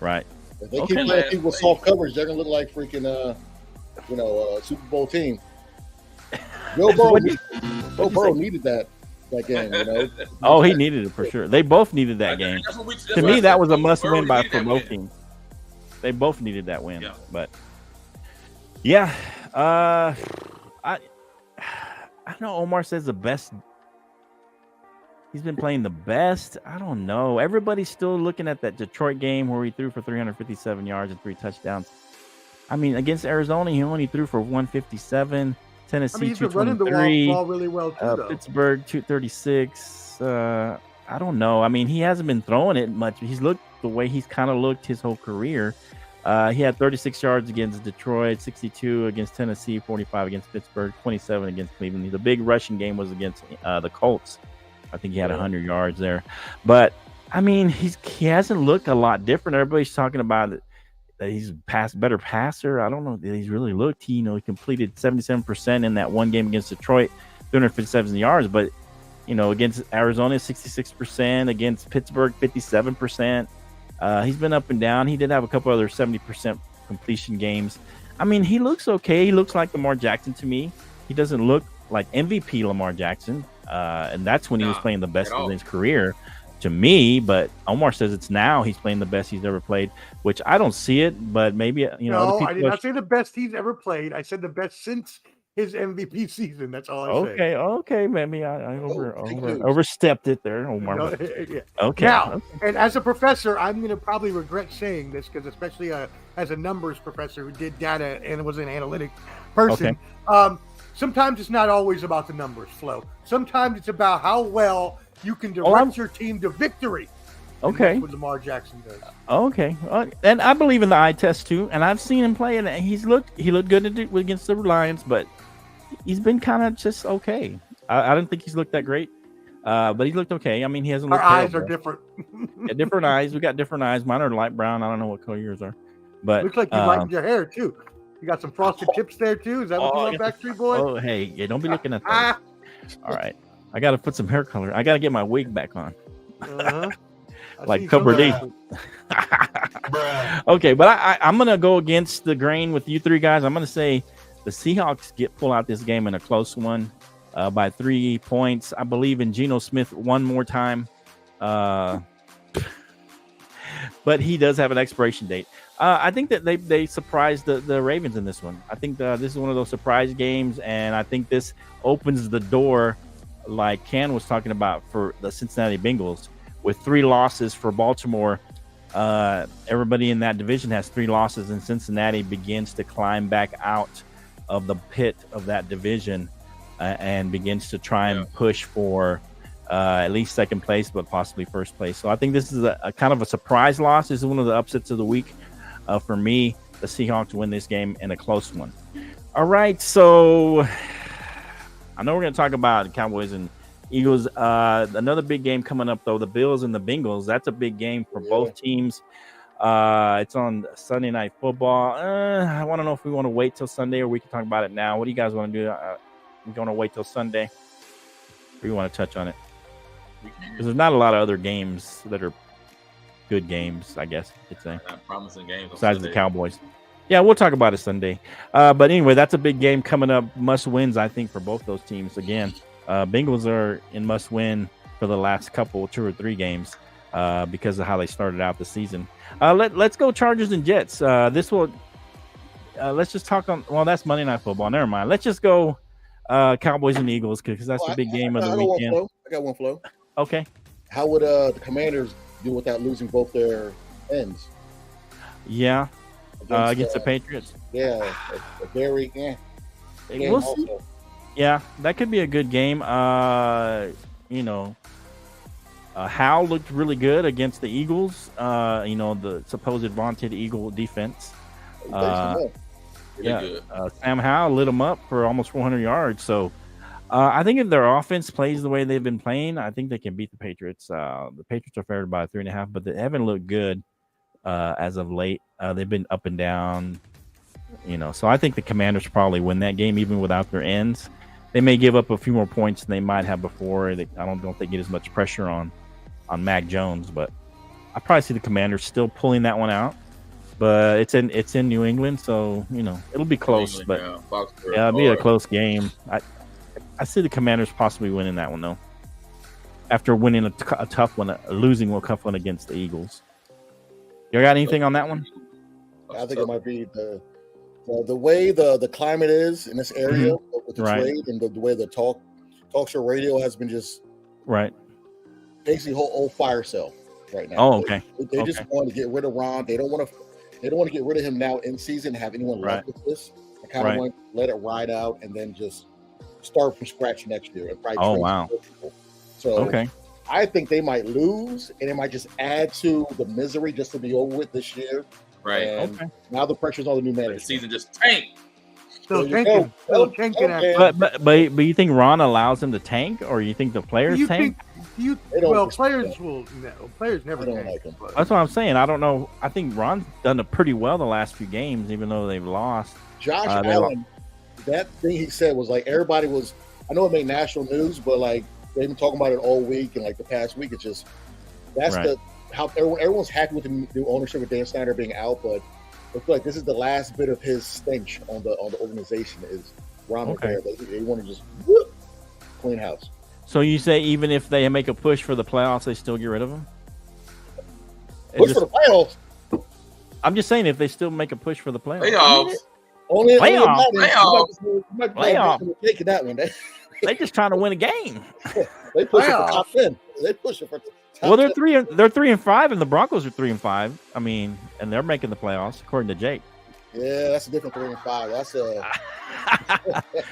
Speaker 3: Right.
Speaker 8: If they keep playing people with soft coverage, they're gonna look like freaking Super Bowl team. Joe Burrow needed that game, you know.
Speaker 3: Oh, he needed it for sure. They both needed that game. To me, that was a must-win by both teams. They both needed that win, but yeah, I know Omar says the best. He's been playing the best. I don't know. Everybody's still looking at that Detroit game where he threw for 357 yards and 3 touchdowns. I mean, against Arizona, he only threw for 157. Tennessee,
Speaker 5: he's been running the ball really well too, though.
Speaker 3: Pittsburgh, 236. I don't know. I mean, he hasn't been throwing it much. He's looked the way he's kind of looked his whole career. He had 36 yards against Detroit, 62 against Tennessee, 45 against Pittsburgh, 27 against Cleveland. The big rushing game was against the Colts. I think he had 100 yards there. But, I mean, he hasn't looked a lot different. Everybody's talking about that he's better passer. I don't know that he's really looked. He completed 77% in that one game against Detroit, 357 yards. But, against Arizona, 66%. Against Pittsburgh, 57%. He's been up and down. He did have a couple other 70% completion games. I mean, he looks okay. He looks like Lamar Jackson to me. He doesn't look like MVP Lamar Jackson. And that's when he was playing the best of his career to me. But Omar says it's now he's playing the best he's ever played, which I don't see it. But maybe,
Speaker 5: No, I did not say the best he's ever played. I said the best since his MVP season. That's all I said.
Speaker 3: Okay. Maybe I overstepped it there, Omar.
Speaker 5: No,
Speaker 3: yeah.
Speaker 5: Okay. Now, and as a professor, I'm going to probably regret saying this because especially as a numbers professor who did data and was an analytic person, sometimes it's not always about the numbers, Flo. Sometimes it's about how well you can direct your team to victory.
Speaker 3: Okay.
Speaker 5: That's what Lamar Jackson does.
Speaker 3: Okay. And I believe in the eye test too. And I've seen him play, and he looked good against the Lions, but he's been kind of just okay. I don't think he's looked that great, but he looked okay. I mean, he hasn't looked
Speaker 5: Our eyes
Speaker 3: terrible.
Speaker 5: are different.
Speaker 3: Different eyes. We got different eyes. Mine are light brown. I don't know what color yours are. But
Speaker 5: looks like you like your hair too. You got some frosted tips there too. Is that what you like, Backstreet Boy?
Speaker 3: Oh, hey, don't be looking at that. All right, I got to put some hair color. I got to get my wig back on. like Cobra D. Okay, but I'm going to go against the grain with you three guys. I'm going to say the Seahawks pull out this game in a close one by 3 points. I believe in Geno Smith one more time. But he does have an expiration date. I think that they surprised the Ravens in this one. I think this is one of those surprise games, and I think this opens the door, like Ken was talking about, for the Cincinnati Bengals. With 3 losses for Baltimore, everybody in that division has 3 losses, and Cincinnati begins to climb back out of the pit of that division and begins to try and push for at least second place, but possibly first place. So I think this is a kind of a surprise loss. This is one of the upsets of the week for me. The Seahawks win this game in a close one. All right, so I know we're going to talk about Cowboys and Eagles. Another big game coming up, though, the Bills and the Bengals. That's a big game for both teams. It's on Sunday Night Football. I want to know if we want to wait till Sunday or we can talk about it now. What do you guys want to do? We want to wait till Sunday, or you want to touch on it? Because there's not a lot of other games that are good games, I guess you could say.
Speaker 4: Not promising games.
Speaker 3: Besides the Cowboys. Yeah, we'll talk about it Sunday. But anyway, that's a big game coming up. Must wins, I think, for both those teams. Again, Bengals are in must win for the last 2 or 3 games because of how they started out the season. Let's go Chargers and Jets. This will. Let's just talk on. Well, that's Monday Night Football. Never mind. Let's just go Cowboys and Eagles because that's the big game of the weekend.
Speaker 8: I got one flow.
Speaker 3: Okay.
Speaker 8: How would the Commanders do without losing both their ends?
Speaker 3: Yeah. Against the Patriots.
Speaker 8: Yeah. A very
Speaker 3: we'll see. Yeah, that could be a good game. Hal looked really good against the Eagles. The supposed vaunted Eagle defense.
Speaker 4: Good.
Speaker 3: Sam Howell lit them up for almost 400 yards. So I think if their offense plays the way they've been playing, I think they can beat the Patriots. The Patriots are favored by 3.5, but they haven't looked good as of late. They've been up and down, So I think the Commanders probably win that game even without their ends. They may give up a few more points than they might have before. I don't know if they get as much pressure on Mac Jones, but I probably see the Commanders still pulling that one out. But it's in New England, so it'll be close. But it'll be a close game. I see the Commanders possibly winning that one though. After winning a tough one, losing a tough one against the Eagles. You got anything on that one?
Speaker 8: I think it might be the way the climate is in this area with the trade and the way the talk show radio has been just basically whole old fire sale right now.
Speaker 3: Oh, okay.
Speaker 8: They just want to get rid of Ron. They don't want to get rid of him now in season. Have anyone left with this? I kind of want to let it ride out and then just start from scratch next year. And
Speaker 3: wow.
Speaker 8: So I think they might lose, and it might just add to the misery just to be over with this year.
Speaker 4: Right.
Speaker 8: And now the pressure's on the new manager.
Speaker 4: The season just tanked.
Speaker 5: Still tanking.
Speaker 3: But you think Ron allows him to tank, or you think the players tank?
Speaker 5: Players never tank.
Speaker 8: Like him.
Speaker 3: That's what I'm saying. I don't know. I think Ron's done it pretty well the last few games, even though they've lost.
Speaker 8: Josh Allen, that thing he said was like everybody was. I know it made national news, but like they've been talking about it all week and like the past week. It's just how everyone's happy with the new ownership with Dan Snyder being out, but I feel like this is the last bit of his stench on the organization is Ron Rivera. They want to just clean house.
Speaker 3: So you say even if they make a push for the playoffs, they still get rid of him?
Speaker 8: Push for the playoffs?
Speaker 3: I'm just saying if they still make a push for the playoffs.
Speaker 8: Playoffs. Taking that one.
Speaker 3: They're just trying to win a game.
Speaker 8: They push it for top 10. They push it for top 10.
Speaker 3: Well, they're 3-5, and the Broncos are 3-5. I mean, and they're making the playoffs according to Jake.
Speaker 8: Yeah, that's a different 3-5.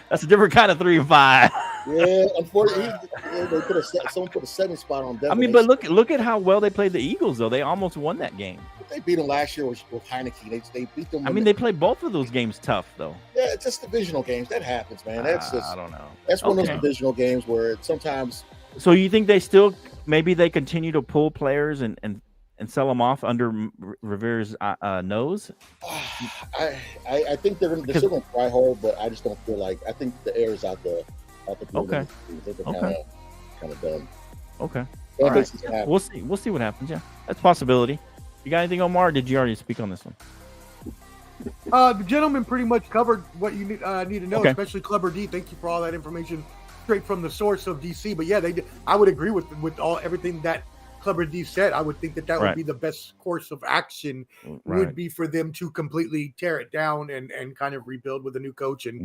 Speaker 3: That's a different kind of 3-5.
Speaker 8: Yeah, unfortunately, someone put a 7 spot on Denver.
Speaker 3: I mean, but look at how well they played the Eagles, though. They almost won that game.
Speaker 8: They beat them last year with Heineke. They beat them.
Speaker 3: I mean, they played both of those games tough, though.
Speaker 8: Yeah, it's just divisional games. That happens, man. That's just.
Speaker 3: I don't know.
Speaker 8: That's one of those divisional games where sometimes.
Speaker 3: So you think they maybe they continue to pull players and sell them off under Rivera's nose?
Speaker 8: I think they're still going to try hard, but I just don't feel like. I think the air is out the building.
Speaker 3: Okay.
Speaker 8: They're kind of done.
Speaker 3: Okay.
Speaker 8: Fan
Speaker 3: All
Speaker 8: base
Speaker 3: right.
Speaker 8: is happy.
Speaker 3: We'll see. We'll see what happens. Yeah, that's a possibility. You got anything, Omar? Or did you already speak on this one?
Speaker 5: The gentleman pretty much covered what you need to know,
Speaker 3: Okay.
Speaker 5: especially Clubber D. Thank you for all that information straight from the source of DC. But yeah, I would agree with everything that Clubber D said. I would think that would
Speaker 3: Right.
Speaker 5: be the best course of action
Speaker 3: Right.
Speaker 5: would be for them to completely tear it down and kind of rebuild with a new coach and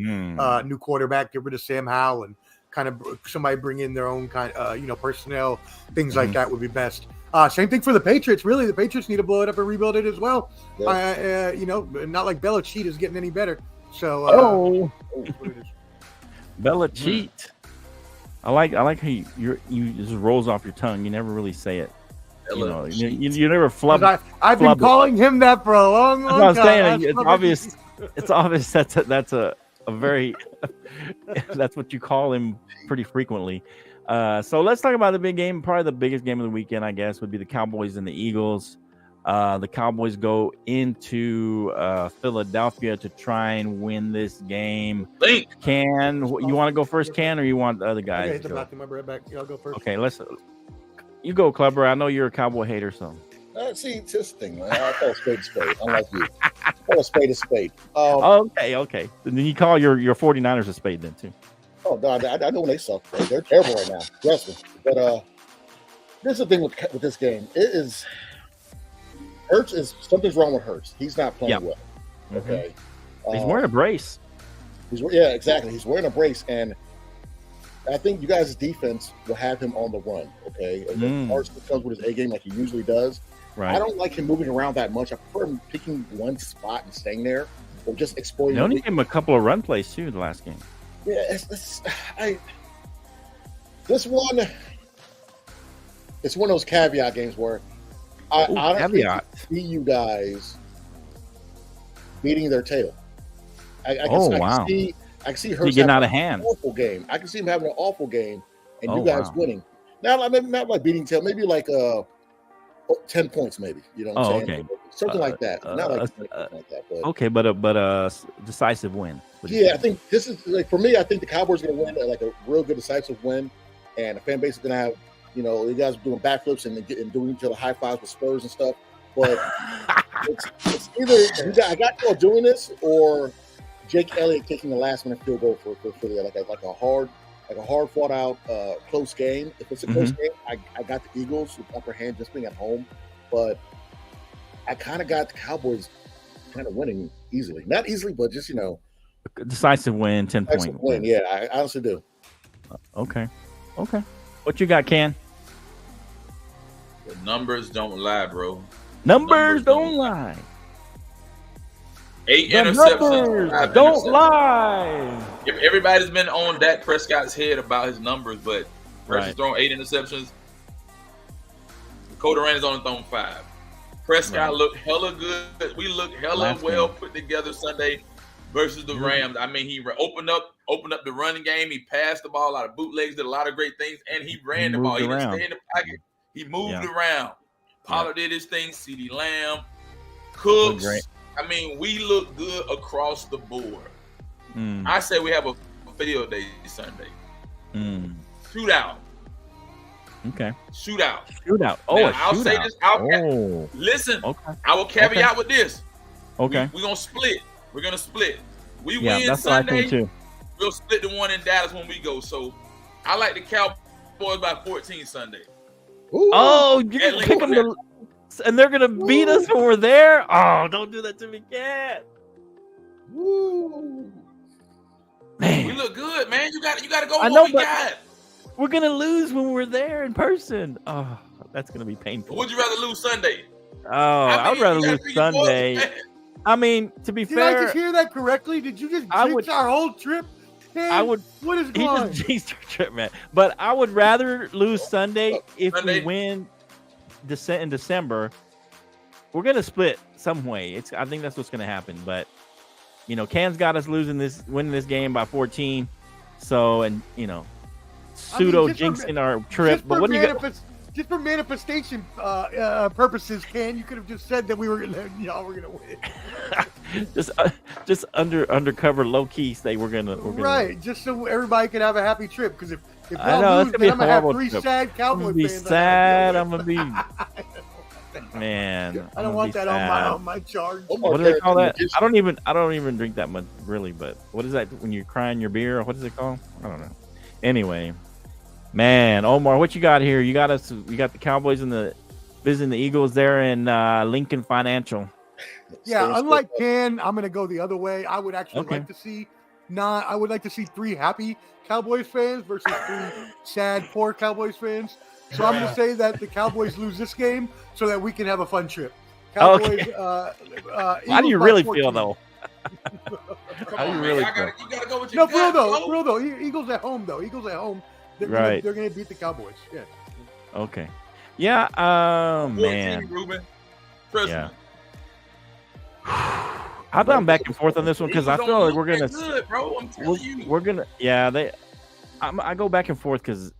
Speaker 5: new quarterback, get rid of Sam Howell and kind of somebody bring in their own kind personnel, things like that would be best. Same thing for the Patriots. Really, the Patriots need to blow it up and rebuild it as well.
Speaker 8: Yeah.
Speaker 5: Not like Belichick is getting any better. So,
Speaker 3: Belichick. I like how you just rolls off your tongue. You never really say it. You never flub.
Speaker 5: I've been calling him that for a long,
Speaker 3: That's what I'm
Speaker 5: time.
Speaker 3: saying. It's obvious. It's obvious that's a very that's what you call him pretty frequently. So let's talk about the big game. Probably the biggest game of the weekend, I guess, would be the Cowboys and the Eagles. The Cowboys go into Philadelphia to try and win this game. Can you want to go first, Can, or you want the other guys?
Speaker 5: Okay, my bread back. I'll go first.
Speaker 3: Okay, you go, Clubber. I know you're a Cowboy hater, so.
Speaker 8: See, it's this thing, man. I call a spade a spade. Unlike you. I call a spade a spade.
Speaker 3: Okay. Then you call your 49ers a spade then, too.
Speaker 8: Oh, God, I know when they suck. They're terrible right now. Trust me. But this is the thing with this game. Something's wrong with Hurts. He's not playing well. Okay.
Speaker 3: He's wearing a brace.
Speaker 8: Yeah, exactly. He's wearing a brace, and I think you guys' defense will have him on the run. Okay. Hurts comes with his A game like he usually does.
Speaker 3: Right.
Speaker 8: I don't like him moving around that much. I prefer him picking one spot and staying there, or just exploiting.
Speaker 3: They only gave him a couple of run plays too the last game.
Speaker 8: Yeah, this one, it's one of those caveat games where I honestly see you guys beating their tail. I can see her
Speaker 3: getting out of hand.
Speaker 8: Awful game. I can see him having an awful game, and you guys winning. Now, maybe not like beating tail, maybe like 10 points, maybe. You know what I'm saying?
Speaker 3: Okay.
Speaker 8: Something like that. Not like that. But
Speaker 3: okay, but a decisive win.
Speaker 8: Yeah, I think this is like for me. I think the Cowboys are going to win like a real good decisive win, and the fan base is going to have you guys doing backflips and doing each other high fives with Spurs and stuff. But it's either I got y'all doing this or Jake Elliott kicking the last minute field goal for like a hard fought out close game. If it's a close game, I got the Eagles with upper hand just being at home, but I kind of got the Cowboys kind of winning easily. Not easily, but just
Speaker 3: decisive win, 10-point
Speaker 8: win. Yeah, I honestly do.
Speaker 3: Okay. What you got, Can?
Speaker 4: The numbers don't lie, bro.
Speaker 3: Numbers don't lie.
Speaker 4: 8
Speaker 3: the
Speaker 4: interceptions.
Speaker 3: Numbers don't lie.
Speaker 4: Everybody's been on Dak Prescott's head about his numbers, but versus throwing 8 interceptions, Dakota Randall's only thrown 5. Prescott looked hella good. We looked hella well put together Sunday versus the Rams. I mean, he opened up the running game. He passed the ball, a lot of bootlegs, did a lot of great things, and he ran the ball. He didn't stay in the pocket. He moved around. Pollard did his thing. CeeDee Lamb, Cooks. I mean, we look good across the board. I say we have a field day Sunday. Shootout.
Speaker 3: Okay.
Speaker 4: Shootout.
Speaker 3: Oh,
Speaker 4: now, I'll say this. Listen, I will caveat with this.
Speaker 3: Okay.
Speaker 4: We're going to split. We're going to split. We
Speaker 3: Yeah,
Speaker 4: win
Speaker 3: that's what I
Speaker 4: Sunday.
Speaker 3: think too.
Speaker 4: We'll split the one in Dallas when we go. So I like the Cowboys by 14 Sunday.
Speaker 8: Ooh.
Speaker 3: Oh, you can pick them and they're going to beat us when we're there? Oh, don't do that to me, Cat.
Speaker 8: Woo.
Speaker 3: Man.
Speaker 4: We look good, man. You got to go with
Speaker 3: I know,
Speaker 4: what we got.
Speaker 3: We're going to lose when we're there in person. Oh, that's going to be painful.
Speaker 4: Would you rather lose Sunday?
Speaker 3: Oh, I would rather lose Sunday. I mean, to be fair.
Speaker 5: Did I just hear that correctly? Did you just jinx our whole trip? Man, what is going on?
Speaker 3: He just jinxed our trip, man. But I would rather lose Sunday if we win in December. We're going to split some way. I think that's what's going to happen. But, Can's got us winning this game by 14. So, and, pseudo jinxing our trip. But what do you got?
Speaker 5: Just for manifestation purposes, Can, you could have just said that y'all were gonna win.
Speaker 3: just undercover, low key, say we're gonna
Speaker 5: right. Just so everybody can have a happy trip. Because If
Speaker 3: I
Speaker 5: y'all
Speaker 3: know,
Speaker 5: lose,
Speaker 3: it's gonna
Speaker 5: then
Speaker 3: be
Speaker 5: I'm gonna have
Speaker 3: horrible
Speaker 5: 3
Speaker 3: trip.
Speaker 5: sad
Speaker 3: I'm
Speaker 5: Cowboy
Speaker 3: gonna be
Speaker 5: fans.
Speaker 3: sad. I'm gonna be man.
Speaker 5: I don't want that on my charge.
Speaker 3: What do they call that? I don't even drink that much really, but what is that when you're crying your beer? What is it called? I don't know. Anyway, man, Omar, what you got here? You got the Cowboys and the visiting the Eagles there in Lincoln Financial.
Speaker 5: Yeah, unlike Ken, I'm gonna go the other way. I would actually
Speaker 3: Okay.
Speaker 5: like to see I would like to see 3 happy Cowboys fans versus 3 sad, poor Cowboys fans. So I'm gonna say that the Cowboys lose this game so that we can have a fun trip. Cowboys.
Speaker 3: Okay.
Speaker 5: How
Speaker 3: do you really feel though? How do you really feel?
Speaker 4: You gotta go with your gut,
Speaker 5: for real though. Eagles at home though. Eagles at home. They're gonna beat the Cowboys. Yeah.
Speaker 3: Okay. Yeah. Man.
Speaker 4: Ruben.
Speaker 3: Yeah. I thought I'm back and forth on this one because I feel like we're gonna.
Speaker 4: Good, bro. I'm telling you.
Speaker 3: We're gonna. Yeah. I go back and forth because.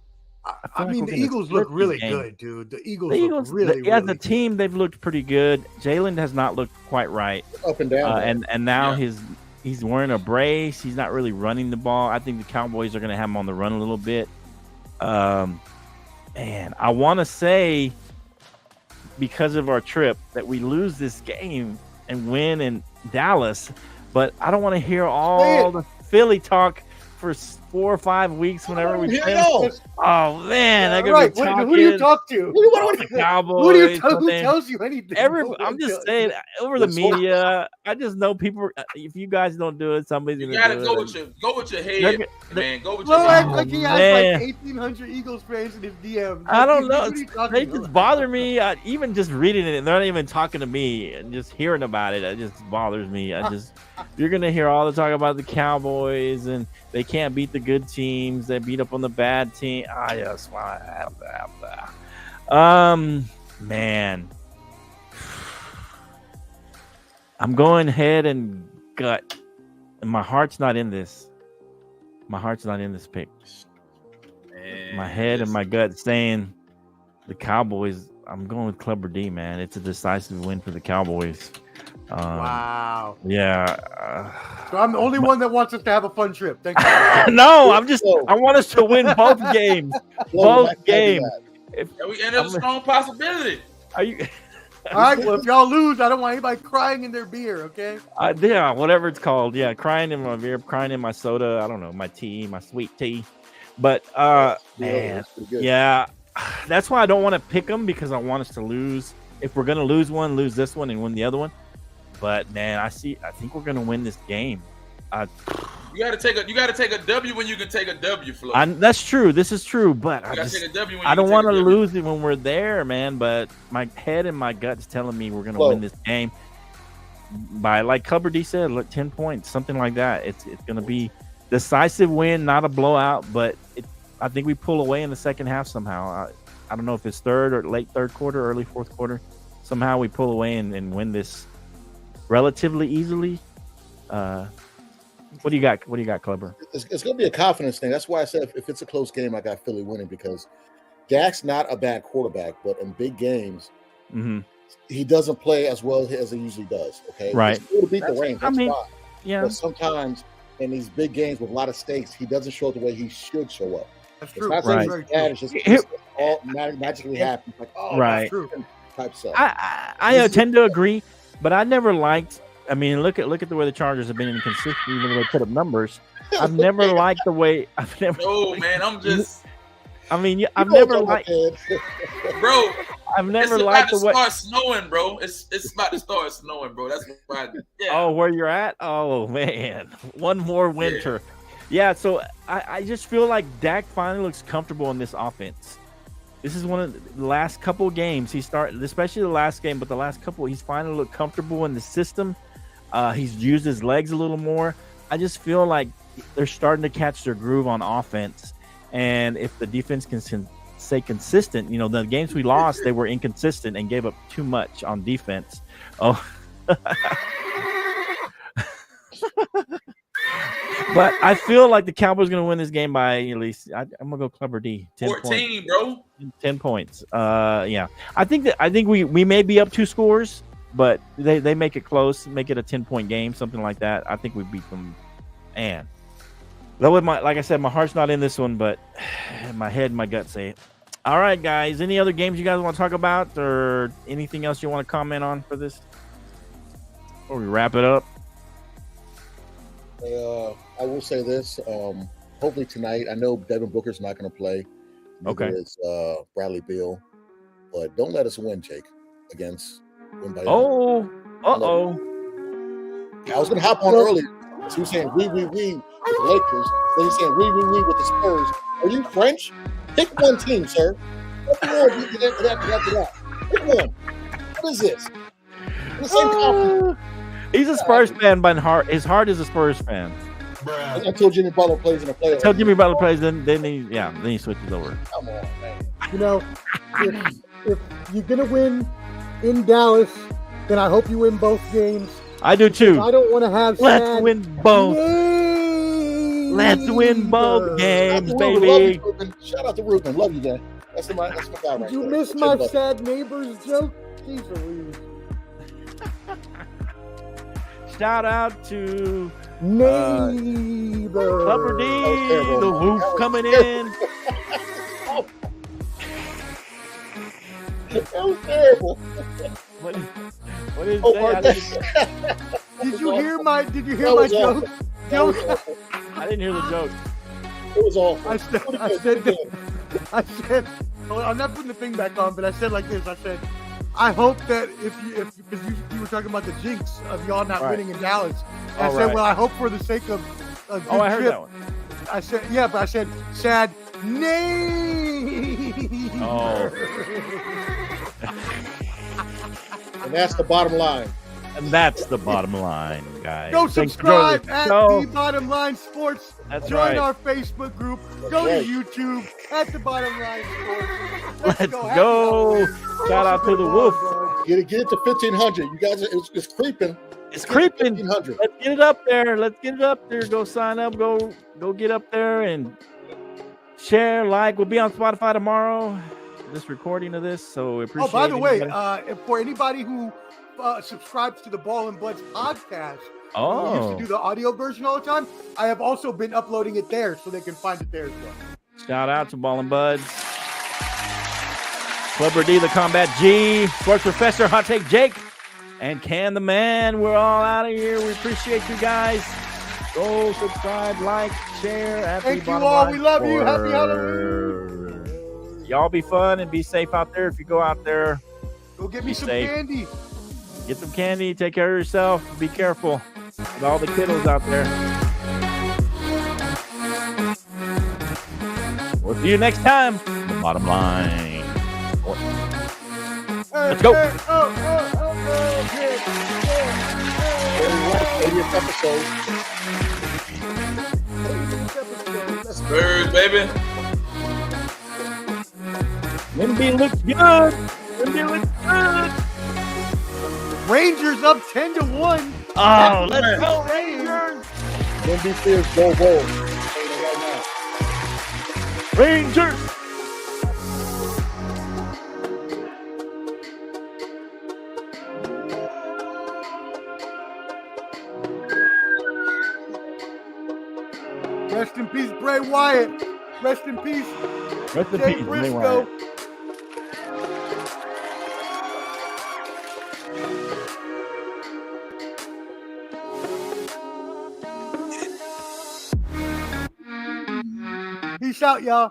Speaker 5: I mean, the Eagles look really good, dude. The Eagles look really
Speaker 3: as
Speaker 5: really
Speaker 3: a team, they've looked pretty good. Jalen has not looked quite right.
Speaker 8: Up and down.
Speaker 3: And now he's wearing a brace. He's not really running the ball. I think the Cowboys are going to have him on the run a little bit. And I want to say because of our trip that we lose this game and win in Dallas, but I don't want to hear all the Philly talk for 4 or 5 weeks whenever we play. Oh man, I gotta be talking.
Speaker 5: Who do you talk to?
Speaker 3: The Cowboys.
Speaker 5: Who tells you anything?
Speaker 3: I'm just saying over the media. I just know people. If you guys don't do it, somebody's gonna.
Speaker 4: You gotta
Speaker 3: do
Speaker 4: go
Speaker 3: it.
Speaker 4: with your head, man. Go with your
Speaker 5: Well,
Speaker 4: head.
Speaker 5: like he has like 1,800 Eagles fans in his DM.
Speaker 3: I don't know. They just bother me. Even just reading it, they're not even talking to me, and just hearing about it, it just bothers me. You're gonna hear all the talk about the Cowboys and they can't beat the good teams. They beat up on the bad team. Man, I'm going head and gut, and my heart's not in this. My heart's not in this pick.
Speaker 4: Man,
Speaker 3: my head and my gut saying the Cowboys. I'm going with Clubber D, man. It's a decisive win for the Cowboys.
Speaker 5: Wow.
Speaker 3: Yeah.
Speaker 5: So I'm the only one that wants us to have a fun trip. Thank you.
Speaker 3: No, I want us to win both games. Both games.
Speaker 4: We ended up a strong possibility.
Speaker 3: Are you?
Speaker 5: All right. Well, if y'all lose, I don't want anybody crying in their beer. Okay.
Speaker 3: Yeah, whatever it's called. Yeah, crying in my beer, crying in my soda. I don't know, my tea, my sweet tea. But man, yeah, that's why I don't want to pick them because I want us to lose. If we're gonna lose one, lose this one and win the other one. But man, I think we're gonna win this game.
Speaker 4: You gotta take a W when you can take a W, Flo.
Speaker 3: That's true. This is true, but
Speaker 4: take a W when
Speaker 3: I don't want to
Speaker 4: W.
Speaker 3: lose it when we're there, man. But my head and my gut is telling me we're gonna win this game by, like Clubber D said, 10 points, something like that. It's gonna be decisive win, not a blowout, but I think we pull away in the second half somehow. I don't know if it's third or late third quarter, early fourth quarter. Somehow we pull away and win this relatively easily. What do you got? What do you got, Clubber?
Speaker 8: It's going to be a confidence thing. That's why I said if it's a close game, I got Philly winning because Dak's not a bad quarterback, but in big games, he doesn't play as well as he usually does. Okay,
Speaker 3: right.
Speaker 8: He's going to beat the Rams. That's fine.
Speaker 3: Yeah.
Speaker 8: But sometimes in these big games with a lot of stakes, he doesn't show up the way he should show up.
Speaker 5: That's true.
Speaker 8: It's not saying he's bad. It's just all magically happens. Like, oh,
Speaker 3: right.
Speaker 8: That's true. Type stuff.
Speaker 3: I tend to agree, but I never liked. I mean, look at the way the Chargers have been inconsistent, even though they put up numbers. I've never liked the way.
Speaker 4: No, man, I'm just.
Speaker 3: I mean, I've never liked.
Speaker 4: Bro,
Speaker 3: I've never liked the way.
Speaker 4: It's about to start snowing, bro. It's about to start snowing, bro. That's why. Yeah.
Speaker 3: Oh, where you're at? Oh man, one more winter. Yeah. So I just feel like Dak finally looks comfortable in this offense. This is one of the last couple of games he started, especially the last game, but the last couple, he's finally looked comfortable in the system. He's used his legs a little more. I just feel like they're starting to catch their groove on offense. And if the defense can stay consistent, the games we lost, they were inconsistent and gave up too much on defense. Oh, but I feel like the Cowboys are going to win this game by at least. I'm going to go Clubber D.
Speaker 4: 14, bro.
Speaker 3: 10 points. Yeah. I think we may be up 2 scores, but they make it close, make it a 10-point game, something like that. I think we beat them. And Though with like I said, my heart's not in this one, but my head and my gut say it. All right, guys. Any other games you guys want to talk about, or anything else you want to comment on for this before we wrap it up?
Speaker 8: I will say this. Hopefully tonight. I know Devin Booker's not going to play. Neither is Bradley Beal. But don't let us win, Jake, against Wimby.
Speaker 3: Oh. Uh-oh.
Speaker 8: I was going to hop on earlier. So he was saying, we with the Lakers. Then he's saying, we with the Spurs. Are you French? Pick one team, sir. Pick one. What is this? The same conference.
Speaker 3: He's a Spurs fan, but his heart is a Spurs fan.
Speaker 8: Until Jimmy Butler plays in the playoffs.
Speaker 3: Until Jimmy Butler plays, then he switches over.
Speaker 8: Come on, man.
Speaker 5: You know, if you're gonna win in Dallas, then I hope you win both games.
Speaker 3: I do too.
Speaker 5: I don't want to have.
Speaker 3: Let's win both. Let's win both games, baby.
Speaker 8: Shout out to Ruben. Love you, man. That's my guy right there.
Speaker 5: Did you miss my sad neighbors joke? Jeez Louise.
Speaker 3: Shout out to
Speaker 5: neighbor.
Speaker 3: Clubber D, the roof coming in.
Speaker 8: That was terrible.
Speaker 3: What is that?
Speaker 5: Did you hear my joke?
Speaker 3: I didn't hear the joke.
Speaker 8: It was awful.
Speaker 5: I said, well, I'm not putting the thing back on, but I said like this. I said, I hope that because you were talking about the jinx of y'all not winning in Dallas. And I said, well, I hope for the sake of a good
Speaker 3: I heard
Speaker 5: trip.
Speaker 3: that one.
Speaker 5: I said, yeah, but I said, sad neighbor.
Speaker 3: Oh.
Speaker 8: And that's the bottom line.
Speaker 3: And that's the bottom line, guys.
Speaker 5: Go subscribe at The Bottom Line Sports.
Speaker 3: That's
Speaker 5: Join our Facebook group. Go to YouTube at The Bottom Line Sports.
Speaker 3: Let's go. Shout out to the Wolf.
Speaker 8: Get it to 1,500. You guys, it's creeping.
Speaker 3: It's creeping.
Speaker 8: 1,500.
Speaker 3: Let's get it up there. Let's get it up there. Go sign up. Go get up there and share, like. We'll be on Spotify tomorrow. This recording of this, so we appreciate it.
Speaker 5: Oh, by the way, for anybody who subscribes to the Ball and Bloods podcast, who used to do the audio version all the time, I have also been uploading it there, so they can find it there as well.
Speaker 3: Shout out to Ball and Buds, Clubber D, the Combat G, Sports Professor, Hot Take Jake, and Can the Man. We're all out of here. We appreciate you guys. Go subscribe, like, share.
Speaker 5: Thank you all. We love you. Happy Halloween.
Speaker 3: Y'all be fun and be safe out there. If you go out there,
Speaker 5: go get me some candy.
Speaker 3: Get some candy. Take care of yourself. Be careful with all the kiddos out there. We'll see you next time. The Bottom Line. Let's go.
Speaker 8: 80th episode.
Speaker 4: Spurs, baby.
Speaker 3: Wimby looks good. Wimby looks good.
Speaker 5: Rangers up 10-1.
Speaker 3: Oh, let's go, Rangers.
Speaker 8: Wimby fears go Bulls.
Speaker 3: Rangers.
Speaker 5: Rest in peace, Bray Wyatt. Rest in peace, Jay Briscoe. Peace out, y'all.